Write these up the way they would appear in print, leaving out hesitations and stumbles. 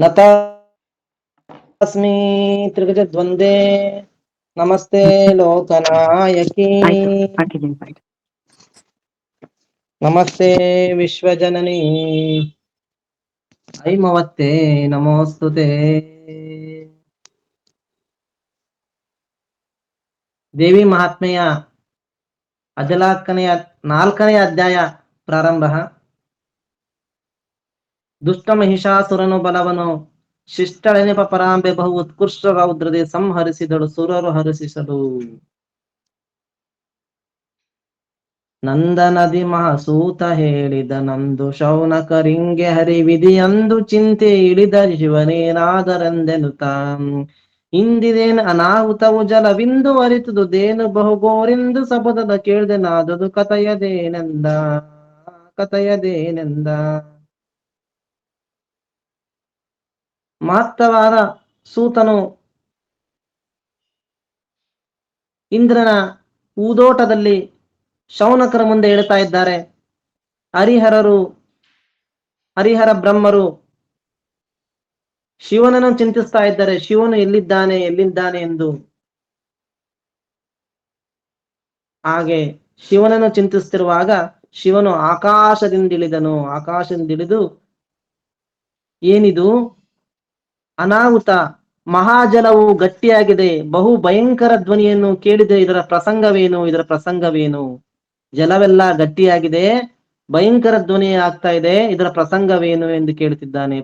ನತಾಸ್ಮಿ ತ್ರಿಭುಜದ್ವಂದೇ ನಮಸ್ತೆ ಲೋಕನಾಯಕಿ ನಮಸ್ತೆ ವಿಶ್ವಜನನಿ ಐಮವತ್ತೇ ನಮೋಸ್ತುತೆ. ದೇವಿ ಮಹಾತ್ಮೆಯ ಅಜಲಾಕ್ಕನೆಯ 4ನೇ ಅಧ್ಯಾಯ ಪ್ರಾರಂಭ. ದುಷ್ಟ ಮಹಿಷಾಸುರನು ಬಲವನು ಶಿಷ್ಟಳೆನೆಪ ಪರಾಂಬೆ ಬಹು ಉತ್ಕೃಷ್ಟ ರೌದ್ರದೆ ಸಂಹರಿಸಿದಳು ಸುರರು ಹರಿಸಿಸಲು. ನಂದನದಿ ಮಹಾಸೂತ ಹೇಳಿದ ನಂದು ಶೌನಕರಿಂಗೆ ಹರಿವಿಧಿಯಂದು ಚಿಂತೆ ಇಳಿದ ಶಿವನೇನಾದರೆಂದೆನುತ ಇಂದಿದೇನು ಅನಾಹುತವು ಜಲವಿಂದು ಅರಿತುದು ದೇನು ಬಹುಗೋರೆಂದು ಸಬದದ ಕೇಳ್ದೆ ನಾದದು ಕಥೆಯದೇನೆಂದ. ಮಹತ್ತವಾದ ಸೂತನು ಇಂದ್ರನ ಊದೋಟದಲ್ಲಿ ಶೌನಕರ ಮುಂದೆ ಹೇಳ್ತಾ ಇದ್ದಾರೆ. ಹರಿಹರ ಬ್ರಹ್ಮರು ಶಿವನನ್ನು ಚಿಂತಿಸ್ತಾ ಇದ್ದಾರೆ. ಶಿವನು ಎಲ್ಲಿದ್ದಾನೆ ಎಂದು. ಹಾಗೆ ಶಿವನನ್ನು ಚಿಂತಿಸ್ತಿರುವಾಗ ಶಿವನು ಆಕಾಶದಿಂದಿಳಿದನು. ಆಕಾಶದಿಂದಿಳಿದು ಏನಿದು ಅನಾಹುತ, ಮಹಾಜಲವು ಗಟ್ಟಿಯಾಗಿದೆ, ಬಹು ಭಯಂಕರ ಧ್ವನಿಯನ್ನು ಕೇಳಿದೆ, ಇದರ ಪ್ರಸಂಗವೇನು? ಜಲವೆಲ್ಲ ಗಟ್ಟಿಯಾಗಿದೆ, ಭಯಂಕರ ಧ್ವನಿ ಆಗ್ತಾ ಇದೆ, ಇದರ ಪ್ರಸಂಗವೇನು ಎಂದು ಕೇಳುತ್ತಿದ್ದಾನೆ.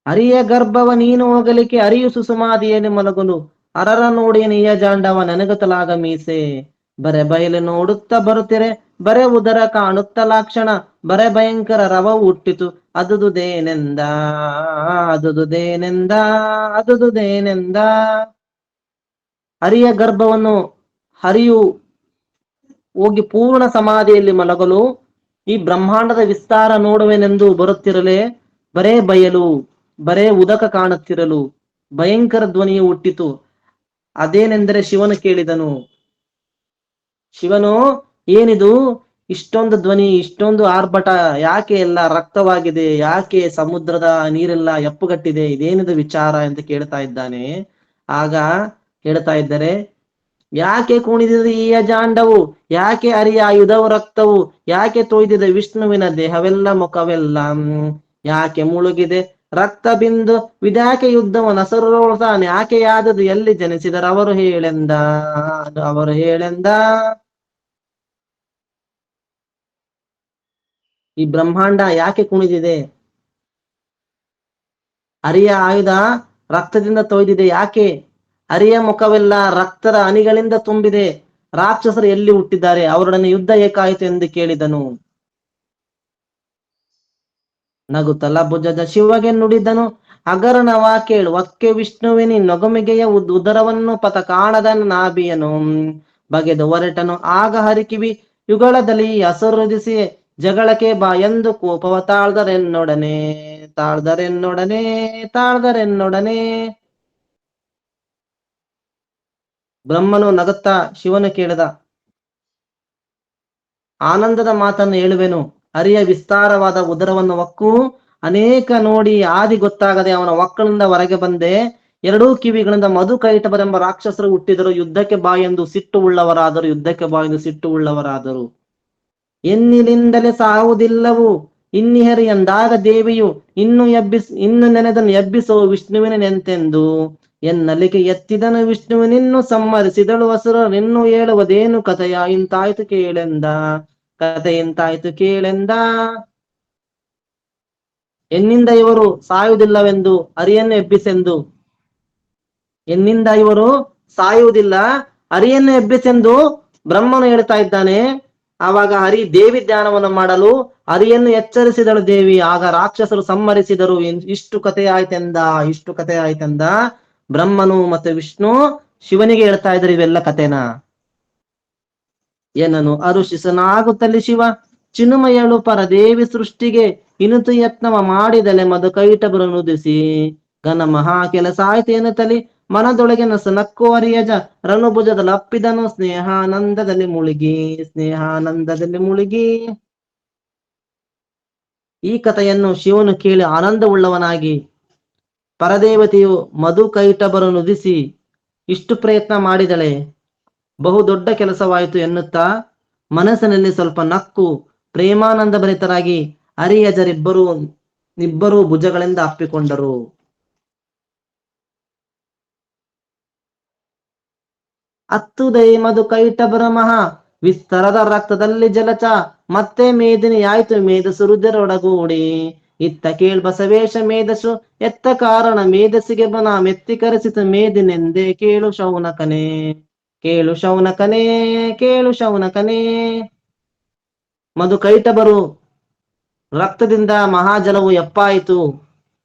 ಅರಿಯ ಗರ್ಭವ ನೀನು ಹೋಗಲಿಕ್ಕೆ ಅರಿಯು ಸುಸುಮಾದಿಯೇನು ಮಲಗಲು ಅರರ ನೋಡಿ ನೀಯ ಜಾಂಡವ ನನಗತಲಾಗ ಮೀಸೆ ಬರೆ ಬಯಲು ನೋಡುತ್ತಾ ಬರುತ್ತಿರೆ ಬರೆ ಉದರ ಕಾಣುತ್ತ ಲಾಕ್ಷಣ ಬರೆ ಭಯಂಕರ ರವವು ಹುಟ್ಟಿತು ಅದುದುದೇನೆಂದ. ಹರಿಯ ಗರ್ಭವನ್ನು ಹರಿಯು ಹೋಗಿ ಪೂರ್ಣ ಸಮಾಧಿಯಲ್ಲಿ ಮಲಗಲು ಈ ಬ್ರಹ್ಮಾಂಡದ ವಿಸ್ತಾರ ನೋಡುವೆನೆಂದು ಬರುತ್ತಿರಲೇ ಬರೇ ಬಯಲು, ಬರೇ ಉದಕ ಕಾಣುತ್ತಿರಲು ಭಯಂಕರ ಧ್ವನಿಯು ಹುಟ್ಟಿತು. ಅದೇನೆಂದರೆ ಶಿವನು ಕೇಳಿದನು. ಶಿವನು, ಏನಿದು ಇಷ್ಟೊಂದು ಧ್ವನಿ, ಇಷ್ಟೊಂದು ಆರ್ಭಟ, ಯಾಕೆ ಎಲ್ಲ ರಕ್ತವಾಗಿದೆ, ಯಾಕೆ ಸಮುದ್ರದ ನೀರೆಲ್ಲ ಎಪ್ಪುಗಟ್ಟಿದೆ, ಇದೇನಿದು ವಿಚಾರ ಅಂತ ಕೇಳ್ತಾ ಇದ್ದಾನೆ. ಆಗ ಹೇಳ್ತಾ ಇದ್ದಾರೆ, ಯಾಕೆ ಕುಣಿದಿದೆ ಈ ಅಜಾಂಡವು, ಯಾಕೆ ಅರಿಯ ಆಯುಧವು ರಕ್ತವು, ಯಾಕೆ ತೊಯ್ದಿದೆ ವಿಷ್ಣುವಿನ ದೇಹವೆಲ್ಲ ಮುಖವೆಲ್ಲ, ಯಾಕೆ ಮುಳುಗಿದೆ ರಕ್ತ ಬಿಂದು ವಿದ್ಯಾಕೆ ಯುದ್ಧವ ನಸರೋಳ್ತಾನೆ, ಯಾಕೆ ಯಾದದು ಎಲ್ಲಿ ಜನಿಸಿದರು ಅವರು ಹೇಳೆಂದ. ಈ ಬ್ರಹ್ಮಾಂಡ ಯಾಕೆ ಕುಣಿದಿದೆ, ಅರಿಯ ಆಯುಧ ರಕ್ತದಿಂದ ತೊಯ್ದಿದೆ, ಯಾಕೆ ಅರಿಯ ಮುಖವೆಲ್ಲ ರಕ್ತದ ಹನಿಗಳಿಂದ ತುಂಬಿದೆ, ರಾಕ್ಷಸರು ಎಲ್ಲಿ ಹುಟ್ಟಿದ್ದಾರೆ, ಅವರೊಡನೆ ಯುದ್ಧ ಏಕಾಯಿತು ಎಂದು ಕೇಳಿದನು. ನಗುತ್ತಲ ಭುಜದ ಶಿವಗೆ ನುಡಿದನು, ಅಗರನವ ಕೇಳು ಒಕ್ಕೆ ವಿಷ್ಣುವಿನಿ ನೊಗಮಿಗೆಯ ಉದರವನ್ನು ಪಥ ಕಾಣದ ನಾಭಿಯನು ಬಗೆದು ಹೊರಟನು. ಆಗ ಹರಿಕಿವಿ ಯುಗಳದಲ್ಲಿ ಹಸುರುದಿಸಿ ಜಗಳಕ್ಕೆ ಬಾ ಎಂದು ಕೋಪವ ತಾಳ್ದರೆನ್ನೊಡನೆ. ಬ್ರಹ್ಮನು ನಗುತ್ತಾ ಶಿವನು ಕೇಳಿದ, ಆನಂದದ ಮಾತನ್ನು ಹೇಳುವೆನು. ಹರಿಯ ವಿಸ್ತಾರವಾದ ಉದರವನ್ನು ಒಕ್ಕು ಅನೇಕ ನೋಡಿ ಆದಿ ಗೊತ್ತಾಗದೆ ಅವನ ಒಕ್ಕಳಿಂದ ಹೊರಗೆ ಬಂದೆ. ಎರಡೂ ಕಿವಿಗಳಿಂದ ಮಧು ಕೈಟಬರೆಂಬ ರಾಕ್ಷಸರು ಹುಟ್ಟಿದರು. ಯುದ್ಧಕ್ಕೆ ಬಾ ಎಂದು ಸಿಟ್ಟು ಉಳ್ಳವರಾದರು. ಎನ್ನಿಲಿಂದಲೇ ಸಾವುದಿಲ್ಲವು ಇನ್ನಿಹರಿ ಎಂದಾಗ ದೇವಿಯು ಇನ್ನು ನೆನೆದನು ಎಬ್ಬಿಸೋ ವಿಷ್ಣುವಿನ ನೆಂತೆಂದು. ಎನ್ನಲಿಗೆ ಎತ್ತಿದನು ವಿಷ್ಣುವಿನಿನ್ನು ಸಂಹರಿಸಿದಳು ಹಸುರನಿನ್ನು ಹೇಳುವುದೇನು ಕಥೆಯ ಇಂತಾಯ್ತು ಕೇಳೆಂದ. ಎನ್ನಿಂದ ಇವರು ಸಾಯುವುದಿಲ್ಲವೆಂದು ಹರಿಯನ್ನು ಎಬ್ಬಿಸೆಂದು, ಎನ್ನಿಂದ ಇವರು ಸಾಯುವುದಿಲ್ಲ ಹರಿಯನ್ನು ಎಬ್ಬಿಸೆಂದು ಬ್ರಹ್ಮನು ಹೇಳ್ತಾ ಇದ್ದಾನೆ. ಆವಾಗ ಹರಿ ದೇವಿ ಧ್ಯಾನವನ್ನು ಮಾಡಲು ಹರಿಯನ್ನು ಎಚ್ಚರಿಸಿದಳು ದೇವಿ. ಆಗ ರಾಕ್ಷಸರು ಸಂಹರಿಸಿದರು. ಇಷ್ಟು ಕಥೆ ಆಯ್ತೆಂದ ಬ್ರಹ್ಮನು ಮತ್ತೆ ವಿಷ್ಣು ಶಿವನಿಗೆ ಹೇಳ್ತಾ ಇದ್ರು ಇವೆಲ್ಲ ಕಥೆನ. ಏನನು ಅರುಷಿಸನಾಗುತ್ತಲಿ ಶಿವ ಚಿನುಮಯಳು ಪರದೇವಿ ಸೃಷ್ಟಿಗೆ ಇನುತು ಯತ್ನವ ಮಾಡಿದಲೆ ಮಧು ಕೈಟಬರು ನುದಿಸಿ ಘನ ಮಹಾ ಕೆಲಸ ಆಯ್ತೇನು ತಲಿ ಮನದೊಳಗೆ ನಕ್ಕು ಹರಿಯಜ ರನುಭುಜದಲ್ಲಿ ಅಪ್ಪಿದನು ಸ್ನೇಹಾನಂದದಲ್ಲಿ ಮುಳುಗಿ. ಈ ಕಥೆಯನ್ನು ಶಿವನು ಕೇಳಿ ಆನಂದವುಳ್ಳವನಾಗಿ ಪರದೇವತೆಯು ಮಧುಕೈಟಭರು ನುದಿಸಿ ಇಷ್ಟು ಪ್ರಯತ್ನ ಮಾಡಿದಳೆ, ಬಹುದೊಡ್ಡ ಕೆಲಸವಾಯಿತು ಎನ್ನುತ್ತಾ ಮನಸ್ಸಿನಲ್ಲಿ ಸ್ವಲ್ಪ ನಕ್ಕು ಪ್ರೇಮಾನಂದ ಭರಿತರಾಗಿ ಇಬ್ಬರೂ ಭುಜಗಳಿಂದ ಅಪ್ಪಿಕೊಂಡರು. ಅತ್ತುದೈ ಮಧುಕೈಟಭರ ಮಹಾ ವಿಸ್ತರದ ರಕ್ತದಲ್ಲಿ ಜಲಚ ಮತ್ತೆ ಮೇದಿನಿಯಾಯ್ತು ಮೇಧಸುರುದರೊಡಗೂಡಿ. ಇತ್ತ ಕೇಳ್ ಬಸವೇಶ ಮೇಧಸು ಎತ್ತ ಕಾರಣ ಮೇಧಸಿಗೆ ಬನ ಮೆತ್ತಿ ಕರೆಸಿತು ಮೇದಿನೆಂದೇ ಕೇಳು ಶೌನಕನೇ, ಕೇಳು ಶೌನಕನೇ, ಕೇಳು ಶೌನಕನೇ. ಮಧುಕೈಟಭರು ರಕ್ತದಿಂದ ಮಹಾಜಲವು ಎಪ್ಪಾಯಿತು,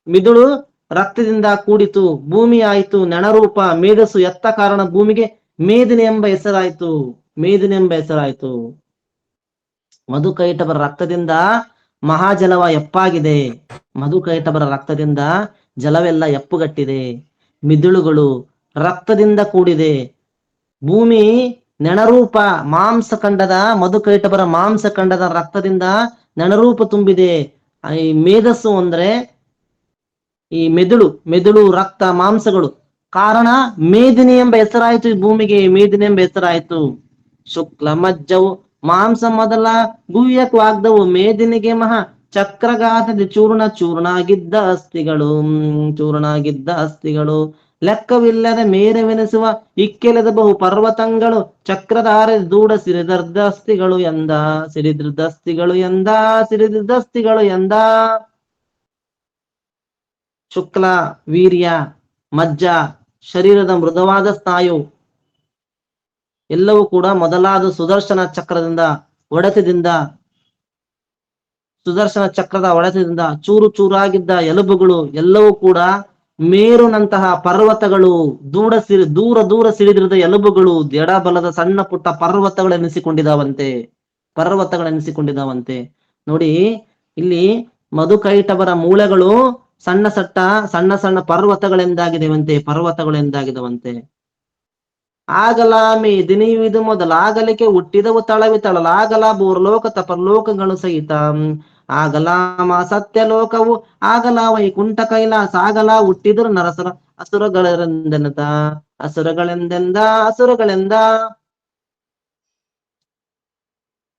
ಮಿದುಳು ರಕ್ತದಿಂದ ಕೂಡಿತು, ಭೂಮಿ ಆಯಿತು ನೆಣರೂಪ, ಮೇಧಸ್ಸು ಎತ್ತ ಕಾರಣ ಭೂಮಿಗೆ ಮೇದಿನಿ ಎಂಬ ಹೆಸರಾಯಿತು, ಮೇದಿನಿ ಎಂಬ ಹೆಸರಾಯಿತು. ಮಧುಕೈಟಭರ ರಕ್ತದಿಂದ ಮಹಾಜಲವ ಎಪ್ಪಾಗಿದೆ, ಮಧುಕೈಟಭರ ರಕ್ತದಿಂದ ಜಲವೆಲ್ಲ ಎಪ್ಪುಗಟ್ಟಿದೆ, ಮಿದುಳುಗಳು ರಕ್ತದಿಂದ ಕೂಡಿದೆ, ಭೂಮಿ ನೆಣರೂಪ ಮಾಂಸಖಂಡದ ಮಧುಕೈಟಭರ ಮಾಂಸಖಂಡದ ರಕ್ತದಿಂದ ನೆಣರೂಪ ತುಂಬಿದೆ. ಈ ಮೇಧಸ್ಸು ಅಂದ್ರೆ ಈ ಮೆದುಳು ರಕ್ತ ಮಾಂಸಗಳು ಕಾರಣ ಮೇದಿನಿ ಎಂಬ ಹೆಸರಾಯಿತು, ಈ ಭೂಮಿಗೆ ಮೇದಿನಿ ಎಂಬ ಹೆಸರಾಯಿತು. ಶುಕ್ಲ ಮಜ್ಜವು ಮಾಂಸ ಮೊದಲ ಗುಹ್ಯಕ್ವಾಗ್ದವು ಮೇದಿನಿಗೆ ಮಹಾ ಚಕ್ರಗಾತದಿ ಚೂರ್ಣಾಗಿದ್ದ ಅಸ್ಥಿಗಳು ಲೆಕ್ಕವಿಲ್ಲದ ಮೇರೆವೆನಿಸುವ ಇಕ್ಕೆಲದ ಬಹು ಪರ್ವತಗಳು ಚಕ್ರಧಾರ ದೂಡ ಸಿರಿದರ್ದಸ್ತಿಗಳು ಎಂದ. ಶುಕ್ಲ ವೀರ್ಯ, ಮಜ್ಜ ಶರೀರದ ಮೃದುವಾದ ಸ್ನಾಯು ಎಲ್ಲವೂ ಕೂಡ ಮೊದಲಾದ ಸುದರ್ಶನ ಚಕ್ರದ ಹೊಡೆತದಿಂದ ಚೂರು ಚೂರಾಗಿದ್ದ ಎಲುಬುಗಳು ಎಲ್ಲವೂ ಕೂಡ ಮೇರುನಂತಹ ಪರ್ವತಗಳು, ದೂರ ಸಿಡಿದಿರದ ಎಲುಬುಗಳು ಎಡಬಲದ ಸಣ್ಣ ಪುಟ್ಟ ಪರ್ವತಗಳೆನಿಸಿಕೊಂಡಿದ್ದಾವಂತೆ. ನೋಡಿ, ಇಲ್ಲಿ ಮಧುಕೈಟಭರ ಮೂಳೆಗಳು ಸಣ್ಣ ಸಣ್ಣ ಪರ್ವತಗಳೆಂದಾಗಿದವಂತೆ. ಆಗಲ ಮೇದಿನಿ ಇದು ಮೊದಲಾಗಲಿಕ್ಕೆ ಹುಟ್ಟಿದವು ತಳಲಾಗಲ ಭೂರ್ಲೋಕ ತಪರ್ಲೋಕಗಳು ಸಹಿತ. ಆಗಲ ಸತ್ಯಲೋಕವು ಆಗಲ ವೈಕುಂಠ ಕೈಲಾಸ ಆಗಲ ಹುಟ್ಟಿದರು ನರಸರ ಅಸುರಗಳೆಂದ.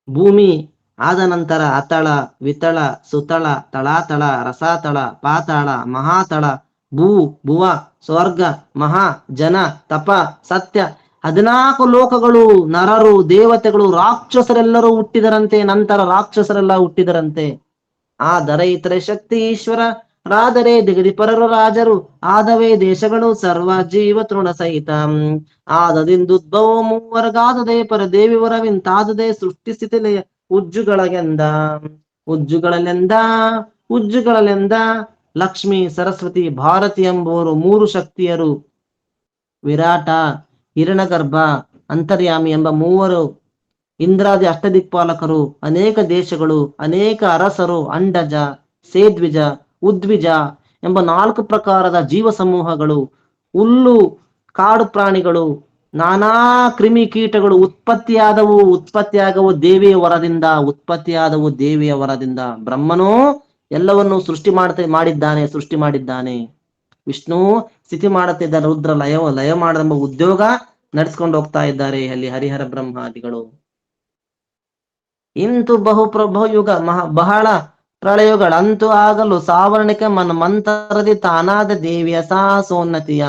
ಭೂಮಿ ಆದ ನಂತರ ಅತಳ, ವಿತಳ, ಸುತಳ, ತಳಾತಳ, ರಸಾತಳ, ಪಾತಾಳ, ಮಹಾತಳ, ಭುವ, ಸ್ವರ್ಗ, ಮಹಾ, ಜನ, ತಪ, ಸತ್ಯ 14 ಲೋಕಗಳು, ನರರು, ದೇವತೆಗಳು, ರಾಕ್ಷಸರೆಲ್ಲರೂ ಹುಟ್ಟಿದರಂತೆ. ನಂತರ ರಾಕ್ಷಸರೆಲ್ಲ ಹುಟ್ಟಿದರಂತೆ. ಆದರೆ ಇತರೆ ಶಕ್ತಿ ಈಶ್ವರ ರಾದರೆ ದಿಗದಿಪರರು ರಾಜರು ಆದವೇ ದೇಶಗಳು ಸರ್ವ ಜೀವ ತೃಣ ಸಹಿತ. ಆದದಿಂದುದ್ಭವ ಮೂವರ್ಗಾದದೆ ಪರ ದೇವಿ ವರವಿಂತಾದದೆ ಸೃಷ್ಟಿ ಸ್ಥಿತಿ ಲಯ ಉಜ್ಜುಗಳಲೆಂದ. ಲಕ್ಷ್ಮಿ, ಸರಸ್ವತಿ, ಭಾರತಿ ಎಂಬುವರು 3 ಶಕ್ತಿಯರು. ವಿರಾಟ, ಹಿರಣಗರ್ಭ, ಅಂತರ್ಯಾಮಿ ಎಂಬ 3 ಇಂದ್ರಾದಿ ಅಷ್ಟದಿಕ್ಪಾಲಕರು, ಅನೇಕ ದೇಶಗಳು, ಅನೇಕ ಅರಸರು, ಅಂಡಜ, ಸೇದ್ವಿಜ, ಉದ್ವಿಜ ಎಂಬ 4 ಪ್ರಕಾರದ ಜೀವ ಸಮೂಹಗಳು, ಹುಲ್ಲು ಕಾಡು ಪ್ರಾಣಿಗಳು, ನಾನಾ ಕ್ರಿಮಿ ಕೀಟಗಳು ಉತ್ಪತ್ತಿಯಾಗವು ದೇವಿಯ ವರದಿಂದ. ಬ್ರಹ್ಮನು ಎಲ್ಲವನ್ನು ಸೃಷ್ಟಿ ಮಾಡಿದ್ದಾನೆ. ವಿಷ್ಣು ಸ್ಥಿತಿ ಮಾಡುತ್ತಿದ್ದ ರುದ್ರ ಲಯ ಮಾಡದೆಂಬ ಉದ್ಯೋಗ ನಡೆಸ್ಕೊಂಡು ಹೋಗ್ತಾ ಇದ್ದಾರೆ ಅಲ್ಲಿ ಹರಿಹರ ಬ್ರಹ್ಮಾದಿಗಳು. ಇಂತು ಬಹುಯುಗ ಬಹಳ ಪ್ರಳಯಗಳಂತೂ ಆಗಲು ಸಾವರ್ಣಿಕ ಮಂತರದಿ ತಾನಾದ ದೇವಿಯ ಸಾಹಸೋನ್ನತಿಯ.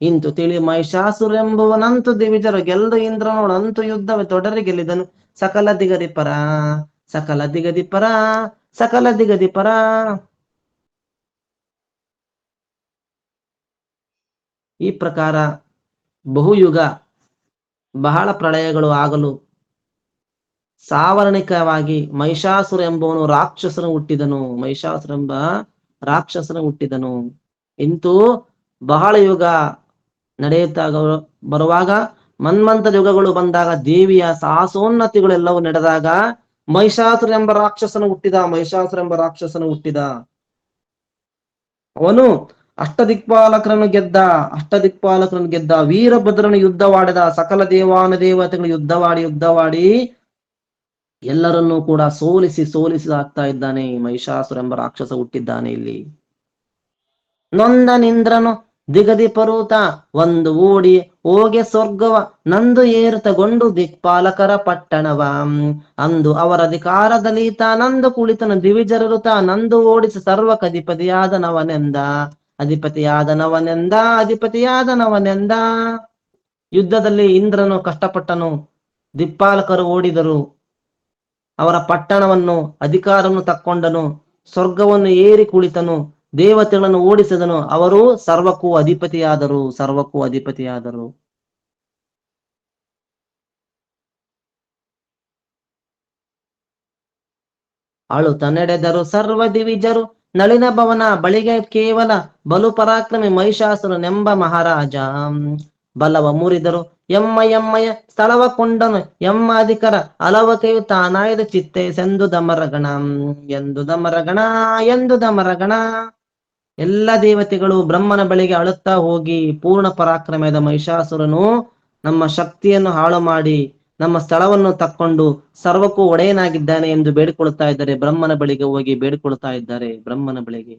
ಇಂತು ತಿಳಿ ಮಹಿಷಾಸುರೆಂಬುವನಂತು ದಿವಿಜರು ಗೆಲ್ದು ಇಂದ್ರನೋಡಂತು ಯುದ್ಧವೇ ತೊಡರಿ ಗೆಲ್ಲಿದನು ಸಕಲ ದಿಗದಿ ಪರ. ಈ ಪ್ರಕಾರ ಬಹುಯುಗ ಬಹಳ ಪ್ರಳಯಗಳು ಆಗಲು ಸಾವರ್ಣಿಕವಾಗಿ ಮಹಿಷಾಸುರ ಎಂಬವನು ರಾಕ್ಷಸನು ಹುಟ್ಟಿದನು. ಇಂತೂ ಬಹಳ ಯುಗ ನಡೆಯುತ್ತಾ ಬರುವಾಗ ಮನ್ವಂತರ ಯುಗಗಳು ಬಂದಾಗ ದೇವಿಯ ಸಾಹಸೋನ್ನತಿಗಳೆಲ್ಲವೂ ನಡೆದಾಗ ಮಹಿಷಾಸುರ ಎಂಬ ರಾಕ್ಷಸನು ಹುಟ್ಟಿದ. ಅವನು ಅಷ್ಟದಿಕ್ಪಾಲಕರನ್ನು ಗೆದ್ದ. ವೀರಭದ್ರನು ಯುದ್ಧವಾಡಿದ. ಸಕಲ ದೇವಾನುದೇವತೆಗಳು ಯುದ್ಧವಾಡಿ ಎಲ್ಲರನ್ನೂ ಕೂಡ ಸೋಲಿಸಿ ಹಾಕ್ತಾ ಇದ್ದಾನೆ. ಮಹಿಷಾಸುರ ಎಂಬ ರಾಕ್ಷಸ ಹುಟ್ಟಿದ್ದಾನೆ ಇಲ್ಲಿ. ನೊಂದ ನಿಂದ್ರನು ದಿಗದಿ ಪರ್ವತ ಒಂದು ಓಡಿ ಹೋಗೆ ಸ್ವರ್ಗವ ನಂದು ಏರುತಗೊಂಡು ದಿಕ್ಪಾಲಕರ ಪಟ್ಟಣವ. ಅಂದು ಅವರ ಅಧಿಕಾರದಲ್ಲಿ ನಂದು ಕುಳಿತನು ದಿವಿಜರರು ನಂದು ಓಡಿಸಿ ಸರ್ವಕಧಿಪತಿಯಾದನವನೆಂದ. ಅಧಿಪತಿಯಾದನವನೆಂದ. ಯುದ್ಧದಲ್ಲಿ ಇಂದ್ರನು ಕಷ್ಟಪಟ್ಟನು, ದಿಕ್ಪಾಲಕರು ಓಡಿದರು, ಅವರ ಪಟ್ಟಣವನ್ನು ಅಧಿಕಾರವನ್ನು ತಕ್ಕೊಂಡನು, ಸ್ವರ್ಗವನ್ನು ಏರಿ ಕುಳಿತನು, ದೇವತೆಗಳನ್ನು ಓಡಿಸಿದನು, ಅವರು ಸರ್ವಕ್ಕೂ ಅಧಿಪತಿಯಾದರು. ಅಳುತ ನಡೆದರು ಸರ್ವ ದಿವಿಜರು ನಳಿನ ಭವನ ಬಳಿಗೆ ಕೇವಲ ಬಲು ಪರಾಕ್ರಮಿ ಮಹಿಷಾಸುರನೆಂಬ ಮಹಾರಾಜ. ಬಲವ ಮುರಿದರು ಎಮ್ಮಯ ಸ್ಥಳವ ಕೊಂಡನು ಎಮ್ಮ ಅಧಿಕಾರ ಅಲವಕೆಯು ತಾನಾಯ್ದ ಚಿತ್ತೆ ಸೆಂದು ದಮರಗಣ ಎಂದು ದಮರಗಣ. ಎಲ್ಲ ದೇವತೆಗಳು ಬ್ರಹ್ಮನ ಬಳಿಗೆ ಅಳುತ್ತಾ ಹೋಗಿ, ಪೂರ್ಣ ಪರಾಕ್ರಮದ ಮಹಿಷಾಸುರನು ನಮ್ಮ ಶಕ್ತಿಯನ್ನು ಹಾಳು ಮಾಡಿ ನಮ್ಮ ಸ್ಥಳವನ್ನು ತಕ್ಕೊಂಡು ಸರ್ವಕ್ಕೂ ಒಡೆಯನಾಗಿದ್ದಾನೆ ಎಂದು ಬೇಡಿಕೊಳ್ತಾ ಇದ್ದಾರೆ. ಬ್ರಹ್ಮನ ಬಳಿಗೆ ಹೋಗಿ ಬೇಡಿಕೊಳ್ತಾ ಇದ್ದಾರೆ ಬ್ರಹ್ಮನ ಬಳಿಗೆ.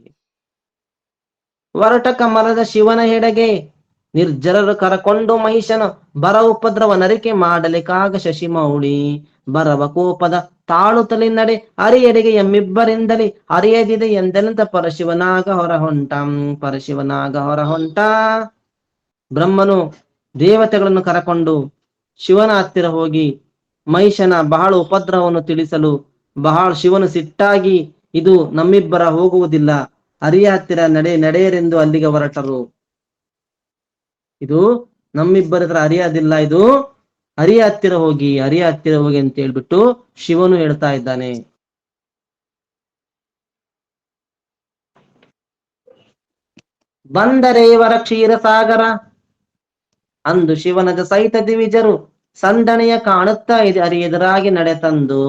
ವರಟಕ ಮರದ ಶಿವನ ಹೆಡೆಗೆ ನಿರ್ಜರರು ಕರಕೊಂಡು ಮಹಿಷನ ಬರ ಉಪದ್ರವ ನರಿಕೆ ಮಾಡಲಿಕ್ಕಾಗ ಶಶಿಮೌಳಿ ಬರವ ಕೋಪದ ತಾಳುತ್ತಲಿ ನಡೆ ಅರಿಯಡೆಗೆ ಎಮ್ಮಿಬ್ಬರಿಂದಲಿ ಅರಿಯದಿದೆ ಎಂದೆನಂತ ಪರಶಿವನಾಗ ಹೊರ ಹೊಂಟ. ಬ್ರಹ್ಮನು ದೇವತೆಗಳನ್ನು ಕರಕೊಂಡು ಶಿವನ ಹತ್ತಿರ ಹೋಗಿ ಮಹಿಷನ ಬಹಳ ಉಪದ್ರವವನ್ನು ತಿಳಿಸಲು ಶಿವನು ಸಿಟ್ಟಾಗಿ, ಇದು ನಮ್ಮಿಬ್ಬರ ಹೋಗುವುದಿಲ್ಲ, ಅರಿಯ ಹತ್ತಿರ ನಡೆಯರೆಂದು ಅಲ್ಲಿಗೆ ಹೊರಟರು. ಇದು ನಮ್ಮಿಬ್ಬರ ಹತ್ರ ಅರಿಯೋದಿಲ್ಲ, ಇದು ಅರಿಯ ಹತ್ತಿರ ಹೋಗಿ ಅಂತ ಹೇಳ್ಬಿಟ್ಟು ಶಿವನು ಹೇಳ್ತಾ ಇದ್ದಾನೆ. ಬಂದರೆ ಇವರ ಕ್ಷೀರಸಾಗರ ಅಂದು ಶಿವನದ ಸಹಿತ ದಿವಿಜರು ಸಂದಣೆಯ ಕಾಣುತ್ತಾ ಇದೆ ಎದುರಾಗಿ ನಡೆತಂದು.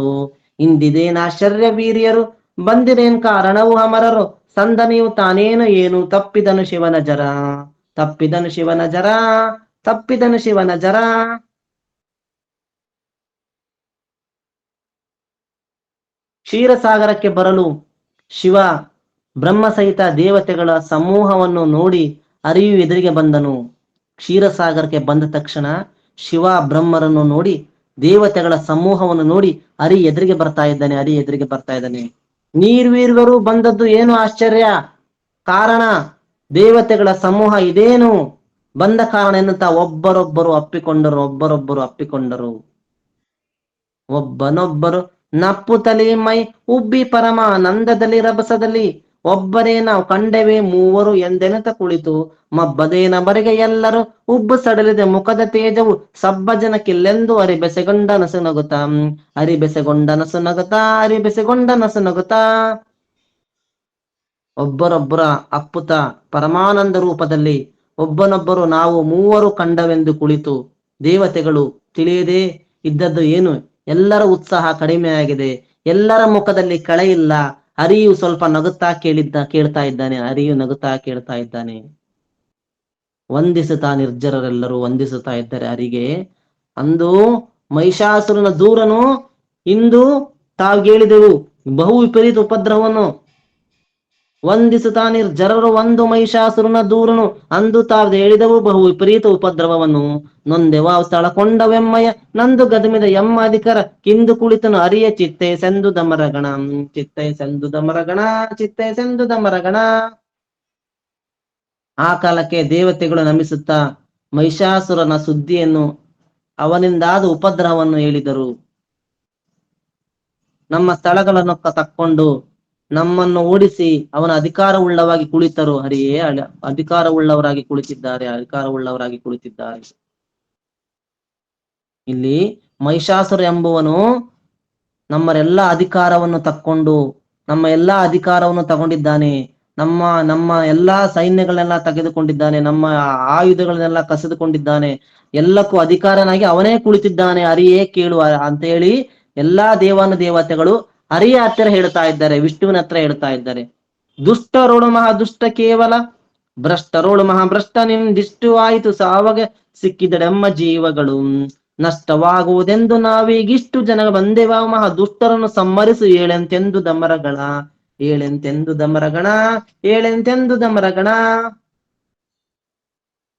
ಇಂದಿದೇನ ಆಶ್ಚರ್ಯ ವೀರ್ಯರು ಬಂದಿರೇನ್ ಕಾರಣವು ಅಮರರು ಸಂದನೆಯು ತಾನೇನು ಏನು ತಪ್ಪಿದನು ಶಿವನ ಜರ. ಕ್ಷೀರಸಾಗರಕ್ಕೆ ಬರಲು ಶಿವ ಬ್ರಹ್ಮ ಸಹಿತ ದೇವತೆಗಳ ಸಮೂಹವನ್ನು ನೋಡಿ ಅರಿಯು ಎದುರಿಗೆ ಬಂದನು. ಕ್ಷೀರಸಾಗರಕ್ಕೆ ಬಂದ ತಕ್ಷಣ ಶಿವ ಬ್ರಹ್ಮರನ್ನು ನೋಡಿ, ದೇವತೆಗಳ ಸಮೂಹವನ್ನು ನೋಡಿ ಅರಿ ಎದುರಿಗೆ ಬರ್ತಾ ಇದ್ದಾನೆ. ನೀರ್ವೀರ್ವರು ಬಂದದ್ದು ಏನು ಆಶ್ಚರ್ಯ, ಕಾರಣ ದೇವತೆಗಳ ಸಮೂಹ ಇದೇನು ಬಂದ ಕಾರಣ ಎನ್ನುತ್ತಾ ಒಬ್ಬರೊಬ್ಬರು ಅಪ್ಪಿಕೊಂಡರು. ಒಬ್ಬನೊಬ್ಬರು ನಪ್ಪುತಲಿ ಮೈ ಉಬ್ಬಿ ಪರಮಾನಂದದಲ್ಲಿ ರಭಸದಲ್ಲಿ ಒಬ್ಬರೇ ನಾವು ಕಂಡೆವೆ ಮೂವರು ಎಂದೆನತ ಕುಳಿತು ಮಬ್ಬದೇನ ಬರೆಗೆ ಎಲ್ಲರೂ ಉಬ್ಬು ಸಡಲಿದೆ ಮುಖದ ತೇಜವು ಸಬ್ಬಜನಕ್ಕಿಲ್ಲೆಂದು ಅರಿಬೆಸೆಗೊಂಡ ನಸು ನಗುತ್ತಾ. ಒಬ್ಬರೊಬ್ಬರ ಅಪ್ಪುತ ಪರಮಾನಂದ ರೂಪದಲ್ಲಿ ಒಬ್ಬನೊಬ್ಬರು ನಾವು ಮೂವರು ಕಂಡವೆಂದು ಕುಳಿತು, ದೇವತೆಗಳು ತಿಳಿಯದೇ ಇದ್ದದ್ದು ಏನು, ಎಲ್ಲರ ಉತ್ಸಾಹ ಕಡಿಮೆಯಾಗಿದೆ, ಎಲ್ಲರ ಮುಖದಲ್ಲಿ ಕಳೆ ಇಲ್ಲ. ಹರಿಯು ಸ್ವಲ್ಪ ನಗುತ್ತಾ ಕೇಳ್ತಾ ಇದ್ದಾನೆ. ವಂದಿಸುತ್ತಾ ನಿರ್ಜರರೆಲ್ಲರೂ ವಂದಿಸುತ್ತಾ ಇದ್ದಾರೆ ಹರಿಗೆ. ಅಂದು ಮಹಿಷಾಸುರನ ದೂರನು ಇಂದು ತಾವು ಹೇಳಿದೆವು ಬಹು ವಿಪರೀತ ಉಪದ್ರವವನ್ನು. ವಂದಿಸುತ್ತಾ ನಿರ್ಜರರು ಒಂದು ಮಹಿಷಾಸುರನ ದೂರನು ಅಂದು ತಾವು ಹೇಳಿದವು ಬಹು ವಿಪರೀತ ಉಪದ್ರವವನ್ನು. ನೊಂದೆವ ಸ್ಥಳಕೊಂಡವೆಮ್ಮಯ ನಂದು ಗದಮಿದ ಎಮ್ಮ ಅಧಿಕಾರ ಕಿಂದು ಕುಳಿತನು ಅರಿಯ ಚಿತ್ತೆ ಸೆಂದು ದಮರಗಣ. ಆ ಕಾಲಕ್ಕೆ ದೇವತೆಗಳು ನಮಿಸುತ್ತಾ ಮಹಿಷಾಸುರನ ಸುದ್ದಿಯನ್ನು, ಅವನಿಂದಾದ ಉಪದ್ರವವನ್ನು ಹೇಳಿದರು. ನಮ್ಮ ಸ್ಥಳಗಳನ್ನು ತಕ್ಕೊಂಡು ನಮ್ಮನ್ನು ಓಡಿಸಿ ಅವನ ಅಧಿಕಾರವುಳ್ಳವಾಗಿ ಕುಳಿತರು. ಹರಿಯೇ ಅಧಿಕಾರವುಳ್ಳವರಾಗಿ ಕುಳಿತಿದ್ದಾರೆ. ಇಲ್ಲಿ ಮಹಿಷಾಸುರ ಎಂಬುವನು ನಮ್ಮರೆಲ್ಲ ಅಧಿಕಾರವನ್ನು ತಕ್ಕೊಂಡು ನಮ್ಮ ಎಲ್ಲಾ ಅಧಿಕಾರವನ್ನು ತಗೊಂಡಿದ್ದಾನೆ. ನಮ್ಮ ಎಲ್ಲಾ ಸೈನ್ಯಗಳನ್ನೆಲ್ಲ ತೆಗೆದುಕೊಂಡಿದ್ದಾನೆ, ನಮ್ಮ ಆಯುಧಗಳನ್ನೆಲ್ಲ ಕಸಿದುಕೊಂಡಿದ್ದಾನೆ, ಎಲ್ಲಕ್ಕೂ ಅಧಿಕಾರನಾಗಿ ಅವನೇ ಕುಳಿತಿದ್ದಾನೆ, ಹರಿಯೇ ಕೇಳುವ ಅಂತ ಹೇಳಿ ಎಲ್ಲಾ ದೇವತೆಗಳು ಹರಿಯ ಹತ್ತಿರ ಹೇಳ್ತಾ ಇದ್ದಾರೆ, ವಿಷ್ಣುವಿನ ಹತ್ರ ಹೇಳ್ತಾ ಇದ್ದಾರೆ. ದುಷ್ಟರೋಳು ಮಹಾದುಷ್ಟ ಕೇವಲ ಭ್ರಷ್ಟರೋಳು ಮಹಾಭ್ರಷ್ಟ ನಿಂದಿಷ್ಟು ಆಯಿತು ಸಾವಗೆ ಸಿಕ್ಕಿದಡೆಮ್ಮ ಜೀವಗಳು. ನಷ್ಟವಾಗುವುದೆಂದು ನಾವೀಗಿಷ್ಟು ಜನ ಬಂದೆವ ಮಹಾ ದುಷ್ಟರನ್ನು ಸಂಹರಿಸು ಏಳೆಂತೆಂದು ದಮರಗಣ, ಏಳೆಂತೆಂದು ದಮರಗಣ, ಏಳೆಂತೆಂದು ದಮರಗಣ.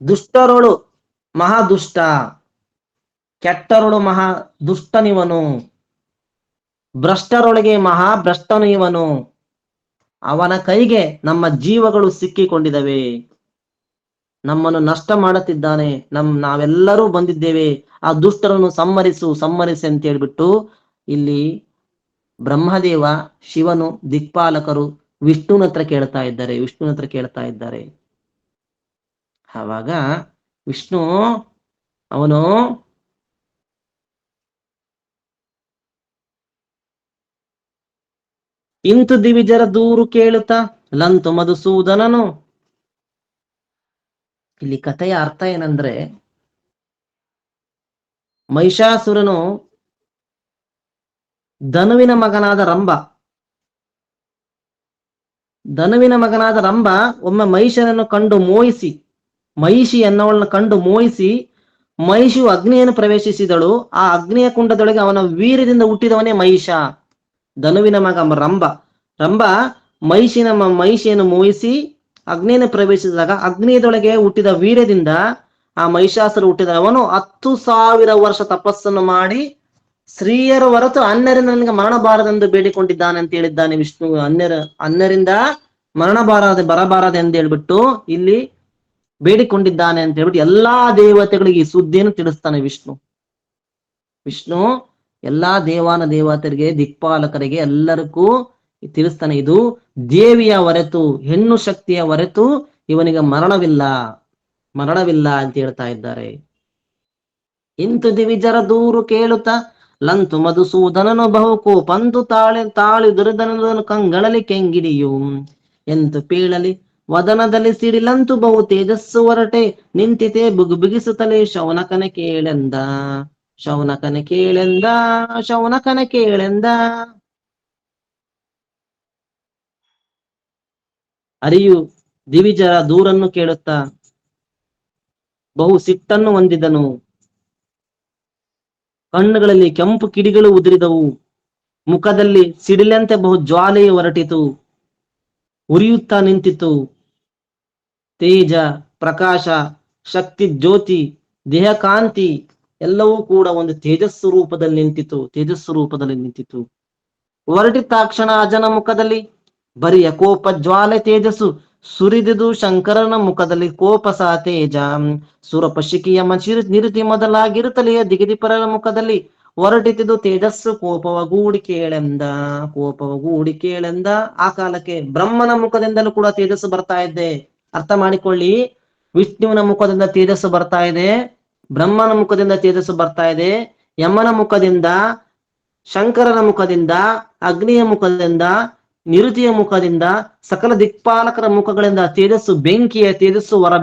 ದುಷ್ಟರೊಳು ಮಹಾ ದುಷ್ಟ, ಕೆಟ್ಟರೊಳು ಮಹಾ ದುಷ್ಟನಿವನು, ಭ್ರಷ್ಟರೊಳಗೆ ಮಹಾ ಭ್ರಷ್ಟನು ಇವನು. ಅವನ ಕೈಗೆ ನಮ್ಮ ಜೀವಗಳು ಸಿಕ್ಕಿಕೊಂಡಿದವೆ, ನಮ್ಮನ್ನು ನಷ್ಟ ಮಾಡುತ್ತಿದ್ದಾನೆ. ನಾವೆಲ್ಲರೂ ಬಂದಿದ್ದೇವೆ, ಆ ದುಷ್ಟರನ್ನು ಸಂಹರಿಸು ಸಂಹರಿಸಿ ಅಂತ ಹೇಳ್ಬಿಟ್ಟು ಇಲ್ಲಿ ಬ್ರಹ್ಮದೇವ, ಶಿವನು, ದಿಕ್ಪಾಲಕರು ವಿಷ್ಣುನ ಹತ್ರ ಕೇಳ್ತಾ ಇದ್ದಾರೆ, ವಿಷ್ಣುನ ಹತ್ರ ಕೇಳ್ತಾ ಇದ್ದಾರೆ. ಆವಾಗ ವಿಷ್ಣು ಅವನು ಇಂತು ದಿವಿಜರ ದೂರು ಕೇಳುತ್ತಾ ಲಂತು ಮಧುಸೂದನನು. ಇಲ್ಲಿ ಕಥೆಯ ಅರ್ಥ ಏನಂದ್ರೆ, ಮಹಿಷಾಸುರನು ಧನುವಿನ ಮಗನಾದ ರಂಭ, ಧನುವಿನ ಮಗನಾದ ರಂಭ ಒಮ್ಮೆ ಮಹಿಷನನ್ನು ಕಂಡು ಮೋಹಿಸಿ, ಮಹಿಷಿ ಎನ್ನವಳನ್ನು ಕಂಡು ಮೋಹಿಸಿ, ಮಹಿಷಿಯು ಅಗ್ನಿಯನ್ನು ಪ್ರವೇಶಿಸಿದಳು. ಆ ಅಗ್ನಿಯ ಕುಂಡದೊಳಗೆ ಅವನ ವೀರ್ಯದಿಂದ ಹುಟ್ಟಿದವನೇ ಮಹಿಷ, ಧನುವಿನ ಮಗ ರಂಭ. ರಂಭ ಮಹಿಷಿಯನ್ನು ಮೋಹಿಸಿ ಅಗ್ನಿಯನ್ನು ಪ್ರವೇಶಿಸಿದಾಗ ಅಗ್ನಿಯದೊಳಗೆ ಹುಟ್ಟಿದ ವೀರ್ಯದಿಂದ ಆ ಮಹಿಷಾಸುರ ಹುಟ್ಟಿದ. ಅವನು 10,000 ವರ್ಷ ತಪಸ್ಸನ್ನು ಮಾಡಿ ಸ್ತ್ರೀಯರು ಹೊರತು ಅನ್ಯರಿಂದ ನನಗೆ ಮರಣಬಾರದೆಂದು ಬೇಡಿಕೊಂಡಿದ್ದಾನೆ ಅಂತ ಹೇಳಿದ್ದಾನೆ ವಿಷ್ಣು. ಅನ್ಯರಿಂದ ಬರಬಾರದು ಎಂದು ಹೇಳ್ಬಿಟ್ಟು ಇಲ್ಲಿ ಬೇಡಿಕೊಂಡಿದ್ದಾನೆ ಅಂತ ಹೇಳ್ಬಿಟ್ಟು ಎಲ್ಲಾ ದೇವತೆಗಳಿಗೆ ಈ ಸುದ್ದಿಯನ್ನು ತಿಳಿಸ್ತಾನೆ ವಿಷ್ಣು. ವಿಷ್ಣು ಎಲ್ಲಾ ದೇವತೆಗಳಿಗೆ, ದಿಕ್ಪಾಲಕರಿಗೆ ಎಲ್ಲರಿಗೂ ತಿಳಿಸ್ತಾನೆ, ಇದು ದೇವಿಯ ಹೊರತು, ಹೆಣ್ಣು ಶಕ್ತಿಯ ಹೊರತು ಇವನಿಗೆ ಮರಣವಿಲ್ಲ ಅಂತ ಹೇಳ್ತಾ ಇದ್ದಾರೆ. ಇಂತು ದಿವಿಜರ ದೂರು ಕೇಳುತ್ತಾ ಲಂತು ಮಧುಸೂದನನು ಬಹುಕು ಪಂತು ತಾಳಿ ದುರ್ದನದನು ಕಂಗಳಲಿ ಕೆಂಗಿಡಿಯು ಎಂತು ಪೀಳಲಿ ವದನದಲ್ಲಿ ಸಿಡಿಲಂತು ಬಹು ತೇಜಸ್ಸು ಹೊರಟೆ ನಿಂತಿತೆ ಬಿಗಿಸುತ್ತಲೇ ಶೌನಕನ ಕೇಳೆಂದ, ಶೌನಕನ ಕೇಳೆಂದ, ಶೌನಕನ ಕೇಳೆಂದ. ಅರಿಯು ದಿವಿಜರ ದೂರನ್ನು ಕೇಳುತ್ತಾ ಬಹು ಸಿಟ್ಟನ್ನು ಹೊಂದಿದನು. ಕಣ್ಣುಗಳಲ್ಲಿ ಕೆಂಪು ಕಿಡಿಗಳು ಉದುರಿದವು, ಮುಖದಲ್ಲಿ ಸಿಡಿಲಂತೆ ಬಹು ಜ್ವಾಲೆಯು ಹೊರಟಿತು, ಉರಿಯುತ್ತಾ ನಿಂತಿತು. ತೇಜ, ಪ್ರಕಾಶ, ಶಕ್ತಿ, ಜ್ಯೋತಿ, ದೇಹ ಕಾಂತಿ ಎಲ್ಲವೂ ಕೂಡ ಒಂದು ತೇಜಸ್ಸು ರೂಪದಲ್ಲಿ ನಿಂತಿತು. ಹೊರಟಿದ ತಕ್ಷಣ ಅಜನ ಮುಖದಲ್ಲಿ ಬರಿಯ ಕೋಪ ಜ್ವಾಲೆ ತೇಜಸ್ಸು ಸುರಿದುದು. ಶಂಕರನ ಮುಖದಲ್ಲಿ ಕೋಪಸ ತೇಜ ಸುರಪಶಿಕಿಯ ನಿರುತಿ ಮೊದಲಾಗಿರುತ್ತಲೆಯ ದಿಗದಿಪರರ ಮುಖದಲ್ಲಿ ಹೊರಟಿದ್ದು ತೇಜಸ್ಸು ಕೋಪವಗೂಡಿ ಕೇಳೆಂದ. ಆ ಕಾಲಕ್ಕೆ ಬ್ರಹ್ಮನ ಮುಖದಿಂದಲೂ ಕೂಡ ತೇಜಸ್ಸು ಬರ್ತಾ ಇದೆ. ಅರ್ಥ ಮಾಡಿಕೊಳ್ಳಿ, ವಿಷ್ಣುವಿನ ಮುಖದಿಂದ ತೇಜಸ್ಸು ಬರ್ತಾ ಇದೆ, ಬ್ರಹ್ಮನ ಮುಖದಿಂದ ತೇಜಸ್ಸು ಬರ್ತಾ ಇದೆ, ಯಮನ ಮುಖದಿಂದ, ಶಂಕರನ ಮುಖದಿಂದ, ಅಗ್ನಿಯ ಮುಖದಿಂದ, ನಿರುತಿಯ ಮುಖದಿಂದ, ಸಕಲ ದಿಕ್ಪಾಲಕರ ಮುಖಗಳಿಂದ ತೇಜಸ್ಸು, ಬೆಂಕಿಯ ತೇಜಸ್ಸು ಹೊರ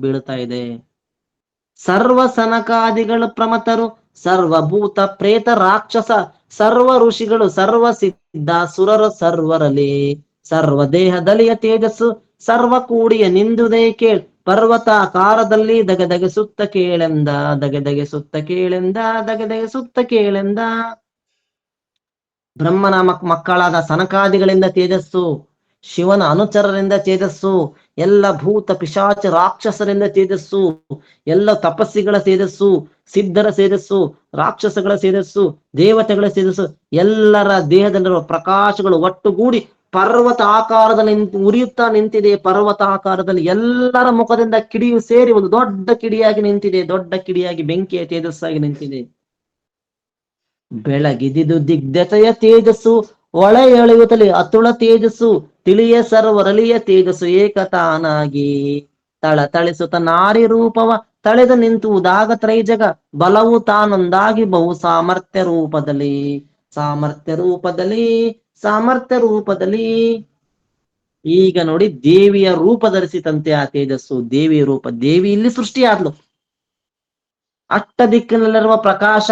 ಬೀಳುತ್ತಾ ಇದೆ. ಸರ್ವ ಸನಕಾದಿಗಳು ಪ್ರಮತರು, ಸರ್ವಭೂತ ಪ್ರೇತ ರಾಕ್ಷಸ, ಸರ್ವ ಋಷಿಗಳು, ಸರ್ವ ಸಿದ್ಧ ಸುರರು ಸರ್ವರಲ್ಲಿ, ಸರ್ವ ದೇಹದಲ್ಲಿಯ ತೇಜಸ್ಸು ಸರ್ವ ಕೂಡಿಯ ನಿಂದುದೇ ಕೇಳ್ ಪರ್ವತಾಕಾರದಲ್ಲಿ ದಗದಗೆ ಸುತ್ತ ಕೇಳೆಂದ. ಬ್ರಹ್ಮನ ಮಕ್ಕಳಾದ ಸನಕಾದಿಗಳಿಂದ ತೇಜಸ್ಸು, ಶಿವನ ಅನುಚರರಿಂದ ತೇಜಸ್ಸು, ಎಲ್ಲ ಭೂತ ಪಿಶಾಚ ರಾಕ್ಷಸರಿಂದ ತೇಜಸ್ಸು, ಎಲ್ಲ ತಪಸ್ಸಿಗಳ ತೇಜಸ್ಸು, ಸಿದ್ಧರ ತೇಜಸ್ಸು, ರಾಕ್ಷಸಗಳ ತೇಜಸ್ಸು, ದೇವತೆಗಳ ತೇಜಸ್ಸು, ಎಲ್ಲರ ದೇಹದಲ್ಲಿರುವ ಪ್ರಕಾಶಗಳು ಒಟ್ಟುಗೂಡಿ ಪರ್ವತ ಆಕಾರದಲ್ಲಿ ಉರಿಯುತ್ತಾ ನಿಂತಿದೆ. ಪರ್ವತ ಆಕಾರದಲ್ಲಿ ಎಲ್ಲರ ಮುಖದಿಂದ ಕಿಡಿಯು ಸೇರಿ ಒಂದು ದೊಡ್ಡ ಕಿಡಿಯಾಗಿ ನಿಂತಿದೆ, ದೊಡ್ಡ ಕಿಡಿಯಾಗಿ ಬೆಂಕಿಯ ತೇಜಸ್ಸಾಗಿ ನಿಂತಿದೆ. ಬೆಳಗಿದಿದು ದಿಗ್ಧತೆಯ ತೇಜಸ್ಸು, ಒಳ ಎಳೆಯುತ್ತಲೇ ಅತುಳ ತೇಜಸ್ಸು, ತಿಳಿಯ ಸರ್ವರಲಿಯ ತೇಜಸ್ಸು ಏಕತಾನಾಗಿ ತಳತಳಿಸುತ್ತ ನಾರಿ ರೂಪವ ತಳೆದು ನಿಂತುವುದಾಗ ತ್ರೈಜಗ ಬಲವು ತಾನೊಂದಾಗಿ ಬಹು ಸಾಮರ್ಥ್ಯ ರೂಪದಲ್ಲಿ. ಈಗ ನೋಡಿ, ದೇವಿಯ ರೂಪ ಧರಿಸಿತಂತೆ ಆ ತೇಜಸ್ಸು, ದೇವಿಯ ರೂಪ. ದೇವಿ ಇಲ್ಲಿ ಸೃಷ್ಟಿಯಾದ್ಲು. ಅಷ್ಟ ದಿಕ್ಕಿನಲ್ಲಿರುವ ಪ್ರಕಾಶ,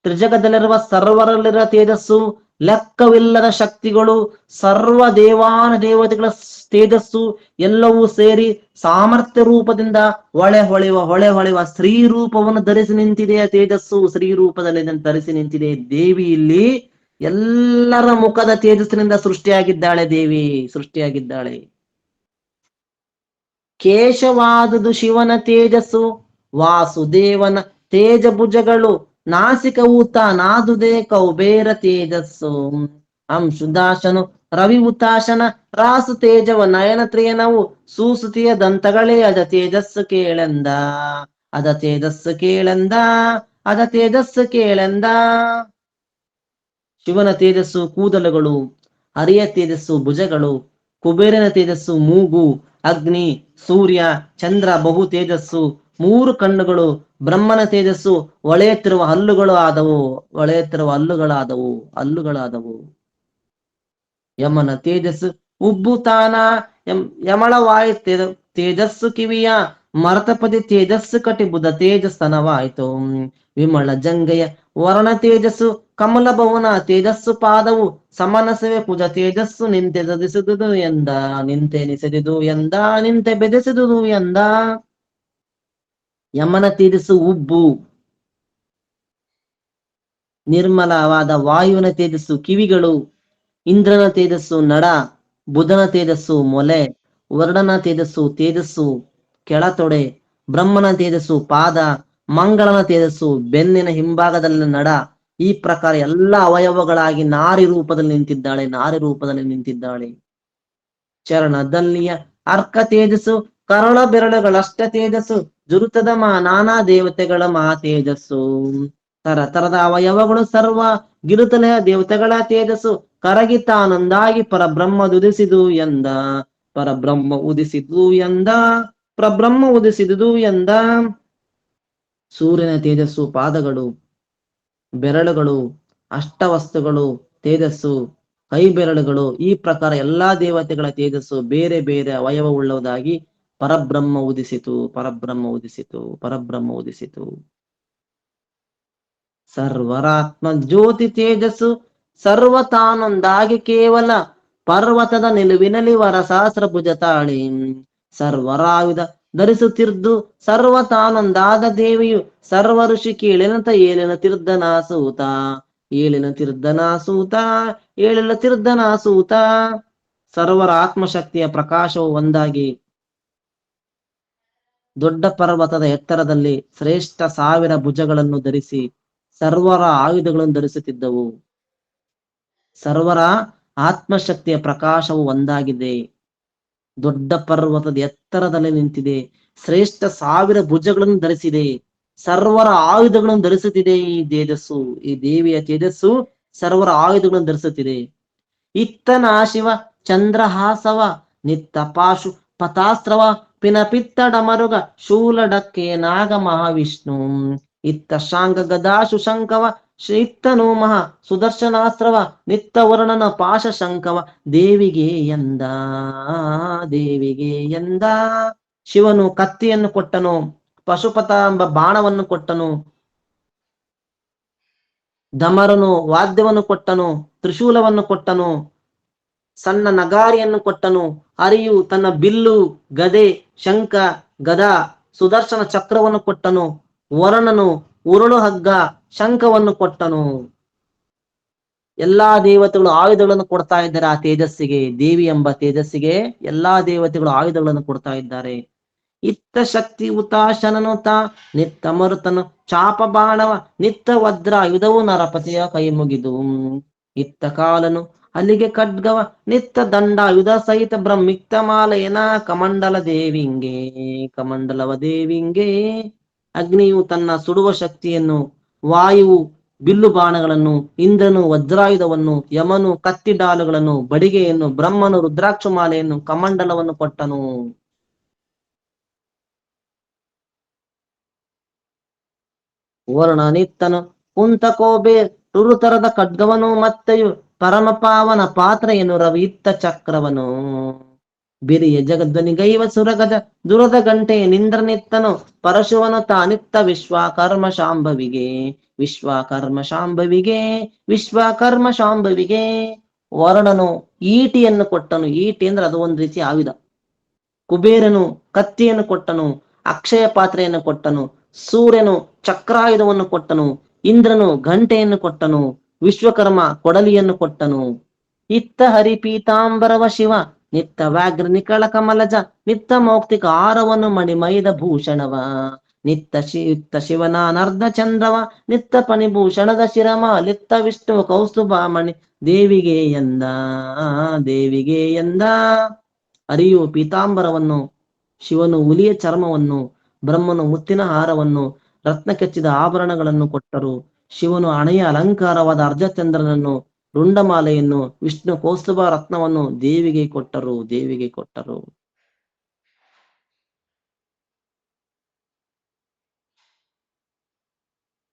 ತ್ರಿಜಗದಲ್ಲಿರುವ ಸರ್ವರಲ್ಲಿರುವ ತೇಜಸ್ಸು, ಲೆಕ್ಕವಿಲ್ಲದ ಶಕ್ತಿಗಳು, ಸರ್ವ ದೇವಾನ ದೇವತೆಗಳ ತೇಜಸ್ಸು ಎಲ್ಲವೂ ಸೇರಿ ಸಾಮರ್ಥ್ಯ ರೂಪದಿಂದ ಹೊಳೆಯುವ ಸ್ತ್ರೀ ರೂಪವನ್ನು ಧರಿಸಿ ನಿಂತಿದೆ. ತೇಜಸ್ಸು ಸ್ತ್ರೀ ರೂಪದಲ್ಲಿ ಧರಿಸಿ ನಿಂತಿದೆ. ದೇವಿ ಇಲ್ಲಿ ಎಲ್ಲರ ಮುಖದ ತೇಜಸ್ಸಿನಿಂದ ಸೃಷ್ಟಿಯಾಗಿದ್ದಾಳೆ. ದೇವಿ ಸೃಷ್ಟಿಯಾಗಿದ್ದಾಳೆ. ಕೇಶವಾದುದು ಶಿವನ ತೇಜಸ್ಸು, ವಾಸುದೇವನ ತೇಜ ಭುಜಗಳು, ನಾಸಿಕ ಊತ ನಾದುದೇ ಕೌಬೇರ ತೇಜಸ್ಸು, ಅಂಶುದಾಶನು ರವಿ ಉತಾಶನ ರಾಸು ತೇಜವ ನಯನ ತ್ರಿಯನವು, ಸೂಸುತಿಯ ದಂತಗಳೇ ಅದ ತೇಜಸ್ಸು ಕೇಳೆಂದ, ಅದ ತೇಜಸ್ಸು ಕೇಳೆಂದ, ಅದ ತೇಜಸ್ಸು ಕೇಳೆಂದ. ಶಿವನ ತೇಜಸ್ಸು ಕೂದಲುಗಳು, ಹರಿಯ ತೇಜಸ್ಸು ಭುಜಗಳು, ಕುಬೇರನ ತೇಜಸ್ಸು ಮೂಗು, ಅಗ್ನಿ, ಸೂರ್ಯ, ಚಂದ್ರ ಬಹು ತೇಜಸ್ಸು, 3 ಕಣ್ಣುಗಳು, ಬ್ರಹ್ಮನ ತೇಜಸ್ಸು ಒಳೆಯುತ್ತಿರುವ ಹಲ್ಲುಗಳಾದವು. ಯಮನ ತೇಜಸ್ಸು ಉಬ್ಬುತಾನ, ಯಮಳವಾಯು ತೇಜಸ್ಸು ಕಿವಿಯ, ಮರತಪದಿ ತೇಜಸ್ಸು ಕಟಿ ಬುಧ ತೇಜಸ್ತನವಾಯಿತು, ವಿಮಳ ಜಂಗಯ ವರ್ಣ ತೇಜಸ್ಸು, ಕಮಲ ಭವನ ತೇಜಸ್ಸು ಪಾದವು, ಸಮನಸವೇ ಕುಜ ತೇಜಸ್ಸು ನಿಂತೆನಿಸಿದುದು ಎಂದ, ನಿಂತೆನಿಸಿದುದು ಎಂದ, ನಿಂತೆ ಬೆದೆಸಿದುದು ಎಂದ. ಯಮನ ತೇಜಸ್ಸು ಉಬ್ಬು, ನಿರ್ಮಲವಾದ ವಾಯುವಿನ ತೇಜಸ್ಸು ಕಿವಿಗಳು, ಇಂದ್ರನ ತೇಜಸ್ಸು ನಡ, ಬುಧನ ತೇಜಸ್ಸು ಮೊಲೆ, ವರ್ಣನ ತೇಜಸ್ಸು ಕೆಳತೊಡೆ, ಬ್ರಹ್ಮನ ತೇಜಸ್ಸು ಪಾದ, ಮಂಗಳನ ತೇಜಸ್ಸು ಬೆನ್ನಿನ ಹಿಂಭಾಗದಲ್ಲಿ ನಡ. ಈ ಪ್ರಕಾರ ಎಲ್ಲ ಅವಯವಗಳಾಗಿ ನಾರಿ ರೂಪದಲ್ಲಿ ನಿಂತಿದ್ದಾಳೆ. ಚರಣದಲ್ಲಿಯ ಅರ್ಕ ತೇಜಸ್ಸು, ಕರಳ ಬೆರಳುಗಳಷ್ಟ ತೇಜಸ್ಸು, ಜುರುತದ ನಾನಾ ದೇವತೆಗಳ ತೇಜಸ್ಸು, ತರತರದ ಅವಯವಗಳು ಸರ್ವ ಗಿರುತಲೆಯ ದೇವತೆಗಳ ತೇಜಸ್ಸು, ಕರಗಿ ತಾನೊಂದಾಗಿ ಪರಬ್ರಹ್ಮ ಉದಿಸಿದುದು ಎಂದ. ಸೂರ್ಯನ ತೇಜಸ್ಸು ಪಾದಗಳು, ಬೆರಳುಗಳು, ಅಷ್ಟವಸ್ತುಗಳು ತೇಜಸ್ಸು, ಕೈ ಬೆರಳುಗಳು. ಈ ಪ್ರಕಾರ ಎಲ್ಲಾ ದೇವತೆಗಳ ತೇಜಸ್ಸು ಬೇರೆ ಬೇರೆ ಅವಯವವುಳ್ಳದಾಗಿ ಪರಬ್ರಹ್ಮ ಉದಿಸಿತು. ಸರ್ವರಾತ್ಮ ಜ್ಯೋತಿ ತೇಜಸ್ಸು, ಸರ್ವ ತಾನೊಂದಾಗಿ ಕೇವಲ ಪರ್ವತದ ನಿಲುವಿನಲ್ಲಿ ವರಸಹಸ್ರ ಭುಜ ತಾಳಿ, ಸರ್ವರಾಯುಧ ಧರಿಸುತ್ತಿರ್ದು ಸರ್ವ ತಾನೊಂದಾದ ದೇವಿಯು, ಸರ್ವ ಋಷಿ ಕೇಳಿನಂತ ಏಳಿನ ತೀರ್ಧನಾಸೂತ. ಸರ್ವರ ಆತ್ಮಶಕ್ತಿಯ ಪ್ರಕಾಶವು ಒಂದಾಗಿ ದೊಡ್ಡ ಪರ್ವತದ ಎತ್ತರದಲ್ಲಿ ಶ್ರೇಷ್ಠ 1000 ಭುಜಗಳನ್ನು ಧರಿಸಿ ಸರ್ವರ ಆಯುಧಗಳನ್ನು ಧರಿಸುತ್ತಿದ್ದವು. ಸರ್ವರ ಆತ್ಮಶಕ್ತಿಯ ಪ್ರಕಾಶವು ಒಂದಾಗಿದೆ, ದೊಡ್ಡ ಪರ್ವತದ ಎತ್ತರದಲ್ಲಿ ನಿಂತಿದೆ, ಶ್ರೇಷ್ಠ 1000 ಭುಜಗಳನ್ನು ಧರಿಸಿದೆ, ಸರ್ವರ ಆಯುಧಗಳನ್ನು ಧರಿಸುತ್ತಿದೆ. ಈ ತೇಜಸ್ಸು, ಈ ದೇವಿಯ ತೇಜಸ್ಸು ಸರ್ವರ ಆಯುಧಗಳನ್ನು ಧರಿಸುತ್ತಿದೆ. ಇತ್ತನ ಶಿವ ಚಂದ್ರಹಾಸವ, ನಿತ್ತ ಪಾಶು ಪತಾಸ್ತ್ರವ, ಪಿನಪಿತ್ತ ಮರುಗ ಶೂಲಡಕ್ಕೆ ನಾಗ ಮಹಾವಿಷ್ಣು, ಇತ್ತ ಶಾಂಗ ಗದಾಶು ಶಂಕವ, ಇತ್ತನು ಮಹಾ ಸುದರ್ಶನಾಸ್ತ್ರವ, ನಿತ್ತ ವರ್ಣನ ಪಾಶ ಶಂಕವ, ದೇವಿಗೆ ಎಂದ. ಶಿವನು ಕತ್ತಿಯನ್ನು ಕೊಟ್ಟನು, ಪಶುಪತ ಎಂಬ ಬಾಣವನ್ನು ಕೊಟ್ಟನು, ಧಮರನು ವಾದ್ಯವನ್ನು ಕೊಟ್ಟನು, ತ್ರಿಶೂಲವನ್ನು ಕೊಟ್ಟನು, ಸಣ್ಣ ನಗಾರಿಯನ್ನು ಕೊಟ್ಟನು. ಹರಿಯು ತನ್ನ ಬಿಲ್ಲು, ಗದೆ, ಶಂಖ, ಗದಾ, ಸುದರ್ಶನ ಚಕ್ರವನ್ನು ಕೊಟ್ಟನು. ವರುಣನು ಉರುಳು ಹಗ್ಗ, ಶಂಖವನ್ನು ಕೊಟ್ಟನು. ಎಲ್ಲಾ ದೇವತೆಗಳು ಆಯುಧಗಳನ್ನು ಕೊಡ್ತಾ ಇದ್ದಾರೆ ಆ ತೇಜಸ್ಸಿಗೆ. ದೇವಿ ಎಂಬ ತೇಜಸ್ಸಿಗೆ ಎಲ್ಲಾ ದೇವತೆಗಳು ಆಯುಧಗಳನ್ನು ಕೊಡ್ತಾ ಇದ್ದಾರೆ. ಇತ್ತ ಶಕ್ತಿ ಹುತಾಶನನು ತಾ, ನಿತ್ತ ಮರುತನು ಚಾಪ ಬಾಣವ, ನಿತ್ತ ವಜ್ರ ಯುಧವು ನರಪತಿಯ ಕೈ ಮುಗಿದು, ಇತ್ತ ಕಾಲನು ಅಲ್ಲಿಗೆ ಖಡ್ಗವ, ನಿತ್ತ ದಂಡ ಯುಧ ಸಹಿತ ಬ್ರಹ್ಮಿಕ್ತ ಮಾಲೆಯನ ಕಮಂಡಲವ ದೇವಿಂಗೆ. ಅಗ್ನಿಯು ತನ್ನ ಸುಡುವ ಶಕ್ತಿಯನ್ನು, ವಾಯುವು ಬಿಲ್ಲು ಬಾಣಗಳನ್ನು, ಇಂದ್ರನು ವಜ್ರಾಯುಧವನ್ನು, ಯಮನು ಕತ್ತಿಡಾಲುಗಳನ್ನು, ಬಡಿಗೆಯನ್ನು, ಬ್ರಹ್ಮನು ರುದ್ರಾಕ್ಷ ಮಾಲೆಯನ್ನು, ಕಮಂಡಲವನ್ನು ಕೊಟ್ಟನು. ವರ್ಣ ನಿತ್ತನು ಕುಂತಕೋಬೆ ರುರುತರದ ಖಡ್ಗವನು, ಮತ್ತೆಯು ಪರಮ ಪಾವನ ಪಾತ್ರೆಯನ್ನು ರವಿ ಇತ್ತ ಚಕ್ರವನು. ಬಿರಿಯ ಜಗಧ್ವನಿಗೈವ ಸುರಗಜ ದುರದ ಗಂಟೆ ನಿಂದ್ರನಿತ್ತನು ಪರಶುವನು ತಾನಿತ್ತ ವಿಶ್ವಕರ್ಮ ಶಾಂಭವಿಗೆ ವಿಶ್ವಕರ್ಮ ಶಾಂಭವಿಗೆ ವಿಶ್ವಕರ್ಮ ಶಾಂಭವಿಗೆ. ವರುಣನು ಈಟಿಯನ್ನು ಕೊಟ್ಟನು. ಈಟಿ ಅಂದ್ರೆ ಅದು ಒಂದು ರೀತಿ ಆಯುಧ. ಕುಬೇರನು ಕತ್ತಿಯನ್ನು ಕೊಟ್ಟನು. ಅಕ್ಷಯ ಪಾತ್ರೆಯನ್ನು ಕೊಟ್ಟನು. ಸೂರ್ಯನು ಚಕ್ರಾಯುಧವನ್ನು ಕೊಟ್ಟನು. ಇಂದ್ರನು ಗಂಟೆಯನ್ನು ಕೊಟ್ಟನು. ವಿಶ್ವಕರ್ಮ ಕೊಡಲಿಯನ್ನು ಕೊಟ್ಟನು. ಇತ್ತ ಹರಿ ಪೀತಾಂಬರವ ಶಿವ ನಿತ್ತ ವ್ಯಾಘ್ರ ನಿಕಳ ಕಮಲಜ ನಿತ್ತ ಮೌಕ್ತಿಕ ಆರವನು ಮಣಿಮೈದ ಭೂಷಣವ ನಿತ್ತ ಶಿವನ ನರ್ಧ ಚಂದ್ರವ ನಿತ್ತ ಫಣಿಭೂಷಣದ ಶಿರಮ ಲಿತ್ತ ವಿಷ್ಣು ಕೌಸ್ತುಭಾಮಣಿ ದೇವಿಗೆ ಎಂದ ದೇವಿಗೆ ಎಂದ. ಹರಿಯು ಪೀತಾಂಬರವನ್ನು, ಶಿವನು ಹುಲಿಯ ಚರ್ಮವನ್ನು, ಬ್ರಹ್ಮನು ಮುತ್ತಿನ ಹಾರವನ್ನು, ರತ್ನ ಕೆಚ್ಚಿದ ಆಭರಣಗಳನ್ನು ಕೊಟ್ಟರು. ಶಿವನು ಹಣೆಯ ಅಲಂಕಾರವಾದ ಅರ್ಧಚಂದ್ರನನ್ನು, ರುಂಡಮಾಲೆಯನ್ನು, ವಿಷ್ಣು ಕೌಸ್ತುಭ ರತ್ನವನ್ನು ದೇವಿಗೆ ಕೊಟ್ಟರು. ದೇವಿಗೆ ಕೊಟ್ಟರು.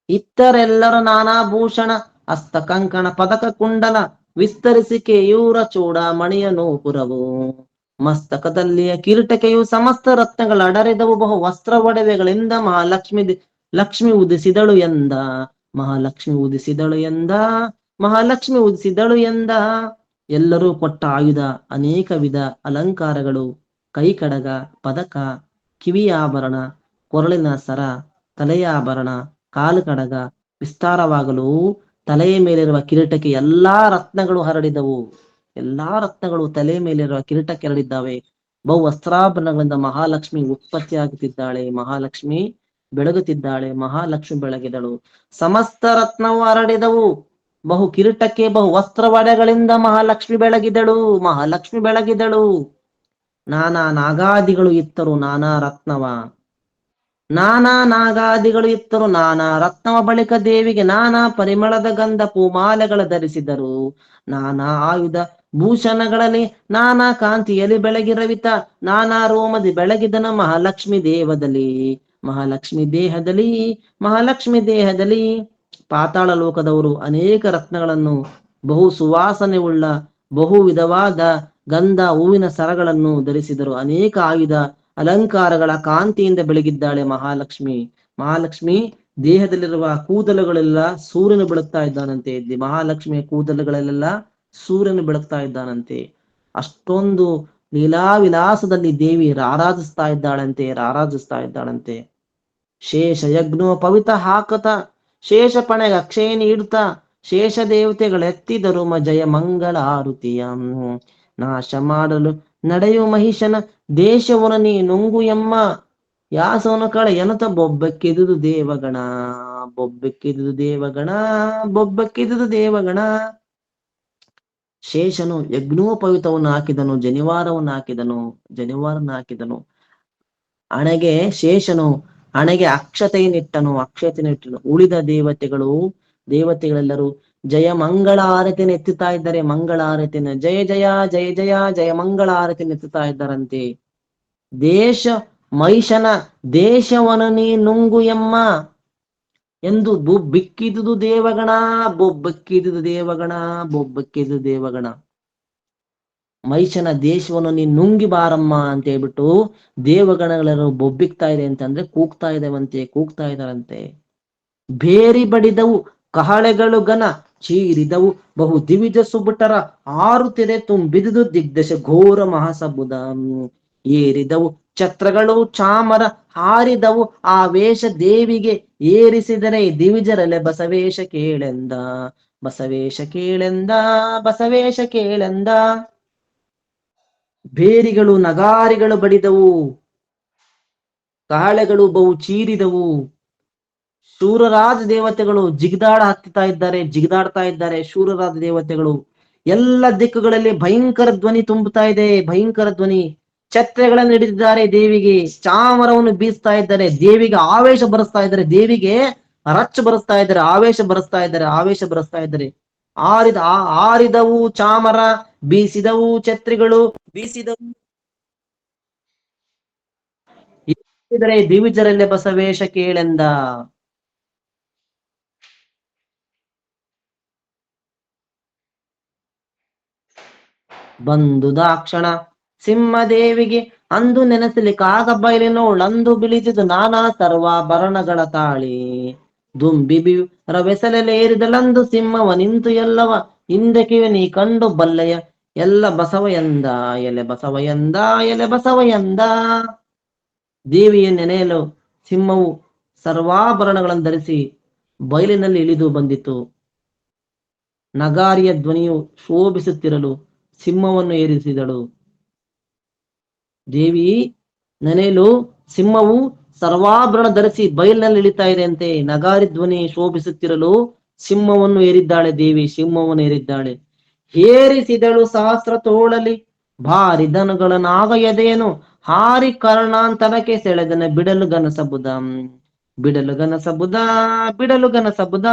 ಇತ್ತರೆಲ್ಲರ ನಾನಾ ಭೂಷಣ ಹಸ್ತ ಕಂಕಣ ಪದಕ ಕುಂಡಲ ವಿಸ್ತರಿಸಿ ಕೇಯೂರ ಚೂಡ ಮಣಿಯ ನೂಪುರವು ಮಸ್ತಕದಲ್ಲಿಯ ಕಿರೀಟಕೆಯು ಸಮಸ್ತ ರತ್ನಗಳ ಅಡರಿದವು ಬಹು ವಸ್ತ್ರ ಒಡವೆಗಳಿಂದ ಲಕ್ಷ್ಮಿ ಉದಿಸಿದಳು ಎಂದ ಮಹಾಲಕ್ಷ್ಮಿ ಉದಿಸಿದಳು ಎಂದ ಮಹಾಲಕ್ಷ್ಮಿ ಉದಿಸಿದಳು ಎಂದ. ಎಲ್ಲರೂ ಕೊಟ್ಟ ಆಯುಧ, ಅನೇಕ ವಿಧ ಅಲಂಕಾರಗಳು, ಕೈ ಕಡಗ, ಪದಕ, ಕಿವಿಯ ಆಭರಣ, ಕೊರಳಿನ ಸರ, ತಲೆಯ ಆಭರಣ, ಕಾಲು ಕಡಗ ವಿಸ್ತಾರವಾಗಲು ತಲೆಯ ಮೇಲಿರುವ ಕಿರೀಟಕ್ಕೆ ಎಲ್ಲಾ ರತ್ನಗಳು ಹರಡಿದವು. ಎಲ್ಲಾ ರತ್ನಗಳು ತಲೆಯ ಮೇಲಿರುವ ಕಿರೀಟಕ್ಕೆ ಹರಡಿದ್ದಾವೆ. ಬಹು ವಸ್ತ್ರಾಭರಣಗಳಿಂದ ಮಹಾಲಕ್ಷ್ಮಿ ಉತ್ಪತ್ತಿಯಾಗುತ್ತಿದ್ದಾಳೆ. ಮಹಾಲಕ್ಷ್ಮಿ ಬೆಳಗುತ್ತಿದ್ದಾಳೆ. ಮಹಾಲಕ್ಷ್ಮಿ ಬೆಳಗಿದಳು. ಸಮಸ್ತ ರತ್ನವು ಹರಡಿದವು. ಬಹು ಕಿರೀಟಕ್ಕೆ ಬಹು ವಸ್ತ್ರವಡೆಗಳಿಂದ ಮಹಾಲಕ್ಷ್ಮಿ ಬೆಳಗಿದಳು. ಮಹಾಲಕ್ಷ್ಮಿ ಬೆಳಗಿದಳು. ನಾನಾ ನಾಗಾದಿಗಳು ಇತ್ತರು ನಾನಾ ರತ್ನವ. ನಾನಾ ನಾಗಾದಿಗಳು ಇತ್ತರು ನಾನಾ ರತ್ನವ. ಬಳಿಕ ದೇವಿಗೆ ನಾನಾ ಪರಿಮಳದ ಗಂಧ ಪೂಮಾಲೆಗಳ ಧರಿಸಿದರು. ನಾನಾ ಆಯುಧ ಭೂಷಣಗಳಲ್ಲಿ ನಾನಾ ಕಾಂತಿಯಲ್ಲಿ ಬೆಳಗಿರವಿತ ನಾನಾ ರೋಮದಿ ಬೆಳಗಿದನ ಮಹಾಲಕ್ಷ್ಮಿ ದೇವದಲ್ಲಿ ಮಹಾಲಕ್ಷ್ಮಿ ದೇಹದಲ್ಲಿ ಮಹಾಲಕ್ಷ್ಮಿ ದೇಹದಲ್ಲಿ. ಪಾತಾಳ ಲೋಕದವರು ಅನೇಕ ರತ್ನಗಳನ್ನು, ಬಹು ಸುವಾಸನೆ ಉಳ್ಳ ಬಹು ವಿಧವಾದ ಗಂಧ ಹೂವಿನ ಸರಗಳನ್ನು ಧರಿಸಿದರು. ಅನೇಕ ಆಯುಧ ಅಲಂಕಾರಗಳ ಕಾಂತಿಯಿಂದ ಬೆಳಗಿದ್ದಾಳೆ ಮಹಾಲಕ್ಷ್ಮಿ. ಮಹಾಲಕ್ಷ್ಮಿ ದೇಹದಲ್ಲಿರುವ ಕೂದಲುಗಳೆಲ್ಲ ಸೂರ್ಯನು ಬೆಳಗ್ತಾ ಇದ್ದಾನಂತೆ. ಮಹಾಲಕ್ಷ್ಮಿಯ ಕೂದಲುಗಳಲ್ಲೆಲ್ಲ ಸೂರ್ಯನು ಬೆಳಗ್ತಾ ಇದ್ದಾನಂತೆ. ಅಷ್ಟೊಂದು ಲೀಲಾವಿಲಾಸದಲ್ಲಿ ದೇವಿ ರಾರಾಜಿಸ್ತಾ ಇದ್ದಾಳಂತೆ. ಶೇಷ ಯಜ್ಞೋ ಪವಿತ ಹಾಕತ ಶೇಷ ಪಣೆಗೆ ಅಕ್ಷಯ ನೀಡುತ್ತ ಶೇಷ ದೇವತೆಗಳೆತ್ತಿದರು ಜಯ ಮಂಗಳ ಆರುತಿಯ ನಾಶ ಮಾಡಲು ನಡೆಯು ಮಹಿಷನ ದೇಶವನ ನೀ ನುಂಗು ಎಮ್ಮ ಯಾಸವನ ಕಳೆ ಎನತ ಬೊಬ್ಬೆಕ್ಕಿದುದು ದೇವಗಣ ಬೊಬ್ಬೆಕ್ಕಿದುದು ದೇವಗಣ ಬೊಬ್ಬೆಕ್ಕಿದುದು ದೇವಗಣ. ಶೇಷನು ಯಜ್ಞೋಪವಿತವನ್ನು ಹಾಕಿದನು, ಜನಿವಾರವನ್ನು ಹಾಕಿದನು. ಹಣೆಗೆ ಶೇಷನು ಹಣೆಗೆ ಅಕ್ಷತೆಯನ್ನಿಟ್ಟನು. ಉಳಿದ ದೇವತೆಗಳೆಲ್ಲರೂ ಜಯ ಮಂಗಳ ಆರತಿಯನ್ನು ಎತ್ತುತ್ತಾ ಇದ್ದಾರೆ. ಮಂಗಳ ಆರತಿಯನ್ನು ಜಯ ಜಯ ಜಯ ಜಯ ಜಯ ಮಂಗಳ ಆರತಿಯನ್ನು ಎತ್ತುತ್ತಾ ಇದ್ದಾರಂತೆ. ದೇಶ ಮಹಿಷನ ದೇಶವನ ನೀ ನುಂಗು ಎಮ್ಮ ಎಂದು ಬೊಬ್ಬೆಕ್ಕಿದುದು ದೇವಗಣ ಬೊಬ್ಬೆಕ್ಕಿದುದು ದೇವಗಣ ಬೊಬ್ಬೆಕ್ಕಿದುದು ದೇವಗಣ. ಮಹಿಷನ ದೇಶವನ್ನು ನೀನ್ ನುಂಗಿ ಬಾರಮ್ಮ ಅಂತ ಹೇಳ್ಬಿಟ್ಟು ದೇವಗಣಗಳೆಲ್ಲರೂ ಬೊಬ್ಬಿಕ್ತಾ ಇದೆ ಅಂತಂದ್ರೆ ಕೂಗ್ತಾ ಇದಾರಂತೆ. ಬೇರಿ ಬಡಿದವು ಕಹಳೆಗಳು ಗನ ಚೀರಿದವು ಬಹು ದಿವಿಜ ಸುಬುಟರ ಆರು ತೆರೆ ತುಂಬಿದುದು ದಿಗ್ದಶ ಘೋರ ಮಹಾಸಬುದ ಏರಿದವು ಛತ್ರಗಳು ಚಾಮರ ಹಾರಿದವು ಆ ವೇಷ ದೇವಿಗೆ ಏರಿಸಿದರೆ ದಿವಿಜರಲೆ ಬಸವೇಶ ಕೇಳೆಂದ ಬಸವೇಶ ಕೇಳೆಂದ ಬಸವೇಶ ಕೇಳೆಂದ. ಬೇರಿಗಳು ನಗಾರಿಗಳು ಬಡಿದವು, ಕಹಳೆಗಳು ಬಹು ಚೀರಿದವು. ಶೂರರಾಜ ದೇವತೆಗಳು ಜಿಗಿದಾಡ್ತಾ ಇದ್ದಾರೆ. ಶೂರರಾಜ ದೇವತೆಗಳು ಎಲ್ಲ ದಿಕ್ಕುಗಳಲ್ಲಿ ಭಯಂಕರ ಧ್ವನಿ ತುಂಬುತ್ತಾ ಇದೆ. ಭಯಂಕರ ಧ್ವನಿ. ಛತ್ರೆಗಳನ್ನು ಹಿಡಿದಿದ್ದಾರೆ ದೇವಿಗೆ. ಚಾಮರವನ್ನು ಬೀಸ್ತಾ ಇದ್ದಾರೆ. ದೇವಿಗೆ ಆವೇಶ ಬರೆಸ್ತಾ ಇದ್ದಾರೆ. ದೇವಿಗೆ ರಚ್ಚ ಬರೆಸ್ತಾ ಇದ್ದಾರೆ. ಆವೇಶ ಬರೆಸ್ತಾ ಇದ್ದಾರೆ. ಆರಿದವು ಚಾಮರ, ಬೀಸಿದವು ಛತ್ರಿಗಳು, ಬೀಸಿದವು ದಿವಿಜರಲ್ಲೇ ಬಸವೇಶ ಕೇಳೆಂದ. ಬಂದು ದಾಕ್ಷಣ ಸಿಂಹದೇವಿಗೆ ಅಂದು ನೆನೆಸಲಿಕ್ಕಾಗ ಬಯಲಿನೋಳಂದು ಬಿಳಿಸಿದು ನಾನಾ ಸರ್ವಾಭರಣಗಳ ತಾಳಿ ದುಂಬಿ ರವೆಸಲೇರಿದಳಂದು ಸಿಂಹವ ನಿಂತು ಎಲ್ಲವ ಹಿಂದೆಕಿವೆ ನೀ ಕಂಡು ಬಲ್ಲೆಯ ಎಲ್ಲ ಬಸವಯಂದ ಎಲೆ ಬಸವಯಂದ ಎಲೆ ಬಸವಯಂದ. ದೇವಿಯ ನೆನೆಯಲು ಸಿಂಹವು ಸರ್ವಾಭರಣಗಳನ್ನು ಧರಿಸಿ ಬಯಲಿನಲ್ಲಿ ಇಳಿದು ಬಂದಿತು. ನಗಾರಿಯ ಧ್ವನಿಯು ಶೋಭಿಸುತ್ತಿರಲು ಸಿಂಹವನ್ನು ಏರಿಸಿದಳು. ದೇವಿ ನೆನೆಯಲು ಸಿಂಹವು ಸರ್ವಾಭರಣ ಧರಿಸಿ ಬಯಲಿನಲ್ಲಿ ಇಳಿತಾ ಇದೆ ಅಂತೆ. ನಗಾರಿ ಧ್ವನಿ ಶೋಭಿಸುತ್ತಿರಲು ಸಿಂಹವನ್ನು ಏರಿದ್ದಾಳೆ ದೇವಿ, ಸಿಂಹವನ್ನು ಏರಿದ್ದಾಳೆ. ಏರಿಸಿದಳು ಸಹಸ್ರ ತೋಳಲಿ ಭಾರಿ ಧನುಗಳ ನಾಗ ಎದೆಯನು ಹಾರಿ ಕರ್ಣಾಂತರಕ್ಕೆ ಸೆಳೆದನ ಬಿಡಲು ಗನಸಬುದ ಬಿಡಲು ಗನಸಬುದ ಬಿಡಲು ಗನಸಬುದ.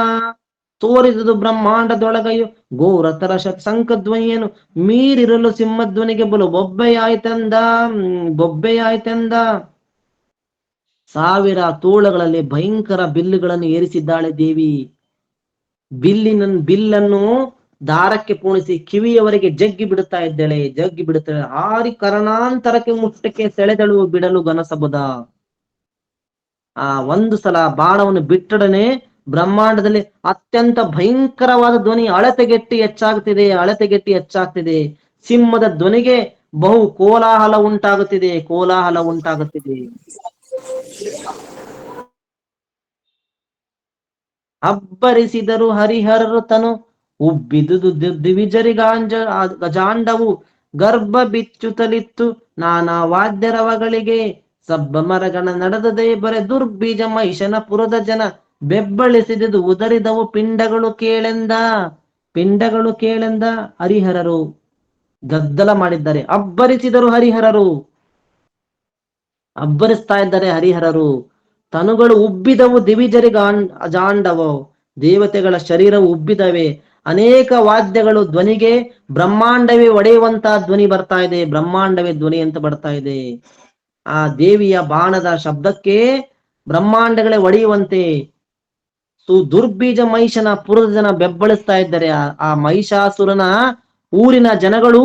ತೋರಿದುದು ಬ್ರಹ್ಮಾಂಡದೊಳಗಯು ಘೋರತರ ಶಂಖಧ್ವನಿಯನು ಮೀರಿರಲು ಸಿಂಹಧ್ವನಿಗೆ ಬಲು ಬೊಬ್ಬೆಯಾಯ್ತೆಂದ ಬೊಬ್ಬೆಯಾಯ್ತೆಂದ. ಸಾವಿರ ತೋಳಗಳಲ್ಲಿ ಭಯಂಕರ ಬಿಲ್ಲುಗಳನ್ನು ಏರಿಸಿದ್ದಾಳೆ ದೇವಿ. ಬಿಲ್ಲನ್ನು ದಾರಕ್ಕೆ ಪೋಣಿಸಿ ಕಿವಿಯವರೆಗೆ ಜಗ್ಗಿ ಬಿಡುತ್ತಾ ಇದ್ದಾಳೆ, ಜಗ್ಗಿ ಬಿಡುತ್ತಾಳೆ. ಹಾರಿ ಕರ್ಣಾಂತರಕ್ಕೆ ಮುಟ್ಟಕ್ಕೆ ಸೆಳೆದಳು ಬಿಡಲು ಗನಸಬುದ. ಆ ಒಂದು ಸಲ ಬಾಣವನ್ನು ಬಿಟ್ಟೊಡನೆ ಬ್ರಹ್ಮಾಂಡದಲ್ಲಿ ಅತ್ಯಂತ ಭಯಂಕರವಾದ ಧ್ವನಿ ಅಳತೆಗೆಟ್ಟಿ ಹೆಚ್ಚಾಗ್ತಿದೆ, ಅಳತೆಗೆಟ್ಟಿ ಹೆಚ್ಚಾಗ್ತಿದೆ. ಸಿಂಹದ ಧ್ವನಿಗೆ ಬಹು ಕೋಲಾಹಲ ಉಂಟಾಗುತ್ತಿದೆ, ಕೋಲಾಹಲ ಉಂಟಾಗುತ್ತಿದೆ. ಅಬ್ಬರಿಸಿದರು ಹರಿಹರರು ತನು ಉಬ್ಬಿದುದು ದಿವಿಜರಿಗಾಂಜ ಗಜಾಂಡವು ಗರ್ಭ ಬಿಚ್ಚುತ್ತಲಿತ್ತು ನಾನಾ ವಾದ್ಯರವಗಳಿಗೆ. ಸಬ್ಬ ಮರಗಣ ನಡೆದದೇ ಬರೆ ದುರ್ಬೀಜ ಮಹಿಷನ ಪುರದ ಜನ ಬೆಬ್ಬಳಿಸಿದುದು ಉದರಿದವು ಪಿಂಡಗಳು ಕೇಳೆಂದ ಪಿಂಡಗಳು ಕೇಳೆಂದ. ಹರಿಹರರು ಗದ್ದಲ ಮಾಡಿದ್ದಾರೆ. ಅಬ್ಬರಿಸಿದರು ಹರಿಹರರು, ಅಬ್ಬರಿಸ್ತಾ ಇದ್ದಾರೆ ಹರಿಹರರು. ತನುಗಳು ಉಬ್ಬಿದವು ಅಜಾಂಡವೋ ದೇವತೆಗಳ ಶರೀರವು ಉಬ್ಬಿದವೆ. ಅನೇಕ ವಾದ್ಯಗಳು ಧ್ವನಿಗೆ ಬ್ರಹ್ಮಾಂಡವೇ ಒಡೆಯುವಂತ ಧ್ವನಿ ಬರ್ತಾ ಇದೆ, ಬ್ರಹ್ಮಾಂಡವೇ ಧ್ವನಿ ಅಂತ ಬರ್ತಾ ಇದೆ. ಆ ದೇವಿಯ ಬಾಣದ ಶಬ್ದಕ್ಕೆ ಬ್ರಹ್ಮಾಂಡಗಳೇ ಒಡೆಯುವಂತೆ ದುರ್ಬೀಜ ಮಹಿಷನ ಪುರದ ಜನ ಬೆಬ್ಬಳಿಸ್ತಾ ಇದ್ದಾರೆ. ಆ ಮಹಿಷಾಸುರನ ಊರಿನ ಜನಗಳು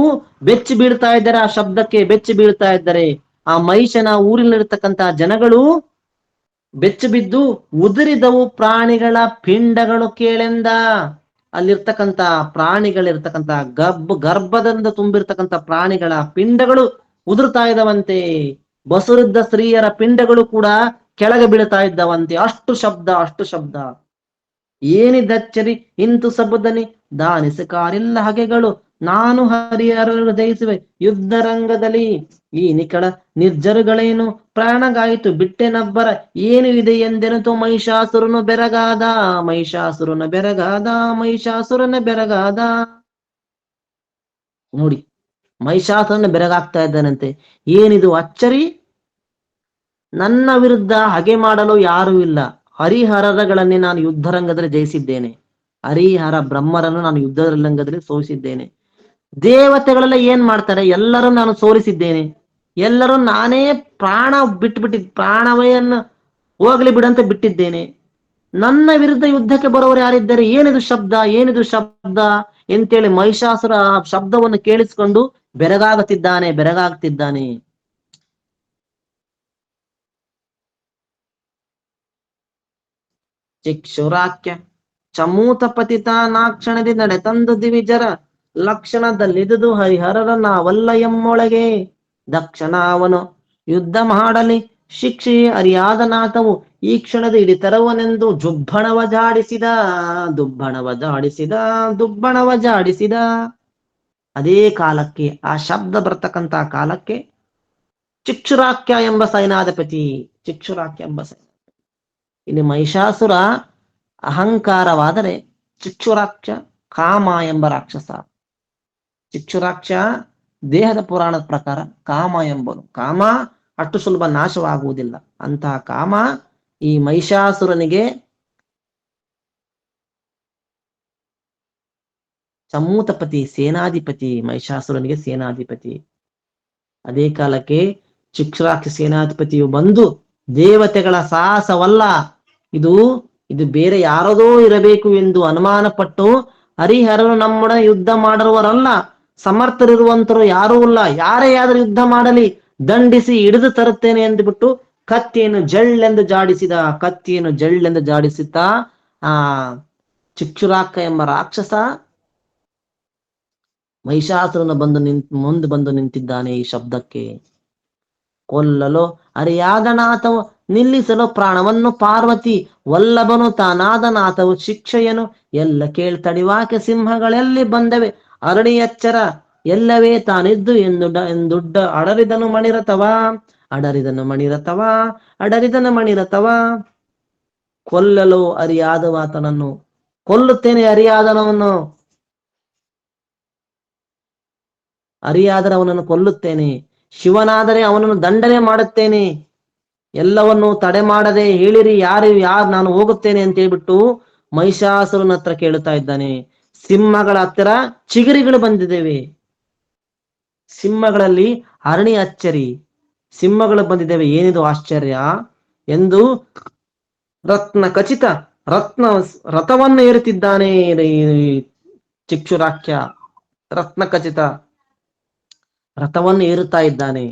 ಬೆಚ್ಚಿ ಬೀಳ್ತಾ ಇದ್ದಾರೆ, ಆ ಶಬ್ದಕ್ಕೆ ಬೆಚ್ಚಿ ಬೀಳ್ತಾ ಇದ್ದಾರೆ. ಆ ಮಹಿಷನ ಊರಿನಲ್ಲಿರ್ತಕ್ಕಂತ ಜನಗಳು ಬೆಚ್ಚು ಬಿದ್ದು ಉದುರಿದವು ಪ್ರಾಣಿಗಳ ಪಿಂಡಗಳು ಕೇಳೆಂದ. ಅಲ್ಲಿರ್ತಕ್ಕಂಥ ಪ್ರಾಣಿಗಳಿರ್ತಕ್ಕಂಥ ಗರ್ಭದಿಂದ ತುಂಬಿರ್ತಕ್ಕಂಥ ಪ್ರಾಣಿಗಳ ಪಿಂಡಗಳು ಉದುರ್ತಾ ಇದ್ದವಂತೆ. ಬಸುರಿದ್ದ ಸ್ತ್ರೀಯರ ಪಿಂಡಗಳು ಕೂಡ ಕೆಳಗೆ ಬೀಳ್ತಾ ಇದ್ದವಂತೆ. ಅಷ್ಟು ಶಬ್ದ, ಅಷ್ಟು ಶಬ್ದ. ಏನಿದಚ್ಚರಿ ಇಂತು ಸಬುದನಿ ದಾನಿಸ ಕಾರಿಲ್ಲ ಹಗೆಗಳು ನಾನು ಹರಿಹರರು ಜಯಿಸುವೆ ಯುದ್ಧ ರಂಗದಲ್ಲಿ. ಈ ನಿಕಳ ನಿರ್ಜರುಗಳೇನು ಪ್ರಾಣಗಾಯಿತು ಬಿಟ್ಟೆನಬ್ಬರ ಏನು ಇದೆ ಎಂದೆನಿತು ಮಹಿಷಾಸುರನು ಬೆರಗಾದ ಮಹಿಷಾಸುರನ ಬೆರಗಾದ ಮಹಿಷಾಸುರನ ಬೆರಗಾದ. ನೋಡಿ, ಮಹಿಷಾಸುರನ ಬೆರಗಾಗ್ತಾ ಇದ್ದಾನಂತೆ. ಏನಿದು ಅಚ್ಚರಿ? ನನ್ನ ವಿರುದ್ಧ ಹಗೆ ಮಾಡಲು ಯಾರೂ ಇಲ್ಲ. ಹರಿಹರಗಳನ್ನೇ ನಾನು ಯುದ್ಧರಂಗದಲ್ಲಿ ಜಯಿಸಿದ್ದೇನೆ. ಹರಿಹರ ಬ್ರಹ್ಮರನ್ನು ನಾನು ಯುದ್ಧರಂಗದಲ್ಲಿ ಸೋಲಿಸಿದ್ದೇನೆ. ದೇವತೆಗಳೆಲ್ಲ ಏನ್ ಮಾಡ್ತಾರೆ? ಎಲ್ಲರೂ ನಾನು ಸೋಲಿಸಿದ್ದೇನೆ. ಎಲ್ಲರೂ ನಾನೇ ಪ್ರಾಣ ಪ್ರಾಣವಯನ್ನು ಹೋಗ್ಲಿ ಬಿಡಂತ ಬಿಟ್ಟಿದ್ದೇನೆ. ನನ್ನ ವಿರುದ್ಧ ಯುದ್ಧಕ್ಕೆ ಬರೋರು ಯಾರಿದ್ದಾರೆ? ಏನಿದು ಶಬ್ದ, ಏನಿದು ಶಬ್ದ ಎಂತೇಳಿ ಮಹಿಷಾಸುರ ಶಬ್ದವನ್ನು ಕೇಳಿಸಿಕೊಂಡು ಬೆರಗಾಗುತ್ತಿದ್ದಾನೆ, ಬೆರಗಾಗ್ತಿದ್ದಾನೆ. ಚಿಕ್ಷುರಾಕ್ಯ ಚಮೂತ ಪತಿತ ನಾಕ್ಷಣದಿ ನಡೆ ತಂದು ದಿವಿಜರ ಲಕ್ಷಣದಲ್ಲಿದುದು ಹರಿಹರರ ನಾವಲ್ಲ ಎಮ್ಮೊಳಗೆ. ದಕ್ಷಣ ಅವನು ಯುದ್ಧ ಮಾಡಲಿ ಶಿಕ್ಷೆ ಅರಿಯಾದ ನಾಥವು ಈ ಕ್ಷಣದ ಇಡಿತರವನೆಂದು ಜುಬ್ಬಣವ ಜಾಡಿಸಿದ ದುಬ್ಬಣವ ಜಾಡಿಸಿದ ದುಬ್ಬಣವ ಜಾಡಿಸಿದ. ಅದೇ ಕಾಲಕ್ಕೆ, ಆ ಶಬ್ದ ಬರ್ತಕ್ಕಂಥ ಕಾಲಕ್ಕೆ ಚಿಕ್ಷುರಾಕ್ಯ ಎಂಬ ಸೈನಾಧಿಪತಿ, ಚಿಕ್ಷುರಾಕ್ಯ ಎಂಬ ಇಲ್ಲಿ ಮಹಿಷಾಸುರ ಅಹಂಕಾರವಾದರೆ ಚಿಕ್ಷುರಾಕ್ಷ ಕಾಮ ಎಂಬ ರಾಕ್ಷಸ. ಚಿಕ್ಷುರಾಕ್ಷ ದೇಹದ ಪುರಾಣದ ಪ್ರಕಾರ ಕಾಮ ಎಂಬನು. ಕಾಮ ಅಷ್ಟು ಸುಲಭ ನಾಶವಾಗುವುದಿಲ್ಲ. ಅಂತಹ ಕಾಮ ಈ ಮಹಿಷಾಸುರನಿಗೆ ಸಮೂತಪತಿ, ಸೇನಾಧಿಪತಿ. ಮಹಿಷಾಸುರನಿಗೆ ಸೇನಾಧಿಪತಿ. ಅದೇ ಕಾಲಕ್ಕೆ ಚಿಕ್ಷುರಾಕ್ಷ ಸೇನಾಧಿಪತಿಯು ಬಂದು ದೇವತೆಗಳ ಸಾಹಸವಲ್ಲ, ಇದು ಬೇರೆ ಯಾರದೋ ಇರಬೇಕು ಎಂದು ಅನುಮಾನ ಪಟ್ಟು ಹರಿಹರರು ನಮ್ಮೊಡನೆ ಯುದ್ಧ ಮಾಡುವವರಲ್ಲ, ಸಮರ್ಥರಿರುವಂತರು ಯಾರೂ ಇಲ್ಲ, ಯಾರೇ ಆದ್ರೂ ಯುದ್ಧ ಮಾಡಲಿ ದಂಡಿಸಿ ಹಿಡಿದು ತರುತ್ತೇನೆ ಎಂದುಬಿಟ್ಟು ಕತ್ತಿಯನ್ನು ಜಳ್ಳೆಂದು ಜಾಡಿಸುತ್ತಾ ಆ ಚಿಕ್ಷುರಾಕ ಎಂಬ ರಾಕ್ಷಸ ಮಹಿಷಾಸುರನ ಮುಂದೆ ಬಂದು ನಿಂತಿದ್ದಾನೆ. ಈ ಶಬ್ದಕ್ಕೆ ಕೊಲ್ಲಲು ಅರಿಯಾದನಾಥವು, ನಿಲ್ಲಿಸಲು ಪ್ರಾಣವನ್ನು ಪಾರ್ವತಿ, ವಲ್ಲಭನು ತಾನಾದ ನಾಥವು ಶಿಕ್ಷೆಯನು ಎಲ್ಲ ಕೇಳ್ತಡಿವಾಕೆ ಸಿಂಹಗಳೆಲ್ಲಿ ಬಂದವೆ ಅರಣಿ ಎಚ್ಚರ ಎಲ್ಲವೇ ತಾನಿದ್ದು ಎಂದುಡ್ಡ ಅಡರಿದನು ಮಣಿರಥವ ಕೊಲ್ಲಲು ಅರಿಯಾದವಾತನನ್ನು ಕೊಲ್ಲುತ್ತೇನೆ, ಅರಿಯಾದರೆ ಅವನನ್ನು ಕೊಲ್ಲುತ್ತೇನೆ, ಶಿವನಾದರೆ ಅವನನ್ನು ದಂಡನೆ ಮಾಡುತ್ತೇನೆ, ಎಲ್ಲವನ್ನು ತಡೆ ಮಾಡದೆ ಹೇಳಿರಿ ಯಾರು ನಾನು ಹೋಗುತ್ತೇನೆ ಅಂತ ಹೇಳ್ಬಿಟ್ಟು ಮಹಿಷಾಸುರನ ಹತ್ರ ಕೇಳುತ್ತಾ ಇದ್ದಾನೆ. ಸಿಂಹಗಳ ಹತ್ತಿರ ಚಿಗರಿಗಳು ಬಂದಿದ್ದೇವೆ, ಸಿಂಹಗಳಲ್ಲಿ ಅರಣಿ ಅಚ್ಚರಿ, ಸಿಂಹಗಳು ಬಂದಿದ್ದೇವೆ, ಏನಿದು ಆಶ್ಚರ್ಯ ಎಂದು ರಥವನ್ನು ಏರುತ್ತಿದ್ದಾನೆ. ಚಿಕ್ಷುರಾಖ್ಯ ರತ್ನ ಖಚಿತ ರಥವನ್ನು ಏರುತ್ತಾ ಇದ್ದಾನೆ.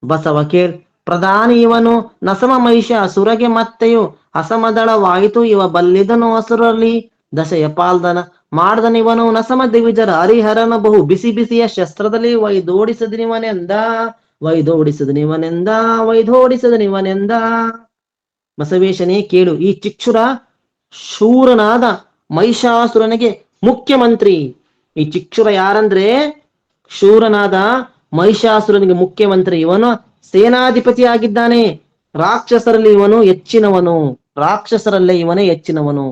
ಬಸವ ಕೇಳ್ ಪ್ರಧಾನಿ ಇವನು ನಸಮ ಮಹಿಷ ಸುರಗೆ ಮತ್ತೆಯು ಅಸಮದಳವಾಯಿತು ಇವ ಬಲ್ಲಿದನು ಹಸುರಲ್ಲಿ ದಶೆಯ ಪಾಲ್ದನ ಮಾಡ್ದನಿವನು ನಸಮ ದಿವಿಜರ ಹರಿಹರನ ಬಹು ಬಿಸಿ ಬಿಸಿಯ ಶಸ್ತ್ರದಲ್ಲಿ ವೈದೋಡಿಸದನಿವನೆಂದ ಬಸವೇಶನೇ ಕೇಳು, ಈ ಚಿಕ್ಷುರ ಶೂರನಾದ ಮಹಿಷಾಸುರನಿಗೆ ಮುಖ್ಯಮಂತ್ರಿ. ಈ ಚಿಕ್ಷುರ ಯಾರಂದ್ರೆ ಶೂರನಾದ ಮಹಿಷಾಸುರನಿಗೆ ಮುಖ್ಯಮಂತ್ರಿ. ಇವನು ಸೇನಾಧಿಪತಿ ಆಗಿದ್ದಾನೆ. ರಾಕ್ಷಸರಲ್ಲೇ ಇವನೇ ಹೆಚ್ಚಿನವನು.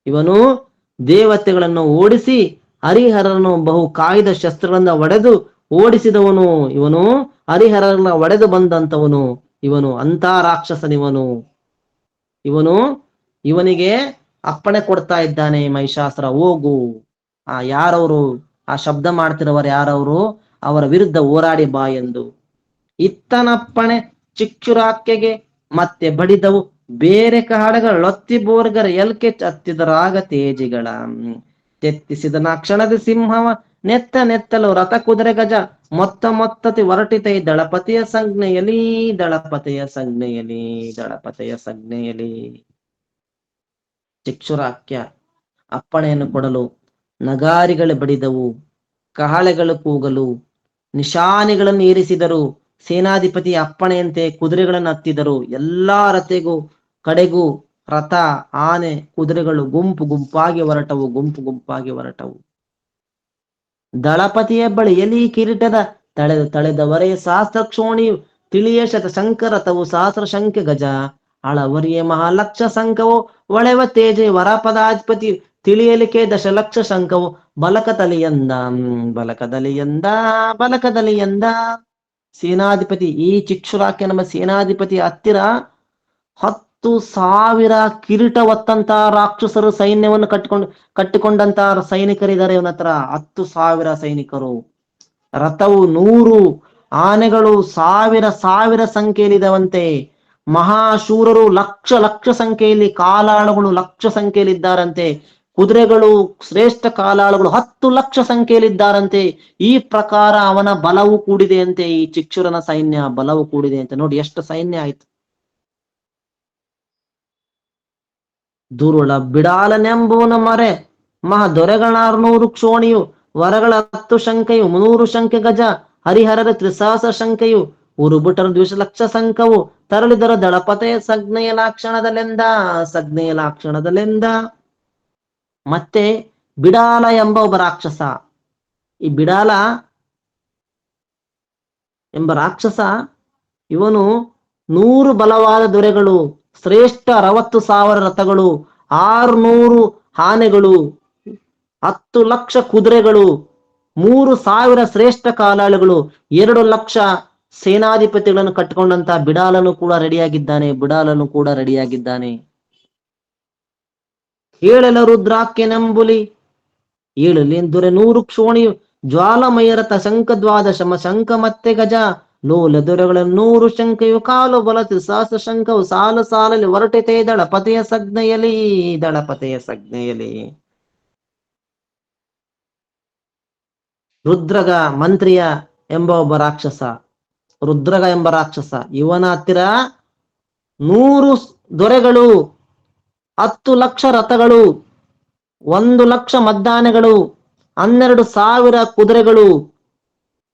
ಇವನು ದೇವತೆಗಳನ್ನು ಓಡಿಸಿ ಹರಿಹರನು ಬಹು ಕಾಯ್ದ ಶಸ್ತ್ರಗಳಿಂದ ಒಡೆದು ಓಡಿಸಿದವನು. ಇವನು ಹರಿಹರನ ಒಡೆದು ಬಂದಂತವನು. ಇವನು ಅಂತ ರಾಕ್ಷಸನಿವನು. ಇವನಿಗೆ ಅಪ್ಪಣೆ ಕೊಡ್ತಾ ಇದ್ದಾನೆ ಮಹಿಷಾಸುರ, ಹೋಗು. ಯಾರವರು ಆ ಶಬ್ದ ಮಾಡ್ತಿರೋರು ಯಾರವರು, ಅವರ ವಿರುದ್ಧ ಹೋರಾಡಿ ಬಾ ಎಂದು. ಇತ್ತನಪ್ಪಣೆ ಚಿಕ್ಷುರಾಕ್ಯಗೆ ಮತ್ತೆ ಬಡಿದವು ಬೇರೆ ಕಾಡಗಳ ಲೊತ್ತಿ ಬೋರ್ಗರ ಎಲ್ಕೆ ಹತ್ತಿದರಾಗ ತೇಜಿಗಳ ತೆತ್ತಿಸಿದನ ಕ್ಷಣದ ಸಿಂಹವ ನೆತ್ತಲು ರಥ ಕುದುರೆ ಗಜ ಮೊತ್ತತಿ ಹೊರಟಿತೈ ದಳಪತಿಯ ಸಂಜ್ಞೆಯಲಿ. ಚಿಕ್ಷುರಾಕ್ಯ ಅಪ್ಪಣೆಯನ್ನು ಕೊಡಲು ನಗಾರಿಗಳು ಬಡಿದವು, ಕಹಳೆಗಳು ಕೂಗಲು, ನಿಶಾನೆಗಳನ್ನು ಏರಿಸಿದರು. ಸೇನಾಧಿಪತಿ ಅಪ್ಪಣೆಯಂತೆ ಕುದುರೆಗಳನ್ನು ಹತ್ತಿದರು. ಎಲ್ಲಾ ಕಡೆಗೂ ರಥ, ಆನೆ, ಕುದುರೆಗಳು ಗುಂಪು ಗುಂಪಾಗಿ ಹೊರಟವು. ದಳಪತಿಯ ಬಳಿಯಲ್ಲಿ ಕಿರೀಟದ ತಳೆದವರೇ ಸಹಸ್ರ ಕ್ಷೋಣಿಯು ತಿಳಿಯ ಶತಶಂಕರಥವು ಸಹಸ್ರ ಶಂಖ ಗಜ ಅಳವರಿಯೇ ಮಹಾಲಕ್ಷ ಶಂಖವು ಒಳೆವ ತೇಜ ವರಪದಾಧಿಪತಿ ತಿಳಿಯಲಿಕ್ಕೆ ದಶಲಕ್ಷ ಶಂಖವು ಬಲಕದಲಿಯಂದ ಸೇನಾಧಿಪತಿ ಈ ಚಿಕ್ಷುರಾಕ್ಯ ನಮ್ಮ ಸೇನಾಧಿಪತಿ ಹತ್ತಿರ 10,000 ಕಿರೀಟ ಹೊತ್ತಂತ ರಾಕ್ಷಸರು ಸೈನ್ಯವನ್ನು ಕಟ್ಟಿಕೊಂಡಂತ ಸೈನಿಕರಿದ್ದಾರೆ ಇವನ ಹತ್ರ. 10,000 ಸೈನಿಕರು, ರಥವು 100, ಆನೆಗಳು ಸಾವಿರ ಸಂಖ್ಯೆಯಲ್ಲಿದ್ದಾವಂತೆ. ಮಹಾಶೂರರು ಲಕ್ಷ ಸಂಖ್ಯೆಯಲ್ಲಿ, ಕಾಲಾಳುಗಳು ಲಕ್ಷ ಸಂಖ್ಯೆಯಲ್ಲಿ ಇದ್ದಾರಂತೆ. ಕುದುರೆಗಳು, ಶ್ರೇಷ್ಠ ಕಾಲಾಳುಗಳು 10 ಲಕ್ಷ ಸಂಖ್ಯೆಯಲ್ಲಿದ್ದಾರಂತೆ. ಈ ಪ್ರಕಾರ ಅವನ ಬಲವು ಕೂಡಿದೆ ಅಂತೆ. ಈ ಚಿಕ್ಷುರನ ಸೈನ್ಯ ಬಲವು ಕೂಡಿದೆ ಅಂತೆ. ನೋಡಿ ಎಷ್ಟು ಸೈನ್ಯ ಆಯ್ತು. ದುರುಳ ಬಿಡಾಲನೆಂಬುವನ ಮರೆ ಮಹಾ ದೊರೆಗಳ 600 ಕ್ಷೋಣಿಯು ವರಗಳ 10 ಶಂಕೆಯು 300 ಶಂಕೆ ಗಜ ಹರಿಹರರ 3,000 ಶಂಕೆಯು ಉರುಬುಟರ 2,00,000 ಶಂಕವು ತರಳಿದರ ದಳಪತೆಯ ಸಂಜ್ಞೆಯ ಲಾಕ್ಷಣದಲೆಂದ. ಮತ್ತೆ ಬಿಡಾಲ ಎಂಬ ಒಬ್ಬ ರಾಕ್ಷಸ. ಈ ಬಿಡಾಲ ಎಂಬ ರಾಕ್ಷಸ ಇವನು 100 ಬಲವಾದ ದೊರೆಗಳು, ಶ್ರೇಷ್ಠ 60,000 ರಥಗಳು, 600 ಆನೆಗಳು, 10 ಲಕ್ಷ ಕುದುರೆಗಳು, 3,000 ಶ್ರೇಷ್ಠ ಕಾಲಾಳುಗಳು, 2 ಲಕ್ಷ ಸೇನಾಧಿಪತಿಗಳನ್ನು ಕಟ್ಟಿಕೊಂಡಂತ ಬಿಡಾಲನು ಕೂಡ ರೆಡಿಯಾಗಿದ್ದಾನೆ. ಹೇಳಲ ರುದ್ರಾಕ್ಯನೆಂಬುಲಿ ಏಳಲೆಂದುರೆ 100 ಕ್ಷೋಣಿಯು ಜ್ವಾಲಮಯರಥ ಶಂಖ ದ್ವಾದಶಮ ಶಂಖ ಮತ್ತೆ ಗಜ ಲೋಲ ದೊರೆಗಳ 100 ಶಂಖೆಯು ಕಾಲು ಬಲ 3,000 ಶಂಖವು ಸಾಲಲ್ಲಿ ಹೊರಟಿತೇ ದಳಪತಿಯ ಸಂಜ್ಞೆಯಲ್ಲಿ. ರುದ್ರಗ ಮಂತ್ರಿಯ ಎಂಬ ಒಬ್ಬ ರಾಕ್ಷಸ, ರುದ್ರಗ ಎಂಬ ರಾಕ್ಷಸ, ಇವನ ಹತ್ತಿರ 100 ದೊರೆಗಳು, 10 ಲಕ್ಷ ರಥಗಳು, 1 ಲಕ್ಷ ಮದ್ದಾನೆಗಳು, 12,000 ಕುದುರೆಗಳು,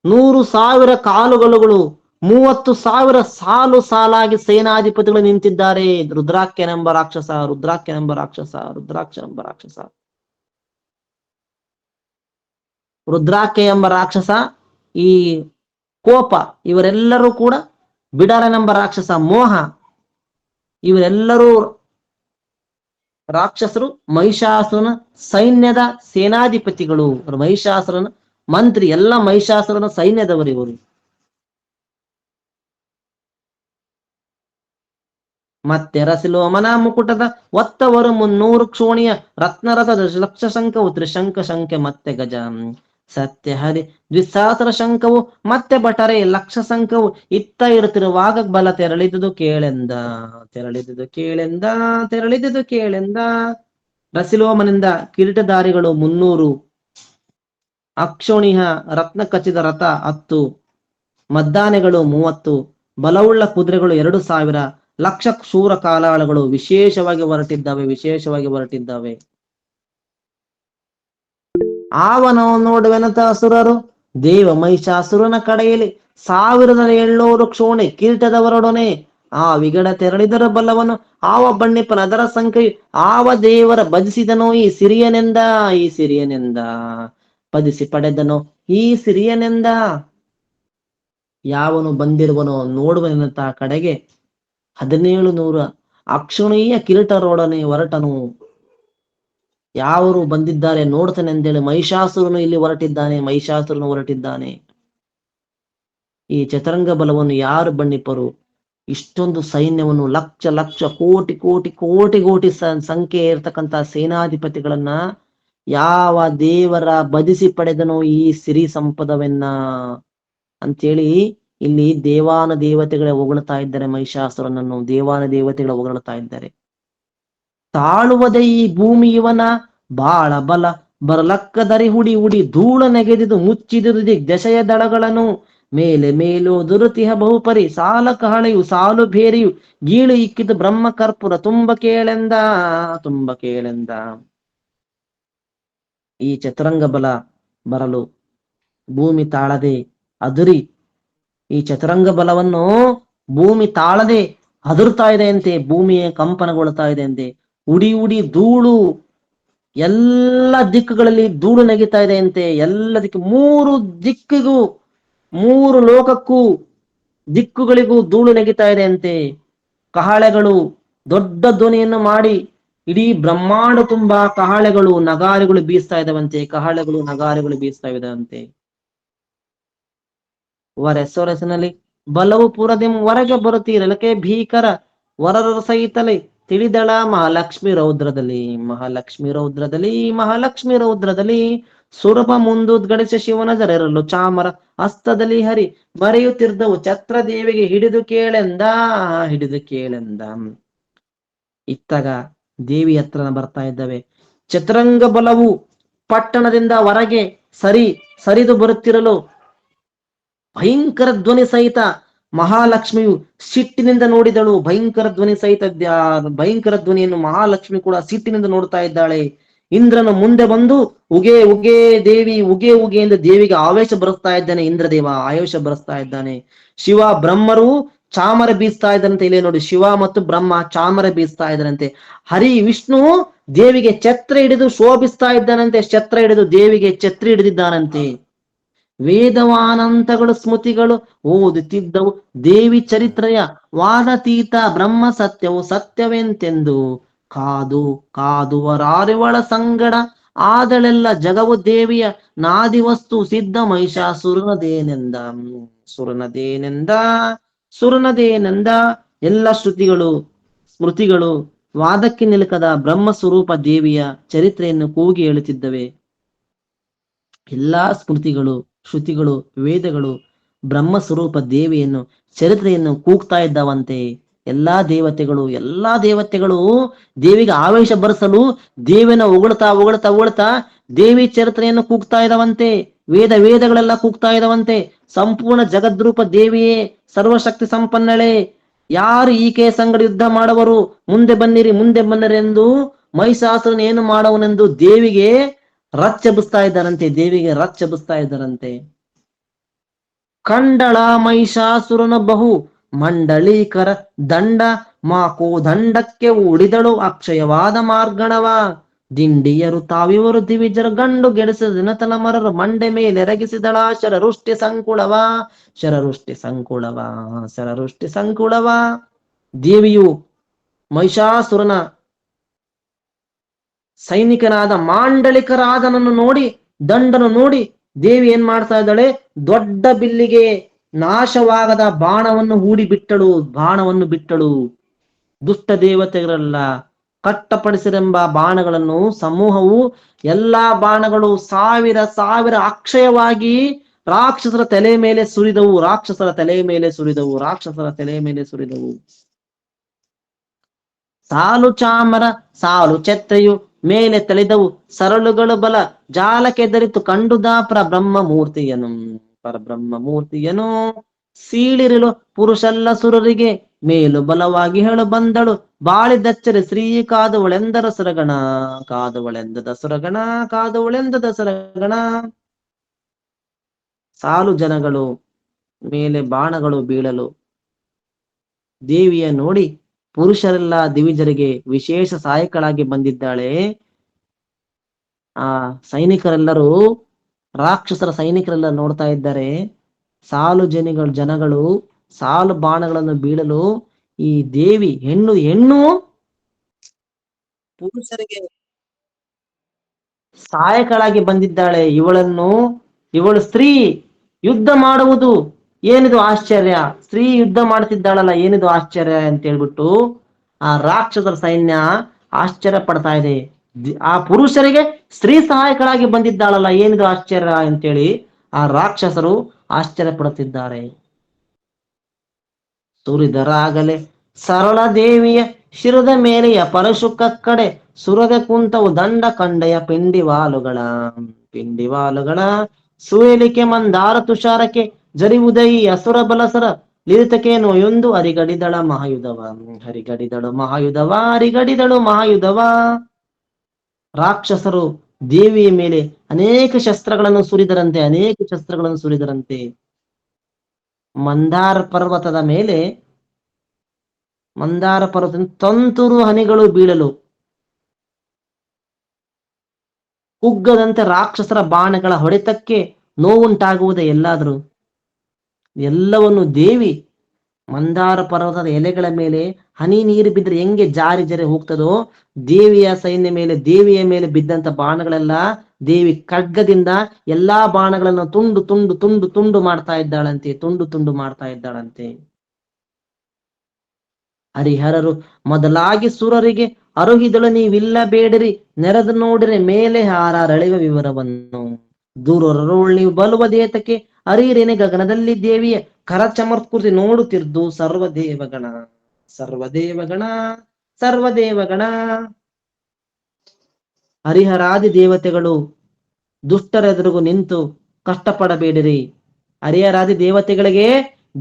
100,000 ಕಾಲುಗಳು, 30,000 ಸಾಲು ಸಾಲಾಗಿ ಸೇನಾಧಿಪತಿಗಳು ನಿಂತಿದ್ದಾರೆ. ರುದ್ರಾಕ್ಯನೆಂಬ ರಾಕ್ಷಸ, ರುದ್ರಾಕ್ಯನೆಂಬ ರಾಕ್ಷಸ, ರುದ್ರಾಕ್ಷನೆಂಬ ರಾಕ್ಷಸ, ರುದ್ರಾಕ್ಯ ಎಂಬ ರಾಕ್ಷಸ, ಈ ಕೋಪ, ಇವರೆಲ್ಲರೂ ಕೂಡ ಬಿಡಾರನೆಂಬ ರಾಕ್ಷಸ, ಮೋಹ, ಇವರೆಲ್ಲರೂ ರಾಕ್ಷಸರು ಮಹಿಷಾಸುರನ ಸೈನ್ಯದ ಸೇನಾಧಿಪತಿಗಳು. ಮಹಿಷಾಸುರನ ಮಂತ್ರಿ, ಎಲ್ಲ ಮಹಿಷಾಸುರನ ಸೈನ್ಯದವರು ಇವರು. ಮತ್ತೆ ರಸಿಲೋಮನ ಮುಕುಟದ ಒತ್ತವರು 300 ಕ್ಷೋಣಿಯ ರತ್ನರಥದ ಲಕ್ಷ ಶಂಖವು, ತ್ರಿಶಂಕ ಶಂಖೆ ಮತ್ತೆ ಗಜ ಸತ್ಯ ಹರಿ 2,000 ಶಂಖವು, ಮತ್ತೆ ಬಟರೆ 1,00,000 ಶಂಖವು. ಇತ್ತ ಇರುತ್ತಿರುವಾಗ ಬಲ ತೆರಳಿದುದು ಕೇಳೆಂದ, ತೆರಳಿದುದು ಕೇಳೆಂದ, ತೆರಳಿದುದು ಕೇಳೆಂದ. ರಸಿಲೋಮನಿಂದ ಕಿರೀಟಧಾರಿಗಳು 300, ಅಕ್ಷೋಣಿಯ ರತ್ನ ಖಚಿತ ರಥ 10, ಮದ್ದಾನೆಗಳು 30, ಬಲವುಳ್ಳ ಕುದುರೆಗಳು 2,000, ಲಕ್ಷ ಶೂರ ಕಾಲಾಳುಗಳು ವಿಶೇಷವಾಗಿ ಹೊರಟಿದ್ದಾವೆ. ಆವನ ನೋಡುವೆನತ ಅಸುರರು ದೇವ ಮಹಿಷಾಸುರನ ಕಡೆಯಲ್ಲಿ 1,700 ಕ್ಷೋಣಿ ಕಿರೀಟದವರೊಡನೆ ಆ ವಿಗಡ ತೆರಳಿದರ ಬಲವನ್ನು ಆವ ಬಣ್ಣಿಪನ ಅದರ ಸಂಖ್ಯೆಯು ಆವ ದೇವರ ಭಜಿಸಿದನೋ ಈ ಸಿರಿಯನೆಂದ ಭಜಿಸಿ ಪಡೆದನೋ ಈ ಸಿರಿಯನೆಂದ. ಯಾವನು ಬಂದಿರುವನೋ ನೋಡುವನೆಂತ ಕಡೆಗೆ 1,700 ಅಕ್ಷುಣೀಯ ಕಿರೀಟರೊಡನೆ ಹೊರಟನು. ಯಾವರು ಬಂದಿದ್ದಾರೆ ನೋಡ್ತಾನೆ ಅಂತೇಳಿ ಮಹಿಷಾಸುರನು ಇಲ್ಲಿ ಹೊರಟಿದ್ದಾನೆ. ಈ ಚತುರಂಗ ಬಲವನ್ನು ಯಾರು ಬಣ್ಣಿಪರು? ಇಷ್ಟೊಂದು ಸೈನ್ಯವನ್ನು ಲಕ್ಷ ಕೋಟಿ ಸಂಖ್ಯೆ ಇರ್ತಕ್ಕಂಥ ಸೇನಾಧಿಪತಿಗಳನ್ನ ಯಾವ ದೇವರ ಬದಿಸಿ ಪಡೆದನೋ ಈ ಸಿರಿ ಸಂಪದವನ್ನ ಅಂತೇಳಿ ಇಲ್ಲಿ ದೇವಾನ ದೇವತೆಗಳೇ ಹೊಗಳ್ತಾ ಇದ್ದಾರೆ. ಮಹಿಷಾಸುರನನ್ನು ದೇವಾನ ದೇವತೆಗಳ ಹೊಗಳ್ತಾ ಇದ್ದಾರೆ. ತಾಳುವದೆ ಈ ಭೂಮಿ ಇವನ ಬಾಳ ಬಲ ಬರಲಕ್ಕದರಿ ಹುಡಿ ಧೂಳ ನೆಗೆದಿದು ಮುಚ್ಚಿದುದು ದಶೆಯ ದಳಗಳನ್ನು ಮೇಲೆ ದುರುತಿಹ ಬಹುಪರಿ ಸಾಲ ಕಹಳೆಯು ಸಾಲು ಬೇರೆಯು ಗೀಳು ಇಕ್ಕಿದು ಬ್ರಹ್ಮ ಕರ್ಪೂರ ತುಂಬ ಕೇಳೆಂದ. ಈ ಚತುರಂಗ ಬಲ ಬರಲು ಭೂಮಿ ತಾಳದೆ ಅದುರಿ, ಈ ಚತುರಂಗ ಬಲವನ್ನು ಭೂಮಿ ತಾಳದೆ ಹದುರ್ತಾ ಇದೆ ಅಂತೆ, ಭೂಮಿಯ ಕಂಪನಗೊಳ್ತಾ ಇದೆ ಅಂತೆ. ಉಡಿ ಧೂಳು ಎಲ್ಲ ದಿಕ್ಕುಗಳಲ್ಲಿ ಧೂಳು ನೆಗಿತಾ ಇದೆ ಅಂತೆ. ಎಲ್ಲ ದಿಕ್ಕು 3 ದಿಕ್ಕಿಗೂ 3 ಲೋಕಕ್ಕೂ ದಿಕ್ಕುಗಳಿಗೂ ಧೂಳು ನೆಗಿತಾ ಇದೆ ಅಂತೆ. ಕಹಳೆಗಳು ದೊಡ್ಡ ಧ್ವನಿಯನ್ನು ಮಾಡಿ ಇಡೀ ಬ್ರಹ್ಮಾಂಡ ತುಂಬಾ ಕಹಳೆಗಳು ನಗಾರಿಗಳು ಬೀಸ್ತಾ ಇದಾವಂತೆ. ವರೆಸೊರಸಿನಲ್ಲಿ ಬಲವು ಪುರದಿಂ ಹೊರಗೆ ಬರುತ್ತೀರಲಕ್ಕೆ ಭೀಕರ ವರರ ಸಹಿತಲೆ ತಿಳಿದಳ ಮಹಾಲಕ್ಷ್ಮಿ ರೌದ್ರದಲ್ಲಿ ಸುರಭ ಮುಂದುದ್ಗಡಿಸಿ ಶಿವನ ಜರೆರಲು ಚಾಮರ ಹಸ್ತದಲ್ಲಿ ಹರಿ ಬರೆಯುತ್ತಿದ್ದವು ಛತ್ರ ದೇವಿಗೆ ಹಿಡಿದು ಕೇಳೆಂದ. ಇತ್ತಾಗ ದೇವಿ ಹತ್ರ ಬರ್ತಾ ಇದ್ದಾವೆ. ಚತುರಂಗ ಬಲವು ಪಟ್ಟಣದಿಂದ ಹೊರಗೆ ಸರಿದು ಬರುತ್ತಿರಲು ಭಯಂಕರ ಧ್ವನಿ ಸಹಿತ ಮಹಾಲಕ್ಷ್ಮಿಯು ಸಿಟ್ಟಿನಿಂದ ನೋಡಿದಳು. ಭಯಂಕರ ಧ್ವನಿಯನ್ನು ಮಹಾಲಕ್ಷ್ಮಿ ಕೂಡ ಸಿಟ್ಟಿನಿಂದ ನೋಡ್ತಾ ಇದ್ದಾಳೆ. ಇಂದ್ರನು ಮುಂದೆ ಬಂದು ಉಗೆ ದೇವಿ ಉಗೆ ಎಂದು ದೇವಿಗೆ ಆವೇಶ ಬರುತ್ತಾ ಇದ್ದಾನೆ. ಇಂದ್ರದೇವ ಆವೇಶ ಬರುತ್ತಾ ಇದ್ದಾನೆ. ಶಿವ ಬ್ರಹ್ಮರು ಚಾಮರ ಬೀಸ್ತಾ ಇದ್ದಾರಂತೆ. ಇಲ್ಲಿ ನೋಡಿ, ಶಿವ ಮತ್ತು ಬ್ರಹ್ಮ ಚಾಮರ ಬೀಸ್ತಾ ಇದ್ದಾರಂತೆ. ಹರಿ ವಿಷ್ಣು ದೇವಿಗೆ ಛತ್ರ ಹಿಡಿದು ಶೋಭಿಸ್ತಾ ಇದ್ದಾನಂತೆ. ದೇವಿಗೆ ಛತ್ರ ಹಿಡಿದಿದ್ದಾನಂತೆ. ವೇದವಾನಂತಗಳು ಸ್ಮೃತಿಗಳು ಓದುತ್ತಿದ್ದವು ದೇವಿ ಚರಿತ್ರೆಯ ವಾದತೀತ ಬ್ರಹ್ಮ ಸತ್ಯವೆಂತೆಂದು ಕಾದುವರಾರಿವಳ ಸಂಗಡ ಆದಳೆಲ್ಲ ಜಗವು ದೇವಿಯ ನಾದಿವಸ್ತು ಸಿದ್ಧ ಸುರನದೇನೆಂದ ಎಲ್ಲ ಸ್ಮೃತಿಗಳು ವಾದಕ್ಕೆ ನಿಲುಕದ ಬ್ರಹ್ಮ ಸ್ವರೂಪ ದೇವಿಯ ಚರಿತ್ರೆಯನ್ನು ಕೂಗಿ ಹೇಳುತ್ತಿದ್ದವೆ. ಎಲ್ಲಾ ಸ್ಮೃತಿಗಳು, ಶ್ರುತಿಗಳು, ವೇದಗಳು ಬ್ರಹ್ಮ ಸ್ವರೂಪ ದೇವಿಯನ್ನು ಚರಿತ್ರೆಯನ್ನು ಕೂಗ್ತಾ ಇದ್ದಾವಂತೆ. ಎಲ್ಲಾ ದೇವತೆಗಳು ದೇವಿಗೆ ಆವೇಶ ಬರೆಸಲು ದೇವಿಯನ್ನು ಹೊಗಳ್ತಾ ದೇವಿ ಚರಿತ್ರೆಯನ್ನು ಕೂಗ್ತಾ ಇದ್ದಾವಂತೆ. ವೇದಗಳೆಲ್ಲ ಕೂಗ್ತಾ ಇದಾವಂತೆ, ಸಂಪೂರ್ಣ ಜಗದ್ರೂಪ ದೇವಿಯೇ, ಸರ್ವಶಕ್ತಿ ಸಂಪನ್ನಳೆ, ಯಾರು ಈಕೆಯ ಸಂಗಡ ಯುದ್ಧ ಮಾಡುವರು, ಮುಂದೆ ಬನ್ನಿರಿ ಮುಂದೆ ಬನ್ನಿರಿ ಎಂದು ಮಹಿಷಾಸುರನ ಏನು ಮಾಡುವನೆಂದು ದೇವಿಗೆ ರಚ್ಚೆಬ್ಬಿಸ್ತಾ ಇದ್ದಾರಂತೆ, ದೇವಿಗೆ ರಚ್ಚೆಬ್ಬಿಸ್ತಾ ಇದ್ದಾರಂತೆ. ಕಂಡಳ ಮಹಿಷಾಸುರನ ಬಹು ಮಂಡಲೀಕರ ದಂಡ ಮಾಕೋ ದಂಡಕ್ಕೆ ಉಳಿದಳು ಅಕ್ಷಯವಾದ ಮಾರ್ಗಣವ, ದಿಂಡಿಯರು ತಾವಿವರು ದಿವಿಜರು ಗಂಡು ಗೆಡಿಸಿದ ದಿನತಲ ಮರರು ಮಂಡೆ ಮೇಲೆ ಎರಗಿಸಿದಳ ಶರರುಷ್ಟಿ ಸಂಕುಳವ, ಶರರುಷ್ಟಿ ಸಂಕುಳವ, ಶರರುಷ್ಟಿ ಸಂಕುಳವ. ದೇವಿಯು ಮಹಿಷಾಸುರನ ಸೈನಿಕನಾದ ಮಾಂಡಲಿಕರಾದನನ್ನು ನೋಡಿ, ದಂಡನು ನೋಡಿ ದೇವಿ ಏನ್ ಮಾಡ್ತಾ ಇದ್ದಾಳೆ, ದೊಡ್ಡ ಬಿಲ್ಲಿಗೆ ನಾಶವಾಗದ ಬಾಣವನ್ನು ಹೂಡಿ ಬಿಟ್ಟಳು, ಬಾಣವನ್ನು ಬಿಟ್ಟಳು. ದುಷ್ಟ ದೇವತೆಗಳೆಲ್ಲ ಕಟ್ಟಪಡಿಸಿರೆಂಬ ಬಾಣಗಳನ್ನು ಸಮೂಹವು ಎಲ್ಲಾ ಬಾಣಗಳು ಸಾವಿರ ಸಾವಿರ ಅಕ್ಷಯವಾಗಿ ರಾಕ್ಷಸರ ತಲೆ ಮೇಲೆ ಸುರಿದವು, ರಾಕ್ಷಸರ ತಲೆ ಮೇಲೆ ಸುರಿದವು, ರಾಕ್ಷಸರ ತಲೆ ಮೇಲೆ ಸುರಿದವು. ಸಾಲು ಚಾಮರ ಸಾಲು ಛತ್ರೆಯು ಮೇಲೆ ತಳಿದವು, ಸರಳುಗಳು ಬಲ ಜಾಲಕ್ಕೆ ದರಿತು ಕಂಡುದಾ ಬ್ರಹ್ಮ ಮೂರ್ತಿಯನು, ಪರಬ್ರಹ್ಮ ಮೂರ್ತಿಯನು. ಸೀಳಿರಲು ಪುರುಷಲ್ಲ ಸುರರಿಗೆ ಮೇಲು ಬಲವಾಗಿ ಹೇಳು ಬಂದಳು, ಬಾಳಿದಚ್ಚರೆ ಶ್ರೀ ಕಾದುವಳೆಂದರ ಸುರಗಣ, ಕಾದುವಳೆಂದದ ಸುರಗಣ, ಕಾದುವಳೆಂದದ ಸುರಗಣ. ಸಾಲು ಜನಗಳು ಮೇಲೆ ಬಾಣಗಳು ಬೀಳಲು ದೇವಿಯ ನೋಡಿ ಪುರುಷರೆಲ್ಲ ದಿವಿಜರಿಗೆ ವಿಶೇಷ ಸಹಾಯಕಳಾಗಿ ಬಂದಿದ್ದಾಳೆ. ಆ ಸೈನಿಕರೆಲ್ಲರೂ, ರಾಕ್ಷಸರ ಸೈನಿಕರೆಲ್ಲ ನೋಡ್ತಾ ಇದ್ದಾರೆ. ಸಾಲು ಜನಗಳು ಸಾಲು ಬಾಣಗಳನ್ನು ಬೀಳಲು ಈ ದೇವಿ ಹೆಣ್ಣು ಪುರುಷರಿಗೆ ಸಹಾಯಕಳಾಗಿ ಬಂದಿದ್ದಾಳೆ. ಇವಳು ಸ್ತ್ರೀ ಯುದ್ಧ ಮಾಡುವುದು ಏನಿದು ಆಶ್ಚರ್ಯ, ಸ್ತ್ರೀ ಯುದ್ಧ ಮಾಡ್ತಿದ್ದಾಳಲ್ಲ ಏನಿದು ಆಶ್ಚರ್ಯ ಅಂತ ಹೇಳ್ಬಿಟ್ಟು ಆ ರಾಕ್ಷಸರ ಸೈನ್ಯ ಆಶ್ಚರ್ಯ ಪಡ್ತಾ ಇದೆ. ಆ ಪುರುಷರಿಗೆ ಸ್ತ್ರೀ ಸಹಾಯಕಳಾಗಿ ಬಂದಿದ್ದಾಳಲ್ಲ ಏನಿದು ಆಶ್ಚರ್ಯ ಅಂತೇಳಿ ಆ ರಾಕ್ಷಸರು ಆಶ್ಚರ್ಯ ಪಡುತ್ತಿದ್ದಾರೆ. ಸುರಿದರಾಗಲೇ ಸರಳ ದೇವಿಯ ಶಿರದ ಮೇಲೆಯ ಪರಶು ಕಕ್ಕಡೆ ಸುರದ ಕುಂತವು ದಂಡ ಕಂಡೆಯ ಪಿಂಡಿವಾಲುಗಳ, ಪಿಂಡಿವಾಲುಗಳ. ಸುಯಲಿಕೆ ಮಂದಾರ ತುಷಾರಕ್ಕೆ ಜರಿವುದೈ ಅಸುರ ಬಲಸರ ಲಿರಿತಕೇನು ಎಂದು ಹರಿಗಡಿದಳ ಮಹಾಯುಧವ, ಹರಿಗಡಿದಳು ಮಹಾಯುಧವ, ಹರಿಗಡಿದಳು ಮಹಾಯುಧವ. ರಾಕ್ಷಸರು ದೇವಿಯ ಮೇಲೆ ಅನೇಕ ಶಸ್ತ್ರಗಳನ್ನು ಸುರಿದರಂತೆ, ಅನೇಕ ಶಸ್ತ್ರಗಳನ್ನು ಸುರಿದರಂತೆ. ಮಂದಾರ ಪರ್ವತದ ಮೇಲೆ, ಮಂದಾರ ಪರ್ವತ ತಂತುರು ಹನಿಗಳು ಬೀಳಲು ಕುಗ್ಗದಂತೆ ರಾಕ್ಷಸರ ಬಾಣಗಳ ಹೊಡೆತಕ್ಕೆ ನೋವುಂಟಾಗುವುದೇ ಎಲ್ಲಾದರೂ. ಎಲ್ಲವನ್ನು ದೇವಿ ಮಂದಾರ ಪರ್ವತದ ಎಲೆಗಳ ಮೇಲೆ ಹನಿ ನೀರು ಬಿದ್ದರೆ ಹೆಂಗೆ ಜಾರಿ ಹೋಗ್ತದೋ, ದೇವಿಯ ಸೈನ್ಯ ಮೇಲೆ, ದೇವಿಯ ಮೇಲೆ ಬಿದ್ದಂತ ಬಾಣಗಳೆಲ್ಲ ದೇವಿ ಖಡ್ಗದಿಂದ ಎಲ್ಲಾ ಬಾಣಗಳನ್ನು ತುಂಡು ತುಂಡು ತುಂಡು ತುಂಡು ಮಾಡ್ತಾ ಇದ್ದಾಳಂತೆ, ತುಂಡು ತುಂಡು ಮಾಡ್ತಾ ಇದ್ದಾಳಂತೆ. ಹರಿಹರರು ಮೊದಲಾಗಿ ಸುರರಿಗೆ ಅರುಹಿದಳು ನೀವಿಲ್ಲ ಬೇಡಿರಿ, ನೆರೆದು ನೋಡಿರೆ ಮೇಲೆ ಹಾರಳಿವ ವಿವರವನ್ನು, ದೂರರೋಳ್ ನೀವು ಬಲುವ ದೇತಕ್ಕೆ ಅರಿರೇನೆ ಗಗನದಲ್ಲಿ ದೇವಿಯ ಕರಚಮರ್ಕೃತಿ ನೋಡುತ್ತಿರ್ದು ಸರ್ವದೇವಗಣ, ಸರ್ವದೇವಗಣ, ಸರ್ವದೇವಗಣ. ಹರಿಹರಾದಿ ದೇವತೆಗಳು ದುಷ್ಟರೆದುರುಗು ನಿಂತು ಕಷ್ಟಪಡಬೇಡಿರಿ. ಹರಿಹರಾದಿ ದೇವತೆಗಳಿಗೆ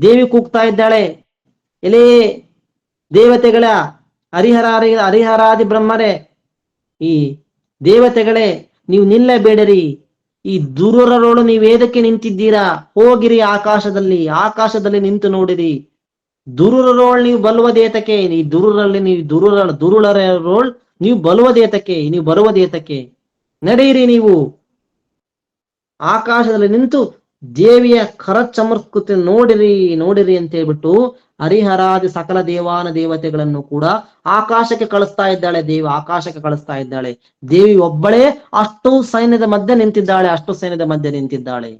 ದೇವಿ ಕೂಗ್ತಾ ಇದ್ದಾಳೆ, ಎಲೇ ದೇವತೆಗಳ, ಹರಿಹರಾದಿ ಬ್ರಹ್ಮರೇ, ಈ ದೇವತೆಗಳೇ ನೀವು ನಿಲ್ಲಬೇಡಿರಿ, ಈ ದುರುರರೋಳು ನೀವೇದಕ್ಕೆ ನಿಂತಿದ್ದೀರಾ, ಹೋಗಿರಿ ಆಕಾಶದಲ್ಲಿ, ಆಕಾಶದಲ್ಲಿ ನಿಂತು ನೋಡಿರಿ. ದುರುರರೋಳ್ ನೀವು ಬಲುವದೇತಕ್ಕೆ, ಈ ದುರುರಲ್ಲಿ ನೀವು ದುರುಳರೋಳ್ ನೀವು ಬಲುವದೇತಕ್ಕೆ, ನೀವು ಬರುವದೇತಕ್ಕೆ, ನಡೆಯಿರಿ ನೀವು ಆಕಾಶದಲ್ಲಿ ನಿಂತು ದೇವಿಯ ಕರಚಮರ್ಕೃತಿ ನೋಡಿರಿ, ನೋಡಿರಿ ಅಂತ ಹೇಳ್ಬಿಟ್ಟು ಹರಿಹರಾದಿ ಸಕಲ ದೇವಾನ ದೇವತೆಗಳನ್ನು ಕೂಡ ಆಕಾಶಕ್ಕೆ ಕಳಿಸ್ತಾ ಇದ್ದಾಳೆ ದೇವಿ, ಆಕಾಶಕ್ಕೆ ಕಳಿಸ್ತಾ ಇದ್ದಾಳೆ. ದೇವಿ ಒಬ್ಬಳೇ ಅಷ್ಟು ಸೈನ್ಯದ ಮಧ್ಯೆ ನಿಂತಿದ್ದಾಳೆ, ಅಷ್ಟು ಸೈನ್ಯದ ಮಧ್ಯೆ ನಿಂತಿದ್ದಾಳೆ.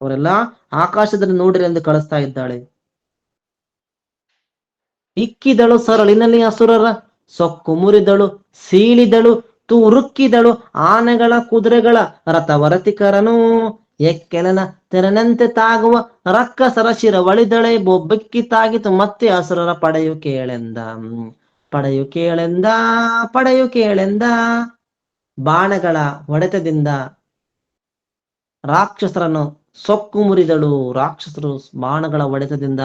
ಅವರೆಲ್ಲ ಆಕಾಶದಲ್ಲಿ ನೋಡಿರಿ ಎಂದು ಕಳಿಸ್ತಾ ಇದ್ದಾಳೆ. ಇಕ್ಕಿದಳು ಸರಳಿನಲ್ಲಿ ಅಸುರರ ಸೊಕ್ಕು ಮುರಿದಳು, ಸೀಳಿದಳು ತುರುಕ್ಕಿದಳು ಆನೆಗಳ ಕುದುರೆಗಳ ರಥವರತಿಕರನು, ಎಕ್ಕೆಲನ ತೆರನಂತೆ ತಾಗುವ ರಕ್ಕಸರ ಶಿರವಳಿದಳೆ, ಬೊಬ್ಬಕ್ಕಿ ತಾಗಿತು ಮತ್ತೆ ಅಸುರರ ಪಡೆಯು ಕೇಳೆಂದ, ಪಡೆಯು ಕೇಳೆಂದ, ಪಡೆಯು ಕೇಳೆಂದ. ಬಾಣಗಳ ಹೊಡೆತದಿಂದ ರಾಕ್ಷಸರನ್ನು ಸೊಕ್ಕು ಮುರಿದಳು. ರಾಕ್ಷಸರು ಬಾಣಗಳ ಹೊಡೆತದಿಂದ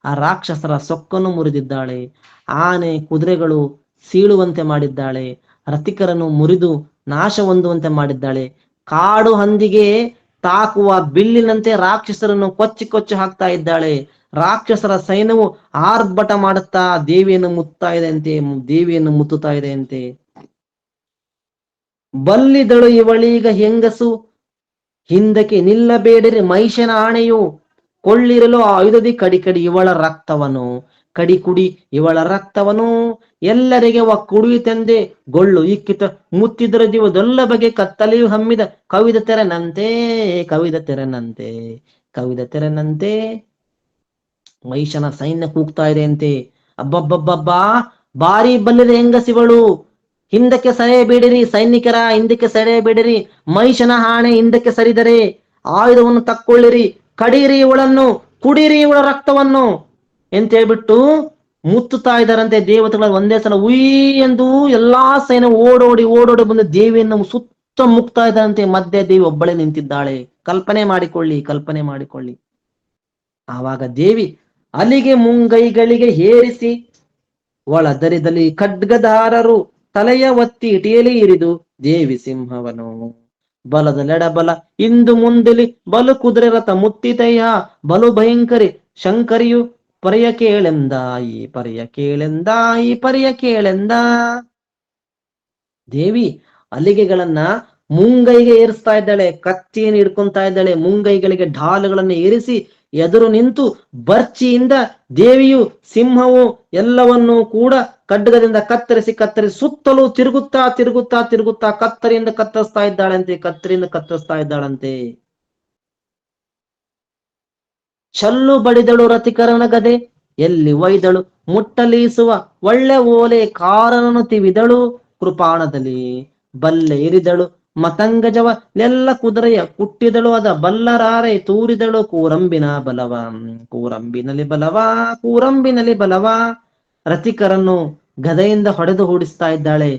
ಆ ರಾಕ್ಷಸರ ಸೊಕ್ಕನ್ನು ಮುರಿದಿದ್ದಾಳೆ. ಆನೆ ಕುದುರೆಗಳು ಸೀಳುವಂತೆ ಮಾಡಿದ್ದಾಳೆ. ರಥಿಕರನ್ನು ಮುರಿದು ನಾಶ ಹೊಂದುವಂತೆ ಮಾಡಿದ್ದಾಳೆ. ಕಾಡು ಹಂದಿಗೆ ತಾಕುವ ಬಿಲ್ಲಿನಂತೆ ರಾಕ್ಷಸರನ್ನು ಕೊಚ್ಚಿ ಕೊಚ್ಚಿ ಹಾಕ್ತಾ ಇದ್ದಾಳೆ. ರಾಕ್ಷಸರ ಸೈನ್ಯವು ಆರ್ಭಟ ಮಾಡುತ್ತಾ ದೇವಿಯನ್ನು ಮುತ್ತಾ ಇದೆ ಅಂತೆ, ದೇವಿಯನ್ನು ಮುತ್ತುತ್ತಾ ಇದೆ ಅಂತೆ. ಬಲ್ಲಿದಳು ಇವಳೀಗ ಹೆಂಗಸು, ಹಿಂದಕ್ಕೆ ನಿಲ್ಲಬೇಡಿರಿ ಮಹಿಷನ ಆಣೆಯು, ಕೊಳ್ಳಿರಲು ಆಯುಧದಿ ಕಡಿ ಕಡಿ ಇವಳ ರಕ್ತವನು, ಕಡಿ ಕುಡಿ ಇವಳ ರಕ್ತವನು, ಎಲ್ಲರಿಗೆ ಕುಡಿಯುತ್ತೆಂದೆ ಗೊಳ್ಳು ಇಕ್ಕಿತ ಮುತ್ತಿದ್ರ ದಿವದೊಲ್ಲ ಬಗೆ ಕತ್ತಲೆಯು ಹಮ್ಮಿದ ಕವಿದ ತೆರನಂತೆ, ಕವಿದ ತೆರನಂತೆ, ಕವಿದ ತೆರನಂತೆ. ಮಹಿಷನ ಸೈನ್ಯ ಕೂಗ್ತಾ ಇದೆ ಅಂತೆ. ಅಬ್ಬಬ್ಬಬ್ಬಬ್ಬಾ, ಬಾರಿ ಬಲ್ಲಿದ ಹೆಂಗಸಿವಳು, ಹಿಂದಕ್ಕೆ ಸರಿಯಬೇಡಿರಿ ಸೈನಿಕರ, ಹಿಂದಕ್ಕೆ ಸರಿಯಬೇಡಿರಿ, ಮಹಿಷನ ಹಾಣೆ ಹಿಂದಕ್ಕೆ ಸರಿದರೆ ಆಯುಧವನ್ನು ತಕ್ಕೊಳ್ಳಿರಿ, ಕಡೀರಿ ಇವಳನ್ನು, ಕುಡೀರಿ ಇವಳ ರಕ್ತವನ್ನು ಅಂತ ಹೇಳ್ಬಿಟ್ಟು ಮುತ್ತುತ್ತಾ ಇದ್ದಾರಂತೆ. ದೇವತೆಗಳ ಒಂದೇ ಸಲ ಉಯ್ ಎಂದು ಎಲ್ಲಾ ಸೈನ್ಯ ಓಡೋಡಿ ಓಡೋಡಿ ಬಂದು ದೇವಿಯನ್ನು ಸುತ್ತ ಮುಕ್ತಾ ಇದ್ದಾರಂತೆ. ಮಧ್ಯೆ ದೇವಿ ಒಬ್ಬಳೇ ನಿಂತಿದ್ದಾಳೆ. ಕಲ್ಪನೆ ಮಾಡಿಕೊಳ್ಳಿ, ಕಲ್ಪನೆ ಮಾಡಿಕೊಳ್ಳಿ. ಆವಾಗ ದೇವಿ ಅಲ್ಲಿಗೆ ಮುಂಗೈಗಳಿಗೆ ಹೇರಿಸಿ ಒಳದರಿದಲ್ಲಿ ಖಡ್ಗಧಾರರು ತಲೆಯ ಒತ್ತಿ ಇಟಿಯಲ್ಲಿ ಇರಿದು ದೇವಿ ಸಿಂಹವನು, ಬಲದಲೆಡಬಲ ಇಂದು ಮುಂದಲಿ ಬಲು ಕುದುರೆ ರಥ ಮುತ್ತಿತಯ್ಯ, ಬಲು ಭಯಂಕರಿ ಶಂಕರಿಯು ಪರ್ಯ ಕೇಳೆಂದ, ಈ ಪರ್ಯ ಕೇಳೆಂದ, ಈ ಪರ್ಯ ಕೇಳೆಂದ. ದೇವಿ ಅಲಿಗೆಗಳನ್ನ ಮುಂಗೈಗೆ ಏರಿಸ್ತಾ ಇದ್ದಾಳೆ, ಕತ್ತಿಯನ್ನು ಹಿಡ್ಕೊಂತಾ ಇದ್ದಾಳೆ. ಮುಂಗೈಗಳಿಗೆ ಢಾಲುಗಳನ್ನು ಏರಿಸಿ ಎದುರು ನಿಂತು ಬರ್ಚಿಯಿಂದ ದೇವಿಯು ಸಿಂಹವು ಎಲ್ಲವನ್ನೂ ಕೂಡ ಖಡ್ಗದಿಂದ ಕತ್ತರಿಸಿ ಕತ್ತರಿಸಿ ಸುತ್ತಲೂ ತಿರುಗುತ್ತಾ ತಿರುಗುತ್ತಾ ತಿರುಗುತ್ತಾ ಕತ್ತರಿಯಿಂದ ಕತ್ತರಿಸ್ತಾ ಇದ್ದಾಳಂತೆ, ಕತ್ತರಿಯಿಂದ ಕತ್ತರಿಸ್ತಾ ಇದ್ದಾಳಂತೆ. ಚಲ್ಲು ಬಡಿದಳು ರಥಿಕರನ ಗದೆ, ಎಲ್ಲಿ ಒಯ್ದಳು ಮುಟ್ಟಲೀಸುವ ಒಳ್ಳೆ ಓಲೆ ಕಾರನನು ತಿವಿದಳು, ಕೃಪಾಣದಲ್ಲಿ ಬಲ್ಲೆ ಇರಿದಳು ಮತಂಗಜವ ನೆಲ್ಲ ಕುದುರೆಯ ಕುಟ್ಟಿದಳು, ಅದ ಬಲ್ಲರಾರೆ ತೂರಿದಳು ಕೂರಂಬಿನ ಬಲವ, ಕೂರಂಬಿನಲ್ಲಿ ಬಲವ, ಕೂರಂಬಿನಲ್ಲಿ ಬಲವ. ರಥಿಕರನ್ನು ಗದೆಯಿಂದ ಹೊಡೆದು ಓಡಿಸ್ತಾ ಇದ್ದಾಳೆ.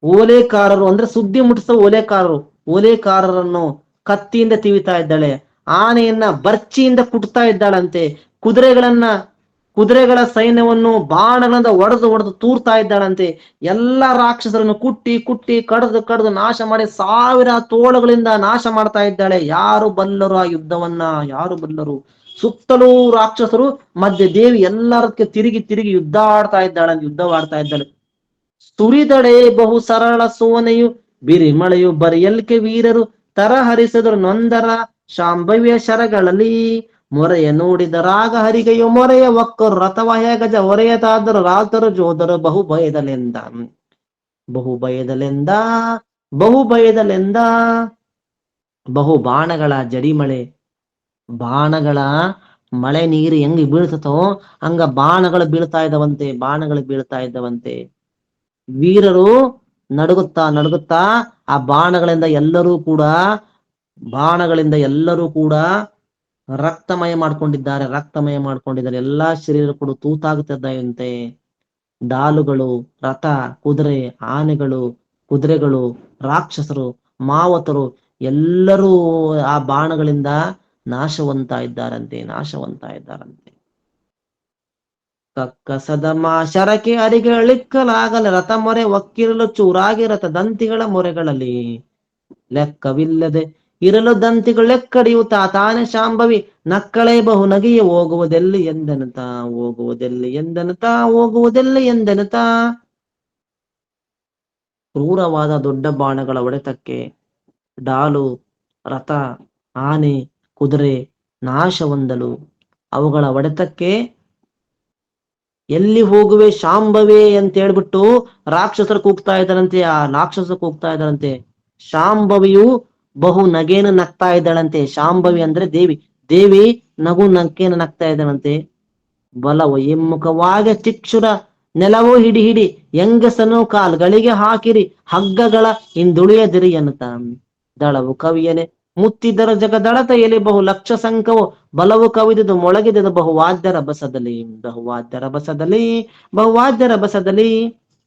ಓಲೆಕಾರರು ಅಂದ್ರೆ ಸುದ್ದಿ ಮುಟ್ಟಿಸುವ ಓಲೆಕಾರರು, ಓಲೆಕಾರರನ್ನು ಕತ್ತಿಯಿಂದ ತಿವಿತಾ ಇದ್ದಾಳೆ. ಆನೆಯನ್ನ ಬರ್ಚಿಯಿಂದ ಕುಟ್ತಾ ಇದ್ದಾಳಂತೆ. ಕುದುರೆಗಳ ಸೈನ್ಯವನ್ನು ಬಾಣಗಳಿಂದ ಒಡೆದು ತೂರ್ತಾ ಇದ್ದಾಳಂತೆ. ಎಲ್ಲ ರಾಕ್ಷಸರನ್ನು ಕುಟ್ಟಿ ಕುಟ್ಟಿ ಕಡ್ದು ಕಡ್ದು ನಾಶ ಮಾಡಿ ಸಾವಿರ ತೋಳುಗಳಿಂದ ನಾಶ ಮಾಡ್ತಾ ಇದ್ದಾಳೆ. ಯಾರು ಬಲ್ಲರು ಆ ಯುದ್ಧವನ್ನ, ಯಾರು ಬಲ್ಲರು? ಸುತ್ತಲೂ ರಾಕ್ಷಸರು, ಮಧ್ಯೆ ದೇವಿ ಎಲ್ಲರಕ್ಕೆ ತಿರುಗಿ ತಿರುಗಿ ಯುದ್ಧವಾಡ್ತಾ ಇದ್ದಾಳೆ. ಸುರಿದಡೆ ಬಹು ಸರಳ ಸೋನೆಯು ಬಿರಿಮಳೆಯು ಬರಿಯಲ್ಕೆ ವೀರರು ತರಹರಿಸಿದರು ನೊಂದರ ಶಾಂಭವ್ಯ ಶರಗಳಲ್ಲಿ, ಮೊರೆಯ ನೋಡಿದರಾಗ ಹರಿಗೆಯು ಮೊರೆಯ ಒಕ್ಕರು ರಥವ ಹೇಗಜ ಹೊರೆಯತಾದರು ರಾತರು ಜೋದರು ಬಹು ಭಯದಲೆಂದ, ಬಹು ಭಯದಲೆಂದ, ಬಹು ಭಯದಲೆಂದ. ಬಹು ಬಾಣಗಳ ಜಡಿಮಳೆ, ಬಾಣಗಳ ಮಳೆ ನೀರು ಹೆಂಗ್ ಬೀಳ್ತತೋ ಹಂಗ ಬಾಣಗಳು ಬೀಳ್ತಾ ಇದ್ದವಂತೆ, ಬಾಣಗಳು ಬೀಳ್ತಾ ಇದ್ದವಂತೆ. ವೀರರು ನಡುಗುತ್ತಾ ನಡುಗುತ್ತಾ ಆ ಬಾಣಗಳಿಂದ ಎಲ್ಲರೂ ಕೂಡ ರಕ್ತಮಯ ಮಾಡ್ಕೊಂಡಿದ್ದಾರೆ. ಎಲ್ಲಾ ಶರೀರ ಕೂಡ ತೂತಾಗುತ್ತಿದ್ದಂತೆ. ಡಾಲುಗಳು, ರಥ, ಕುದುರೆ, ಆನೆಗಳು, ಕುದುರೆಗಳು, ರಾಕ್ಷಸರು, ಮಾವತರು ಎಲ್ಲರೂ ಆ ಬಾಣಗಳಿಂದ ನಾಶವಂತ ಇದ್ದಾರಂತೆ. ಕಕ್ಕಸದ ಶರಕೆ ಅರಿಗೆ ಅಳಿಕ್ಕಲಾಗಲ ರಥ ಮೊರೆ ಒಕ್ಕಿರಲು ಚೂರಾಗಿ ರಥ ದಂತಿಗಳ ಮೊರೆಗಳಲ್ಲಿ, ಲೆಕ್ಕವಿಲ್ಲದೆ ಇರಲು ದಂತಿಗಳು ಲೆಕ್ಕಡಿಯುತ್ತಾ ತಾನೆ ಶಾಂಭವಿ ನಕ್ಕಳೆ ಬಹು ನಗೆಯ ಹೋಗುವುದೆಲ್ಲಿ ಎಂದೆನುತ್ತಾ. ಕ್ರೂರವಾದ ದೊಡ್ಡ ಬಾಣಗಳ ಹೊಡೆತಕ್ಕೆ ಡಾಲು, ರಥ, ಆನೆ, ಕುದುರೆ ನಾಶ ಹೊಂದಲು, ಅವುಗಳ ಹೊಡೆತಕ್ಕೆ ಎಲ್ಲಿ ಹೋಗುವೆ ಶಾಂಭವಿ ಅಂತ ಹೇಳ್ಬಿಟ್ಟು ರಾಕ್ಷಸರು ಕೂಗ್ತಾ ಇದ್ದಾರಂತೆ. ಶಾಂಭವಿಯು ಬಹು ನಗೆಯನ್ನು ನಗ್ತಾ ಇದ್ದಾಳಂತೆ. ಶಾಂಭವಿ ಅಂದ್ರೆ ದೇವಿ ನಕ್ಕೇನು ನಗ್ತಾ ಇದ್ದಾಳಂತೆ. ಬಲವು ಹಿಮ್ಮುಖವಾಗಿ ಚಿಕ್ಷುರ ನೆಲವು ಹಿಡಿ ಹೆಂಗಸನು ಕಾಲ್ಗಳಿಗೆ ಹಾಕಿರಿ ಹಗ್ಗಗಳ ಹಿಂದುಳಿಯದಿರಿ ಎನ್ನುತ್ತ, ದಳವು ಕವಿಯನೆ ಮುತ್ತಿದ್ದರ ಜಗದಳತ ಎಲೆ ಬಹು ಲಕ್ಷ ಸಂಕವು ಬಲವು ಕವಿದುದು ಮೊಳಗಿದದು ಬಹುವಾದ್ಯರ ಬಸದಲ್ಲಿ.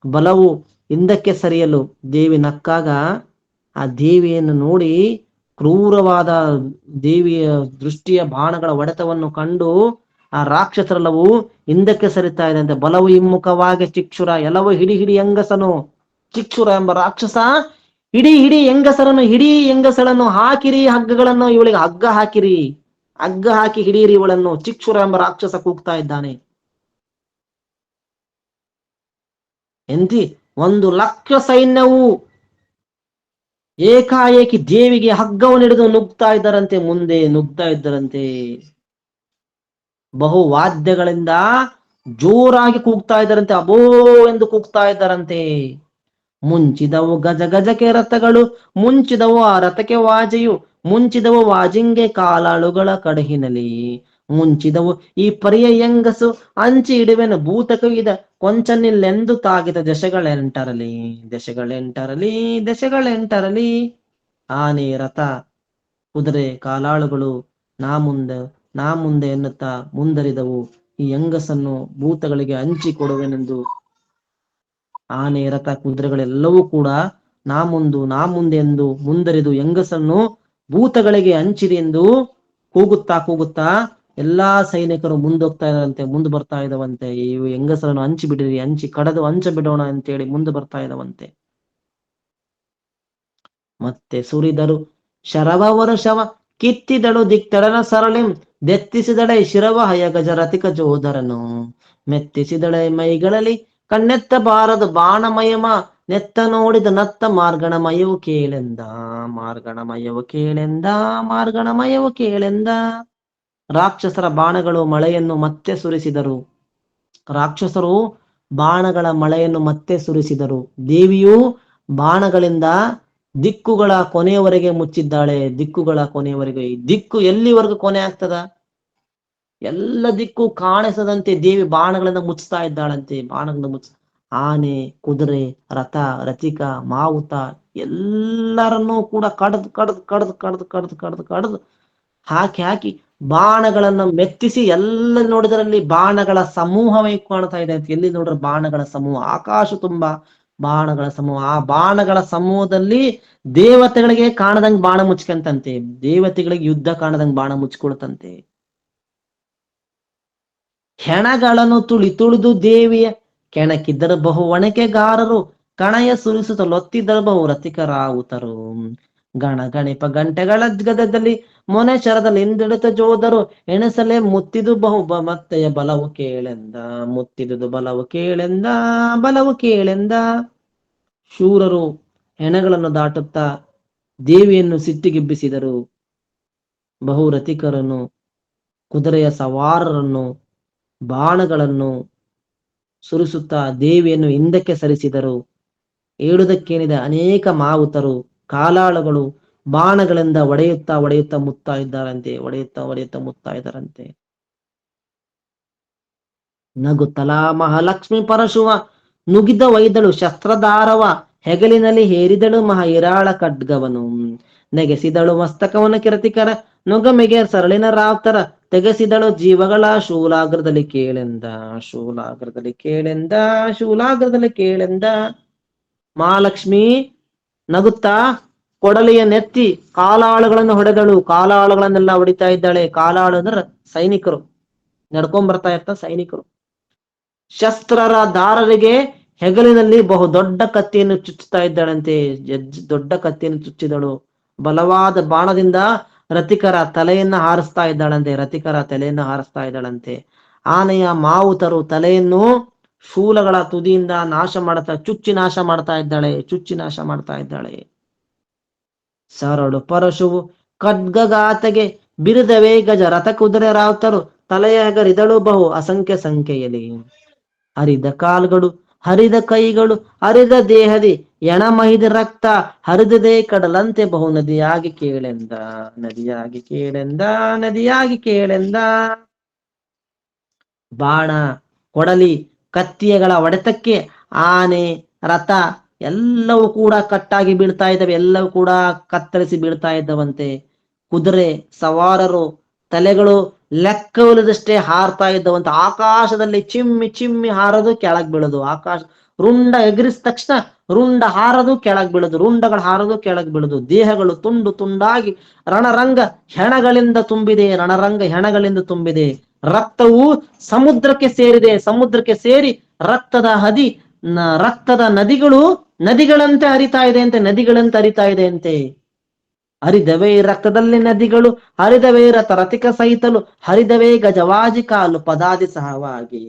ಬಲವು ಹಿಂದಕ್ಕೆ ಸರಿಯಲು ದೇವಿ ನಕ್ಕಾಗ ಆ ದೇವಿಯನ್ನು ನೋಡಿ ಕ್ರೂರವಾದ ದೇವಿಯ ದೃಷ್ಟಿಯ ಬಾಣಗಳ ಹೊಡೆತವನ್ನು ಕಂಡು ಆ ರಾಕ್ಷಸರೆಲ್ಲವೂ ಹಿಂದಕ್ಕೆ ಸರಿತಾ ಇದೆ ಅಂತೆ. ಬಲವು ಹಿಮ್ಮುಖವಾಗಿ ಚಿಕ್ಷುರ, ಎಲ್ಲವೂ ಹಿಡಿ ಹಿಡಿ ಹೆಂಗಸನು. ಚಿಕ್ಷುರ ಎಂಬ ರಾಕ್ಷಸ ಹಿಡಿ ಹಿಡಿ ಹೆಂಗಸರನ್ನು, ಹಿಡಿ ಹೆಂಗಸಳನ್ನು, ಹಾಕಿರಿ ಹಗ್ಗಗಳನ್ನು, ಇವಳಿಗೆ ಹಗ್ಗ ಹಾಕಿರಿ, ಹಗ್ಗ ಹಾಕಿ ಹಿಡೀರಿ ಇವಳನ್ನು. ಚಿಕ್ಷುರ ಎಂಬ ರಾಕ್ಷಸ ಕೂಗ್ತಾ ಇದ್ದಾನೆ. ಎಂತಿ 1,00,000 ಸೈನ್ಯವು ಏಕಾಏಕಿ ದೇವಿಗೆ ಹಗ್ಗವನ್ನು ಹಿಡಿದು ನುಗ್ತಾ ಇದ್ದರಂತೆ, ಮುಂದೆ ನುಗ್ತಾ ಇದ್ದರಂತೆ. ಬಹು ವಾದ್ಯಗಳಿಂದ ಜೋರಾಗಿ ಕೂಗ್ತಾ ಇದ್ದರಂತೆ, ಅಬೋ ಎಂದು ಕೂಗ್ತಾ ಇದ್ದರಂತೆ. ಮುಂಚಿದವು ಗಜ ಗಜಕ್ಕೆ ರಥಗಳು, ಮುಂಚಿದವು ಆ ರಥಕ್ಕೆ ವಾಜೆಯು, ಮುಂಚಿದವು ವಾಜಿಂಗೆ ಕಾಲಾಳುಗಳ ಕಡಹಿನಲಿ, ಮುಂಚಿದವು ಈ ಪರಿಯ ಹೆಂಗಸು ಅಂಚಿ ಇಡುವೆನು ಭೂತಕವಿದ ಕೊಂಚನಿಲ್ಲೆಂದು ತಾಗಿದ ದಶಗಳೆಂಟರಲಿ, ದಶಗಳೆಂಟರಲಿ, ದಶಗಳೆಂಟರಲಿ. ಆನೆ, ರಥ, ಕುದುರೆ, ಕಾಲಾಳುಗಳು ನಾ ಮುಂದೆ ಎನ್ನುತ್ತಾ ಮುಂದರಿದವು. ಈ ಹೆಂಗಸನ್ನು ಭೂತಗಳಿಗೆ ಹಂಚಿ ಕೊಡುವೆನೆಂದು ಆನೆ, ರಥ, ಕುದುರೆಗಳೆಲ್ಲವೂ ಕೂಡ ನಾ ಮುಂದೆ ಎಂದು ಮುಂದರಿದು ಹೆಂಗಸನ್ನು ಭೂತಗಳಿಗೆ ಹಂಚಿರಿ ಎಂದು ಕೂಗುತ್ತಾ ಎಲ್ಲಾ ಸೈನಿಕರು ಮುಂದೋಗ್ತಾ ಇದ್ದಾರಂತೆ, ಮುಂದೆ ಬರ್ತಾ ಇದ್ದವಂತೆ. ಈ ಹೆಂಗಸರನ್ನು ಹಂಚಿ ಬಿಡಿರಿ, ಹಂಚಿ ಕಡದು ಹಂಚ ಬಿಡೋಣ ಅಂತೇಳಿ ಮುಂದೆ ಬರ್ತಾ ಇದ್ದವಂತೆ. ಮತ್ತೆ ಸುರಿದರು ಶರವವರ ಶವ, ಕಿತ್ತಿದಳು ದಿಕ್ತಡನ ಸರಳಿಂ, ದೆತ್ತಿಸಿದಳೆ ಶಿರವ ಹಯಗಜ ರತಿಕ ಜೋಧರನು, ಮೆತ್ತಿಸಿದಳೆ ಮೈಗಳಲ್ಲಿ ಕಣ್ಣೆತ್ತಬಾರದು ಬಾಣಮಯಮ, ನೆತ್ತ ನೋಡಿದ ನತ್ತ ಮಾರ್ಗಣಮಯವು ಕೇಳೆಂದ, ಮಾರ್ಗಣಮಯವು ಕೇಳೆಂದ, ಮಾರ್ಗಣಮಯವು ಕೇಳೆಂದ. ರಾಕ್ಷಸರ ಬಾಣಗಳು ಮಳೆಯನ್ನು ಮತ್ತೆ ಸುರಿಸಿದರು. ರಾಕ್ಷಸರು ಬಾಣಗಳ ಮಳೆಯನ್ನು ಮತ್ತೆ ಸುರಿಸಿದರು. ದೇವಿಯು ಬಾಣಗಳಿಂದ ದಿಕ್ಕುಗಳ ಕೊನೆಯವರೆಗೆ ಮುಚ್ಚಿದ್ದಾಳೆ, ದಿಕ್ಕುಗಳ ಕೊನೆಯವರೆಗೆ. ದಿಕ್ಕು ಎಲ್ಲಿವರೆಗೂ ಕೊನೆ ಆಗ್ತದ? ಎಲ್ಲ ದಿಕ್ಕು ಕಾಣಿಸದಂತೆ ದೇವಿ ಬಾಣಗಳಿಂದ ಮುಚ್ತಾ ಇದ್ದಾಳಂತೆ, ಬಾಣಗಳಿಂದ ಆನೆ, ಕುದುರೆ, ರಥ, ರಥಿಕ, ಮಾವುತ ಎಲ್ಲರನ್ನೂ ಕೂಡ ಕಡ್ದು ಹಾಕಿ ಬಾಣಗಳನ್ನು ಮೆತ್ತಿಸಿ, ಎಲ್ಲ ನೋಡಿದರಲ್ಲಿ ಬಾಣಗಳ ಸಮೂಹವೇ ಕಾಣ್ತಾ ಇದೆ ಅಂತ. ಎಲ್ಲಿ ನೋಡ್ರೆ ಬಾಣಗಳ ಸಮೂಹ, ಆಕಾಶ ತುಂಬಾ ಬಾಣಗಳ ಸಮೂಹ. ಆ ಬಾಣಗಳ ಸಮೂಹದಲ್ಲಿ ದೇವತೆಗಳಿಗೆ ಕಾಣದಂಗ್ ಬಾಣ ಮುಚ್ಕಂತಂತೆ, ದೇವತೆಗಳಿಗೆ ಯುದ್ಧ ಕಾಣದಂಗ್ ಬಾಣ ಮುಚ್ಕೊಳ್ತಂತೆ. ಹೆಣಗಳನ್ನು ತುಳಿದು ದೇವಿಯ ಕೆಣಕಿದ್ದರು ಬಹು ಒಣಕೆಗಾರರು, ಕಣಯ ಸುರಿಸುತ್ತಲೊತ್ತಿದ್ದರು ಬಹು ರಥಿಕರಾವುತರು. ಗಣಿಪ ಗಂಟೆಗಳ ಗದದಲ್ಲಿ ಮೊನೆ ಶರದಲ್ಲಿ ಹಿಂದಿಡಿತ ಜೋದರು, ಎಣಸಲೆ ಮುತ್ತಿದು ಬಹು ಮತ್ತೆಯ ಬಲವು ಕೇಳೆಂದ, ಮುತ್ತಿದುದು ಬಲವು ಕೇಳೆಂದ, ಬಲವು ಕೇಳೆಂದ. ಶೂರರು ಹೆಣಗಳನ್ನು ದಾಟುತ್ತಾ ದೇವಿಯನ್ನು ಸಿಟ್ಟಿಗೆಬ್ಬಿಸಿದರು. ಬಹು ರಥಿಕರನ್ನು, ಕುದುರೆಯ ಸವಾರರನ್ನು ಬಾಣಗಳನ್ನು ಸುರಿಸುತ್ತಾ ದೇವಿಯನ್ನು ಹಿಂದಕ್ಕೆ ಸರಿಸಿದರು. ಏಳುದಕ್ಕೇನಿದ ಅನೇಕ ಮಾವುತರು, ಕಾಲಾಳುಗಳು ಬಾಣಗಳಿಂದ ಒಡೆಯುತ್ತಾ ಮುತ್ತಾ ಇದ್ದಾರಂತೆ, ಒಡೆಯುತ್ತಾ ಮುತ್ತಾ ಇದ್ದಾರಂತೆ. ನಗುತ್ತಲಾ ಮಹಾಲಕ್ಷ್ಮಿ ಪರಶುವ ನುಗಿದ ವೈದಳು ಶಸ್ತ್ರಧಾರವ, ಹೆಗಲಿನಲ್ಲಿ ಹೇರಿದಳು ಮಹಾ ಇರಾಳ ಖಡ್ಗವನು, ನೆಗೆಸಿದಳು ಮಸ್ತಕವನ ಕಿರತಿಕರ ನೊಗಮೆಗೆ ಸರಳಿನ ರಾವ್ತರ, ತೆಗೆಸಿದಳು ಜೀವಗಳ ಶೂಲಾಗ್ರದಲ್ಲಿ ಕೇಳೆಂದ, ಶೂಲಾಗ್ರದಲ್ಲಿ ಕೇಳೆಂದ, ಶೂಲಾಗ್ರದಲ್ಲಿ ಕೇಳೆಂದ. ಮಹಾಲಕ್ಷ್ಮಿ ನಗುತ್ತಾ ಕೊಡಲಿಯ ನೆತ್ತಿ ಕಾಲಾಳುಗಳನ್ನು ಹೊಡೆದಳು, ಕಾಲಾಳುಗಳನ್ನೆಲ್ಲ ಹೊಡಿತಾ ಇದ್ದಾಳೆ. ಕಾಲಾಳು ಅಂದ್ರೆ ಸೈನಿಕರು, ನಡ್ಕೊಂಡ್ ಬರ್ತಾ ಇರ್ತ ಸೈನಿಕರು. ಶಸ್ತ್ರರ ದಾರರಿಗೆ ಹೆಗಲಿನಲ್ಲಿ ಬಹು ದೊಡ್ಡ ಕತ್ತಿಯನ್ನು ಚುಚ್ಚುತ್ತಾ ಇದ್ದಾಳಂತೆ, ದೊಡ್ಡ ಕತ್ತಿಯನ್ನು ಚುಚ್ಚಿದಳು. ಬಲವಾದ ಬಾಣದಿಂದ ರಥಿಕರ ತಲೆಯನ್ನ ಹಾರಿಸ್ತಾ ಇದ್ದಾಳಂತೆ, ರಥಿಕರ ತಲೆಯನ್ನು ಹಾರಿಸ್ತಾ ಇದ್ದಾಳಂತೆ. ಆನೆಯ ಮಾವುತರು ತಲೆಯನ್ನು ಶೂಲಗಳ ತುದಿಯಿಂದ ಚುಚ್ಚಿ ನಾಶ ಮಾಡ್ತಾ ಇದ್ದಾಳೆ. ಸರಳು ಪರಶುವು ಖಡ್ಗಗಾತೆಗೆ ಬಿರಿದವೇ ಗಜ ರಥ ಕುದುರೆ ರಾವ್ತರು, ತಲೆಯ ಹೆಗರಿದಳು ಬಹು ಅಸಂಖ್ಯ ಸಂಖ್ಯೆಯಲ್ಲಿ. ಹರಿದ ಕಾಲ್ಗಳು, ಹರಿದ ಕೈಗಳು, ಹರಿದ ದೇಹದಿ ಎಣಮಹಿದ ರಕ್ತ, ಹರಿದದೇ ಕಡಲಂತೆ ಬಹು ನದಿಯಾಗಿ ಕೇಳೆಂದ, ನದಿಯಾಗಿ ಕೇಳೆಂದ, ನದಿಯಾಗಿ ಕೇಳೆಂದ. ಬಾಣ, ಕೊಡಲಿ, ಕತ್ತಿಯಗಳ ಹೊಡೆತಕ್ಕೆ ಆನೆ, ರಥ ಎಲ್ಲವೂ ಕೂಡ ಕಟ್ಟಾಗಿ ಬೀಳ್ತಾ ಇದ್ದವೆ, ಎಲ್ಲವೂ ಕೂಡ ಕತ್ತರಿಸಿ ಬೀಳ್ತಾ ಇದ್ದವಂತೆ. ಕುದುರೆ ಸವಾರರು ತಲೆಗಳು ಲೆಕ್ಕವಿಲ್ಲದಷ್ಟೇ ಹಾರ್ತಾ ಇದ್ದವಂತೆ. ಆಕಾಶದಲ್ಲಿ ಚಿಮ್ಮಿ ಹಾರೋದು, ಕೆಳಗ್ ಬೀಳೋದು, ರುಂಡ ಎಗರಿಸಿದ ತಕ್ಷಣ ರುಂಡ ಹಾರದು ಕೆಳಗ್ ಬೀಳುದು, ರುಂಡಗಳು ಹಾರದು ಕೆಳಗ್ ಬೀಳುದು, ದೇಹಗಳು ತುಂಡು ತುಂಡಾಗಿ ರಣರಂಗ ಹೆಣಗಳಿಂದ ತುಂಬಿದೆ, ರಣರಂಗ ಹೆಣಗಳಿಂದ ತುಂಬಿದೆ. ರಕ್ತವು ಸಮುದ್ರಕ್ಕೆ ಸೇರಿದೆ, ಸಮುದ್ರಕ್ಕೆ ಸೇರಿ ರಕ್ತದ ನದಿಗಳು ನದಿಗಳಂತೆ ಹರಿತಾ ಇದೆ ಅಂತೆ, ನದಿಗಳಂತೆ ಹರಿತಾ ಇದೆ ಅಂತೆ. ಹರಿದವೇ ರಕ್ತದಲ್ಲಿ ನದಿಗಳು, ಹರಿದವೇ ರತಿಕ ಸಹಿತಲು, ಹರಿದವೇ ಗಜವಾಜಿ ಕಾಲು ಪದಾದಿ ಸಹವಾಗಿ.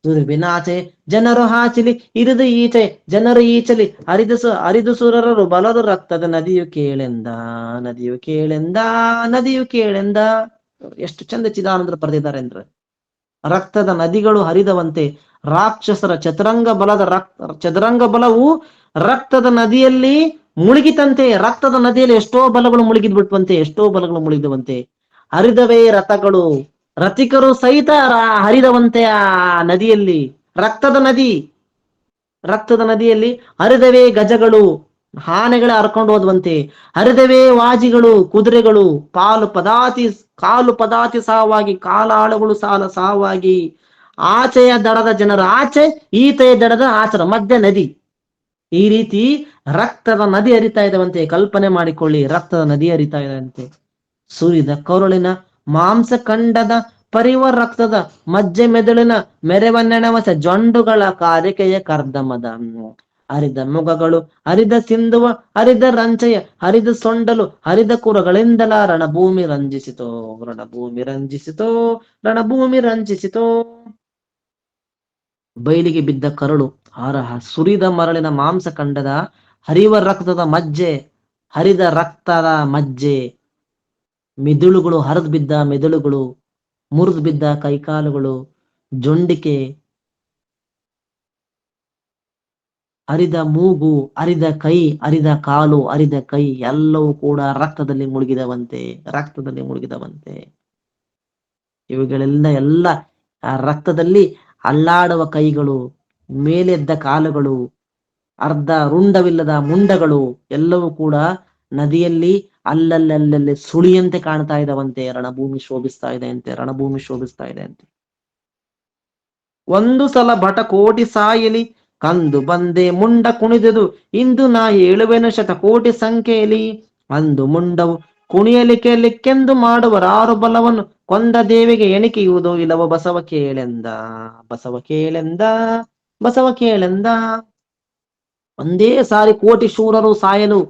ದುರ್ವಿನಾಚೆ ಜನರು ಹಾಚಿಲಿ ಇರಿದು ಈಚೆ ಜನರು ಈಚಲಿ, ಹರಿದು ಸುರರು ಬಲದು ರಕ್ತದ ನದಿಯು ಕೇಳೆಂದ, ನದಿಯು ಕೇಳೆಂದ, ನದಿಯು ಕೇಳೆಂದ. ಎಷ್ಟು ಚಂದ ಚಿದಾನಂದರು ಬರೆದಿದ್ದಾರೆ ಅಂದ್ರೆ, ರಕ್ತದ ನದಿಗಳು ಹರಿದವಂತೆ, ರಾಕ್ಷಸರ ಚದುರಂಗ ಬಲವು ರಕ್ತದ ನದಿಯಲ್ಲಿ ಮುಳುಗಿತಂತೆ. ರಕ್ತದ ನದಿಯಲ್ಲಿ ಎಷ್ಟೋ ಬಲಗಳು ಮುಳುಗಿದ್ ಬಿಟ್ವಂತೆ, ಎಷ್ಟೋ ಬಲಗಳು ಮುಳುಗಿದವಂತೆ. ಹರಿದವೇ ರಥಗಳು, ರಥಿಕರು ಸಹಿತ ಹರಿದವಂತೆ ಆ ನದಿಯಲ್ಲಿ, ರಕ್ತದ ನದಿಯಲ್ಲಿ. ಹರಿದವೇ ಗಜಗಳು, ಆನೆಗಳ ಹರ್ಕೊಂಡು ಹೋದ್ವಂತೆ. ಹರಿದವೇ ವಾಜಿಗಳು, ಕುದುರೆಗಳು, ಕಾಲು ಪದಾತಿ ಸಾವಾಗಿ, ಕಾಲಾಳುಗಳು ಸಾವಾಗಿ. ಆಚೆಯ ದಡದ ಜನರು ಆಚೆ, ಈಚೆಯ ದಡದ ಆಚರ ಮಧ್ಯ ನದಿ. ಈ ರೀತಿ ರಕ್ತದ ನದಿ ಹರಿತಾ ಇದ್ದವಂತೆ. ಕಲ್ಪನೆ ಮಾಡಿಕೊಳ್ಳಿ, ರಕ್ತದ ನದಿ ಹರಿತಾ ಇದಂತೆ. ಸುರಿದ ಕರುಳಿನ ಮಾಂಸ ಖಂಡದ ಪರಿವ ರಕ್ತದ ಮಜ್ಜೆ ಮೆದುಳಿನ ಮೆರವ ನೆನವಸ ಜೊಂಡುಗಳ ಕಾರಿಕೆಯ ಕರ್ದಮದ. ಹರಿದ ಮುಖಗಳು, ಹರಿದ ಸಿಂಧುವ, ಹರಿದ ರಂಚಯ, ಹರಿದ ಸೊಂಡಲು, ಹರಿದ ಕುರಗಳಿಂದಲ ರಣಭೂಮಿ ರಂಜಿಸಿತೋ, ರಣಭೂಮಿ ರಂಜಿಸಿತೋ, ರಣಭೂಮಿ ರಂಜಿಸಿತೋ. ಬೈಲಿಗೆ ಬಿದ್ದ ಕರಳು, ಸುರಿದ ಮರಳಿನ ಮಾಂಸ ಖಂಡದ ಹರಿವ ರಕ್ತದ ಮಜ್ಜೆ, ಹರಿದ ರಕ್ತದ ಮಜ್ಜೆ, ಮೆದುಳುಗಳು, ಹರಿದು ಬಿದ್ದ ಮೆದುಳುಗಳು, ಮುರಿದು ಬಿದ್ದ ಕೈಕಾಲುಗಳು, ಜೊಂಡಿಕೆ, ಹರಿದ ಮೂಗು, ಹರಿದ ಕೈ, ಹರಿದ ಕಾಲು, ಹರಿದ ಕೈ ಎಲ್ಲವೂ ಕೂಡ ರಕ್ತದಲ್ಲಿ ಮುಳುಗಿದವಂತೆ, ರಕ್ತದಲ್ಲಿ ಮುಳುಗಿದವಂತೆ. ಇವುಗಳೆಲ್ಲ ಆ ರಕ್ತದಲ್ಲಿ ಅಲ್ಲಾಡುವ ಕೈಗಳು, ಮೇಲೆದ್ದ ಕಾಲುಗಳು, ಅರ್ಧ ರುಂಡವಿಲ್ಲದ ಮುಂಡಗಳು ಎಲ್ಲವೂ ಕೂಡ ನದಿಯಲ್ಲಿ ಅಲ್ಲಲ್ಲಿ ಸುಳಿಯಂತೆ ಕಾಣ್ತಾ ಇದ್ದವಂತೆ. ರಣಭೂಮಿ ಶೋಭಿಸ್ತಾ ಇದೆ ಅಂತೆ, ರಣಭೂಮಿ ಶೋಭಿಸ್ತಾ ಇದೆ ಅಂತೆ. ಒಂದು ಸಲ ಭಟ ಕೋಟಿ ಸಾಯಲಿ ಕಂದು ಬಂದೆ ಮುಂಡ ಕುಣಿದುದು, ಇಂದು ನಾ ಏಳುವೆನು ಶತಕೋಟಿ ಸಂಖ್ಯೆಯಲ್ಲಿ. ಅಂದು ಮುಂಡವು ಕುಣಿಯಲಿಕ್ಕೆಂದು ಮಾಡುವರಾರು ಬಲವನ್ನು, ಕೊಂದ ದೇವಿಗೆ ಎಣಿಕೆಯುವುದು ಇಲ್ಲವ ಬಸವ ಕೇಳೆಂದ, ಬಸವ ಕೇಳೆಂದ, ಬಸವ ಕೇಳೆಂದ. ಒಂದೇ ಸಾರಿ ಕೋಟಿ ಶೂರರು ಸಾಯಲು,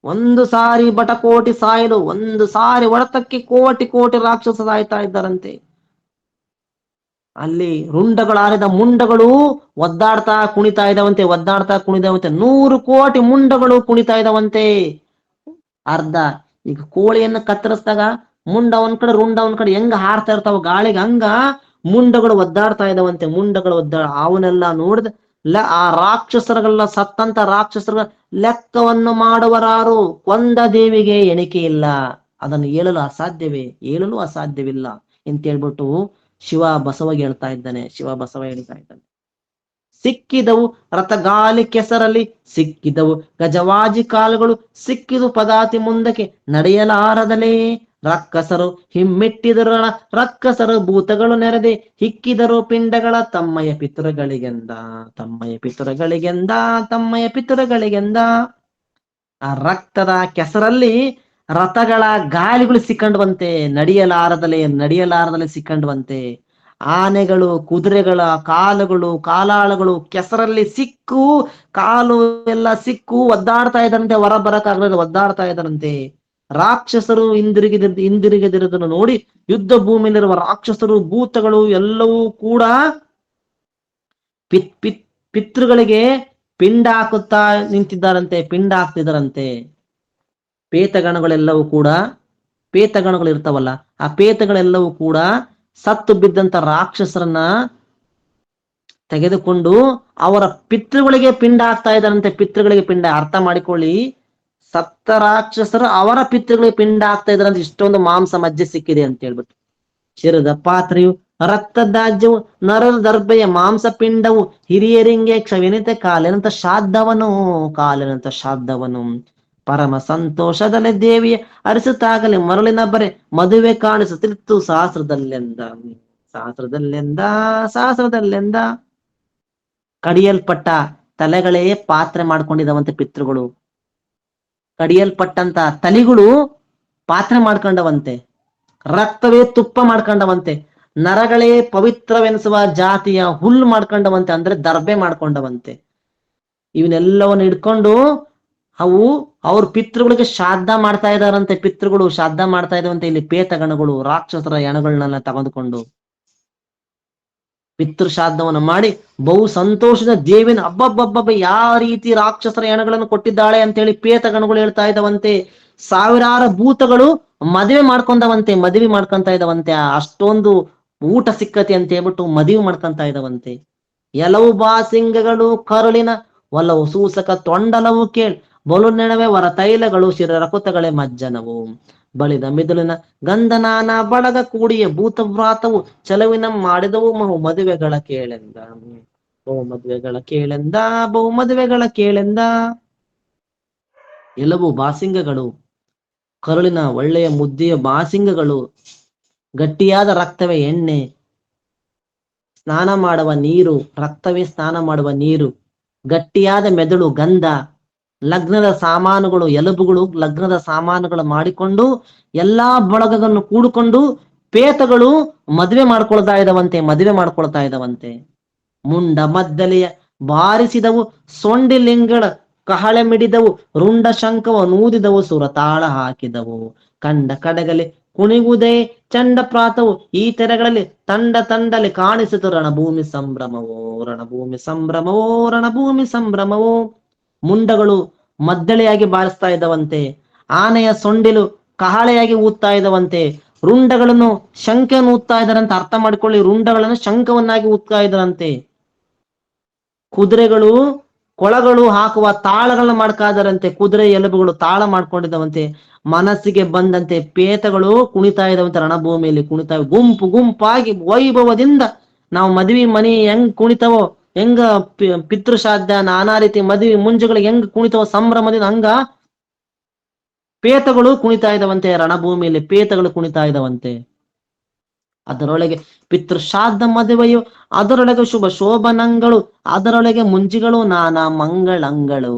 ಒಂದು ಸಾರಿ ಬಟ ಕೋಟಿ ಸಾಯಲು, ಒಂದು ಸಾರಿ ಹೊಡೆತಕ್ಕೆ ಕೋಟಿ ರಾಕ್ಷಸ ಸಾಯ್ತಾ ಇದ್ದಾರಂತೆ. ಅಲ್ಲಿ ರುಂಡಗಳಾರಿದ ಮುಂಡಗಳು ಒದ್ದಾಡ್ತಾ ಕುಣಿತಾ ಇದ್ದವಂತೆ, ಒದ್ದಾಡ್ತಾ ಕುಣಿದವಂತೆ. 100 ಕೋಟಿ ಮುಂಡಗಳು ಕುಣಿತಾ ಇದ್ದವಂತೆ. ಅರ್ಧ ಈಗ ಕೋಳಿಯನ್ನು ಕತ್ತರಿಸಿದಾಗ ಮುಂಡ ಒಂದ್ ಕಡೆ ರುಂಡ ಒಂದ್ ಕಡೆ ಹೆಂಗ ಹಾರ್ತಾ ಇರ್ತಾವ ಗಾಳಿಗೆ, ಹಂಗ ಮುಂಡಗಳು ಒದ್ದಾಡ್ತಾ ಇದ್ದವಂತೆ, ಮುಂಡಗಳು ಅವನ್ನೆಲ್ಲ ನೋಡಿದ ಆ ರಾಕ್ಷಸರಿಗೆಲ್ಲ, ಸತ್ತಂತ ರಾಕ್ಷಸರ ಲೆಕ್ಕವನ್ನು ಮಾಡುವರಾರು, ಕೊಂದ ದೇವಿಗೆ ಎಣಿಕೆ ಇಲ್ಲ, ಅದನ್ನು ಹೇಳಲು ಅಸಾಧ್ಯವಿಲ್ಲ ಅಂತ ಹೇಳ್ಬಿಟ್ಟು ಶಿವ ಬಸವ ಹೇಳ್ತಾ ಇದ್ದಾನೆ, ಶಿವ ಬಸವ ಹೇಳ್ತಾ ಇದ್ದಾನೆ. ಸಿಕ್ಕಿದವು ರಥಗಾಲಿ ಕೆಸರಲ್ಲಿ, ಸಿಕ್ಕಿದವು ಗಜವಾಜಿ ಕಾಲುಗಳು, ಸಿಕ್ಕಿದು ಪದಾತಿ ಮುಂದಕ್ಕೆ ನಡೆಯಲಾರದಲೇ. ರಕ್ಕಸರು ಹಿಮ್ಮೆಟ್ಟಿದರು ರಕ್ಕಸರು ಭೂತಗಳು ನೆರೆದೆ, ಹಿಕ್ಕಿದರು ಪಿಂಡಗಳ ತಮ್ಮಯ ಪಿತೃಗಳಿಗೆಂದ, ತಮ್ಮಯ ಪಿತೃಗಳಿಗೆಂದ, ತಮ್ಮಯ ಪಿತೃಗಳಿಗೆಂದ. ಆ ರಕ್ತದ ಕೆಸರಲ್ಲಿ ರಥಗಳ ಗಾಲಿಗಳು ಸಿಕ್ಕಂಡುವಂತೆ, ನಡೆಯಲಾರದಲೆ ಸಿಕ್ಕಂಡುವಂತೆ. ಆನೆಗಳು, ಕುದುರೆಗಳ ಕಾಲುಗಳು, ಕಾಲಾಳುಗಳು ಕೆಸರಲ್ಲಿ ಸಿಕ್ಕು, ಕಾಲು ಎಲ್ಲ ಸಿಕ್ಕು ಒದ್ದಾಡ್ತಾ ಇದ್ದಾರಂತೆ, ಹೊರ ಬರಕ್ಕಾಗದೆ ಒದ್ದಾಡ್ತಾ ಇದ್ದಾರಂತೆ. ರಾಕ್ಷಸರು ಹಿಂದಿರುಗಿದಿರುವುದನ್ನು ನೋಡಿ ಯುದ್ಧ ಭೂಮಿಯಲ್ಲಿರುವ ರಾಕ್ಷಸರು, ಭೂತಗಳು ಎಲ್ಲವೂ ಕೂಡ ಪಿತೃಗಳಿಗೆ ಪಿಂಡ ಹಾಕುತ್ತಾ ನಿಂತಿದ್ದಾರಂತೆ, ಪಿಂಡ ಹಾಕ್ತಿದ್ದಾರಂತೆ. ಪೇತಗಣಗಳೆಲ್ಲವೂ ಕೂಡ, ಪೇತಗಣಗಳು ಇರ್ತಾವಲ್ಲ, ಆ ಪೇತಗಳೆಲ್ಲವೂ ಕೂಡ ಸತ್ತು ಬಿದ್ದಂತ ರಾಕ್ಷಸರನ್ನ ತೆಗೆದುಕೊಂಡು ಅವರ ಪಿತೃಗಳಿಗೆ ಪಿಂಡ ಹಾಕ್ತಾ ಇದ್ದಾರಂತೆ. ಪಿತೃಗಳಿಗೆ ಪಿಂಡ, ಅರ್ಥ ಮಾಡಿಕೊಳ್ಳಿ, ಸತ್ತ ರಾಕ್ಷಸರು ಅವರ ಪಿತೃಗಳಿಗೆ ಪಿಂಡ ಹಾಕ್ತಾ ಇದ್ರಂತ, ಇಷ್ಟೊಂದು ಮಾಂಸ ಮಜ್ಜೆ ಸಿಕ್ಕಿದೆ ಅಂತ ಹೇಳ್ಬಿಟ್ಟು. ಶಿರದ ಪಾತ್ರೆಯು ರಕ್ತದಾಜ್ಯವು ನರರ ದರ್ಭೆಯ ಮಾಂಸ ಪಿಂಡವು, ಹಿರಿಯರಿಂಗೆ ಕ್ಷವಿನಿತ ಕಾಲಿನಂತ ಶ್ರಾದ್ದವನು. ಪರಮ ಸಂತೋಷದಲ್ಲಿ ದೇವಿಯ ಅರಿಸುತ್ತಾಗಲಿ ಮರಳಿನ ಬರೆ ಮದುವೆ ಕಾಣಿಸುತ್ತಿತ್ತು ಸಹಸ್ರದಲ್ಲೆಂದ. ಕಡಿಯಲ್ಪಟ್ಟ ತಲೆಗಳೇ ಪಾತ್ರೆ ಮಾಡ್ಕೊಂಡಿದವಂತೆ ಪಿತೃಗಳು. ಕಡಿಯಲ್ಪಟ್ಟಂತ ತಲೆಗಳು ಪಾತ್ರೆ ಮಾಡ್ಕೊಂಡವಂತೆ, ರಕ್ತವೇ ತುಪ್ಪ ಮಾಡ್ಕೊಂಡವಂತೆ, ನರಗಳೇ ಪವಿತ್ರವೆನಿಸುವ ಜಾತಿಯ ಹುಲ್ಲು ಮಾಡ್ಕೊಂಡವಂತೆ, ಅಂದ್ರೆ ದರ್ಬೆ ಮಾಡ್ಕೊಂಡವಂತೆ. ಇವನ್ನೆಲ್ಲವನ್ನು ಇಟ್ಕೊಂಡು ಅವು ಅವ್ರ ಪಿತೃಗಳಿಗೆ ಶ್ರಾದ್ದ ಮಾಡ್ತಾ ಇದಾರಂತೆ. ಪಿತೃಗಳು ಶ್ರಾದ್ದ ಮಾಡ್ತಾ ಇದಾವಂತೆ ಇಲ್ಲಿ ಪೇತಗಣಗಳು ರಾಕ್ಷಸರ ಹೆಣಗಳನ್ನೆಲ್ಲ ತೆಗೆದುಕೊಂಡು ಪಿತೃ ಶ್ರಾದ್ದವನ್ನು ಮಾಡಿ ಬಹು ಸಂತೋಷದ ದೇವಿನ ಹಬ್ಬಬ್ಬಬ್ಬ ಯಾವ ರೀತಿ ರಾಕ್ಷಸರ ಹೆಣಗಳನ್ನು ಕೊಟ್ಟಿದ್ದಾಳೆ ಅಂತೇಳಿ ಪೇತಗಣಗಳು ಹೇಳ್ತಾ ಇದ್ದವಂತೆ. ಸಾವಿರಾರು ಭೂತಗಳು ಮದುವೆ ಮಾಡ್ಕೊಂತ ಇದ್ದವಂತೆ. ಅಷ್ಟೊಂದು ಊಟ ಸಿಕ್ಕತಿ ಅಂತ ಹೇಳ್ಬಿಟ್ಟು ಮದುವೆ ಮಾಡ್ಕೊಂತ ಇದ್ದವಂತೆ. ಎಲ್ಲವು ಬಾಸಿಂಗಗಳು ಕರುಳಿನ ಒಲವು ಸೂಸಕ ತೊಂಡಲವು ಕೇಳ್ ಬಲು ನೆಣವೆ ವರ ತೈಲಗಳು ಶಿರ ರಕುತಗಳೇ ಮಜ್ಜನವು ಬಳಿದ ಮಿದುಳಿನ ಗಂಧನಾನ ಬಳಗ ಕೂಡಿಯ ಭೂತವ್ರಾತವು ಚಲವಿನ ಮಾಡಿದವು ಮದುವೆಗಳ ಕೇಳೆಂದ. ಬಹು ಮದುವೆಗಳ ಕೇಳೆಂದ. ಎಲ್ಲವೂ ಬಾಸಿಂಗಗಳು, ಕರುಳಿನ ಒಳ್ಳೆಯ ಮುದ್ದೆಯ ಬಾಸಿಂಗಗಳು, ಗಟ್ಟಿಯಾದ ರಕ್ತವೇ ಎಣ್ಣೆ, ಸ್ನಾನ ಮಾಡುವ ನೀರು, ರಕ್ತವೇ ಸ್ನಾನ ಮಾಡುವ ನೀರು, ಗಟ್ಟಿಯಾದ ಮೆದುಳು ಗಂಧ, ಲಗ್ನದ ಸಾಮಾನುಗಳು ಎಲುಬುಗಳು ಲಗ್ನದ ಸಾಮಾನುಗಳು ಮಾಡಿಕೊಂಡು ಎಲ್ಲಾ ಬಳಗಗಳನ್ನು ಕೂಡಿಕೊಂಡು ಪೇತಗಳು ಮದುವೆ ಮಾಡ್ಕೊಳ್ತಾ ಇದ್ದವಂತೆ. ಮುಂಡ ಮದ್ದಲೆಯ ಬಾರಿಸಿದವು ಸೊಂಡಿಲಿಂಗಳ ಕಹಳೆ ಮಿಡಿದವು, ರುಂಡ ಶಂಕವ ನೂದಿದವು ಸುರತಾಳ ಹಾಕಿದವು, ಕಂಡ ಕಡೆಗಲಿ ಕುಣಿಗುವುದೇ ಚಂಡ ಪ್ರಾತವು ಈ ತೆರೆಗಳಲ್ಲಿ ತಂಡಲಿ ಕಾಣಿಸಿತು ರಣಭೂಮಿ ಸಂಭ್ರಮವೋ. ಮುಂಡಗಳು ಮದ್ದಳೆಯಾಗಿ ಬಾರಿಸ್ತಾ ಇದ್ದವಂತೆ, ಆನೆಯ ಸೊಂಡಿಲು ಕಹಳೆಯಾಗಿ ಊದ್ತಾ ಇದ್ದವಂತೆ, ರುಂಡಗಳನ್ನು ಶಂಖವನ್ನು ಊದ್ತಾ ಇದ್ದಾರಂತೆ. ಅರ್ಥ ಮಾಡಿಕೊಳ್ಳಿ, ರುಂಡಗಳನ್ನು ಶಂಖವನ್ನಾಗಿ ಊದ್ತಾ ಇದ್ದರಂತೆ. ಕುದುರೆಗಳು ಕೊಳಗಳು ಹಾಕುವ ತಾಳಗಳನ್ನ ಮಾಡ್ತಾ ಇದ್ದಾರಂತೆ. ಕುದುರೆ ಎಲುಬುಗಳು ತಾಳ ಮಾಡ್ಕೊಂಡಿದ್ದವಂತೆ. ಮನಸ್ಸಿಗೆ ಬಂದಂತೆ ಪೇತಗಳು ಕುಣಿತಾ ಇದ್ದವಂತೆ. ರಣಭೂಮಿಯಲ್ಲಿ ಕುಣಿತಾ ಗುಂಪಾಗಿ ವೈಭವದಿಂದ ನಾವು ಮದುವೆ ಮನಿ ಹೆಂಗ್ ಕುಣಿತಾವೋ, ಹೆಂಗ ಪಿತೃಶ್ರಾದ್ದ ನಾನಾ ರೀತಿ ಮದುವೆ ಮುಂಜುಗಳಿಗೆ ಹೆಂಗ್ ಕುಣಿತಾವೋ ಸಂಭ್ರಮದಿಂದ, ಹಂಗ ಪೇತಗಳು ಕುಣಿತಾ ಇದ್ದವಂತೆ. ರಣಭೂಮಿಯಲ್ಲಿ ಪೇತಗಳು ಕುಣಿತಾ ಇದ್ದವಂತೆ. ಅದರೊಳಗೆ ಪಿತೃಶ್ರಾದ್ದ ಮದುವೆಯು, ಅದರೊಳಗೆ ಶುಭ ಶೋಭನಗಳು, ಅದರೊಳಗೆ ಮುಂಜಿಗಳು ನಾನಾ ಮಂಗಳಂಗಳು.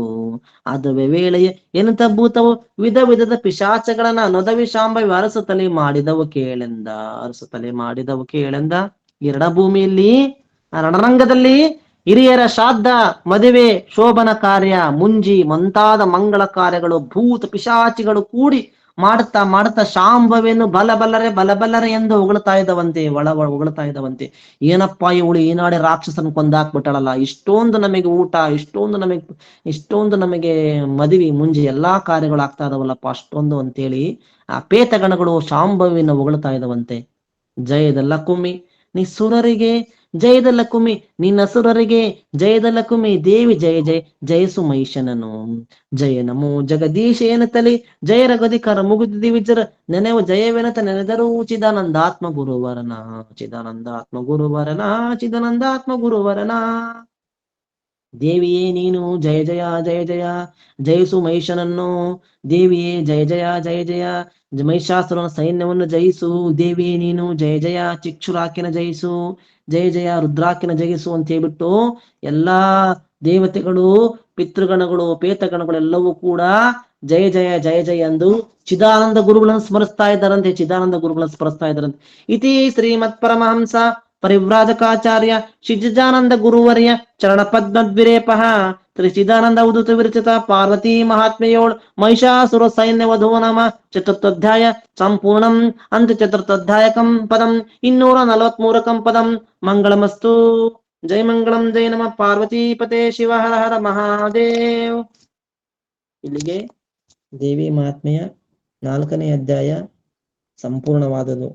ಅದುವೆ ವೇಳೆಯ ಎನಿತ ಭೂತವು ವಿಧ ವಿಧದ ಪಿಶಾಚಗಳನ್ನ ನೊದವಿ ಶಾಂಭವಿ ಅರಸುತ್ತಲೆ ಮಾಡಿದವು ಕೇಳೆಂದ. ಈ ರಣಭೂಮಿಯಲ್ಲಿ ರಣರಂಗದಲ್ಲಿ ಹಿರಿಯರ ಶ್ರಾದ್ದ ಮದುವೆ ಶೋಭನ ಕಾರ್ಯ ಮುಂಜಿ ಮುಂತಾದ ಮಂಗಳ ಕಾರ್ಯಗಳು ಭೂತ ಪಿಶಾಚಿಗಳು ಕೂಡಿ ಮಾಡುತ್ತಾ ಶಾಂಭವಿಯನ್ನು ಬಲಬಲ್ಲರೆ ಎಂದು ಹೊಗಳ್ತಾ ಇದ್ದವಂತೆ. ಏನಪ್ಪಾ ಇವಳು ಈನಾಡೆ ರಾಕ್ಷಸನ ಕೊಂದಾಕ್ಬಿಟ್ಟಳಲ್ಲ, ಇಷ್ಟೊಂದು ನಮಗೆ ಊಟ, ಇಷ್ಟೊಂದು ನಮಗೆ ಮದುವೆ ಮುಂಜಿ ಎಲ್ಲಾ ಕಾರ್ಯಗಳು ಆಗ್ತಾ ಇದಾವಲ್ಲಪ್ಪ ಅಷ್ಟೊಂದು ಅಂತೇಳಿ ಆ ಪೇತಗಣಗಳು ಶಾಂಭವಿಯನ್ನು ಹೊಗಳ್ತಾ ಇದ್ದವಂತೆ. ಜಯದಲ್ಲ ಕುಮ್ಮಿ ನೀ ಸುರರಿಗೆ, ಜಯದಲ್ಲ ಕುಮ್ಮಿ ನಿನ್ನ ಸುರರಿಗೆ, ಜಯದಲ್ಲ ಕುಮ್ಮಿ ದೇವಿ ಜಯ ಜಯ ಜಯಸು ಮಹಿಷನನು, ಜಯ ನಮೋ ಜಗದೀಶ ಎನ್ನತಲಿ ಜಯ ರಗದಿಕರ ಮುಗುದಿ ವಿಜರ ನೆನೆವ ಜಯವೆನತ ನೆನೆದರು ಚಿದಾನಂದಾತ್ಮ ಗುರುವರನ. ದೇವಿಯೇ ನೀನು ಜಯ ಜಯ ಜಯ ಜಯ ಜಯಿಸು ಮಹಿಷನನ್ನು, ದೇವಿಯೇ ಜಯ ಜಯ ಜಯ ಜಯ ಮಹಿಷಾಸುರನ ಸೈನ್ಯವನ್ನು ಜಯಿಸು, ದೇವಿಯೇ ನೀನು ಜಯ ಜಯ ಚಿಕ್ಷುರಾಕಿನ ಜಯಿಸು, ಜಯ ಜಯ ರುದ್ರಾಕಿನ ಜಯಿಸು ಅಂತ ಹೇಳ್ಬಿಟ್ಟು ಎಲ್ಲಾ ದೇವತೆಗಳು, ಪಿತೃಗಣಗಳು, ಪೇತಗಣಗಳು ಎಲ್ಲವೂ ಕೂಡ ಜಯ ಜಯ ಜಯ ಜಯ ಎಂದು ಚಿದಾನಂದ ಗುರುಗಳನ್ನು ಸ್ಮರಿಸ್ತಾ ಇದ್ದಾರಂತೆ. ಇತಿ ಶ್ರೀಮತ್ ಪರಮಹಂಸ ಪರಿವ್ರಾಜಕಾಚಾರ್ಯ ಶಿಜಾನಂದ ಗುರುವರ್ಯ ಚರಣ ಪದ್ಮದ್ವಿರೇಪಃ ಶ್ರೀ ಚಿದಾನಂದ ಉದುತ ವಿರಚಿತ ಪಾರ್ವತಿ ಮಹಾತ್ಮೆಯೋಳ್ ಮಹಿಷಾಸುರ ಸೈನ್ಯ ವಧೋ ನಾಮ ಚತುರ್ಥೋಧ್ಯಾಯ ಸಂಪೂರ್ಣಂ. ಅಂತ ಚತುರ್ಥೋಧ್ಯಾಯಕಂ ಪದಂ 243 ಪದಂ. ಮಂಗಳಮಸ್ತು. ಜೈ ಮಂಗಳಂ. ಜೈ ನಮ ಪಾರ್ವತೀಪತೆ ಶಿವ ಹರ ಹರ ಮಹಾದೇವ್. ಇಲ್ಲಿಗೆ ದೇವಿ ಮಹಾತ್ಮೆಯ 4ನೇ ಅಧ್ಯಾಯ ಸಂಪೂರ್ಣವಾದದು.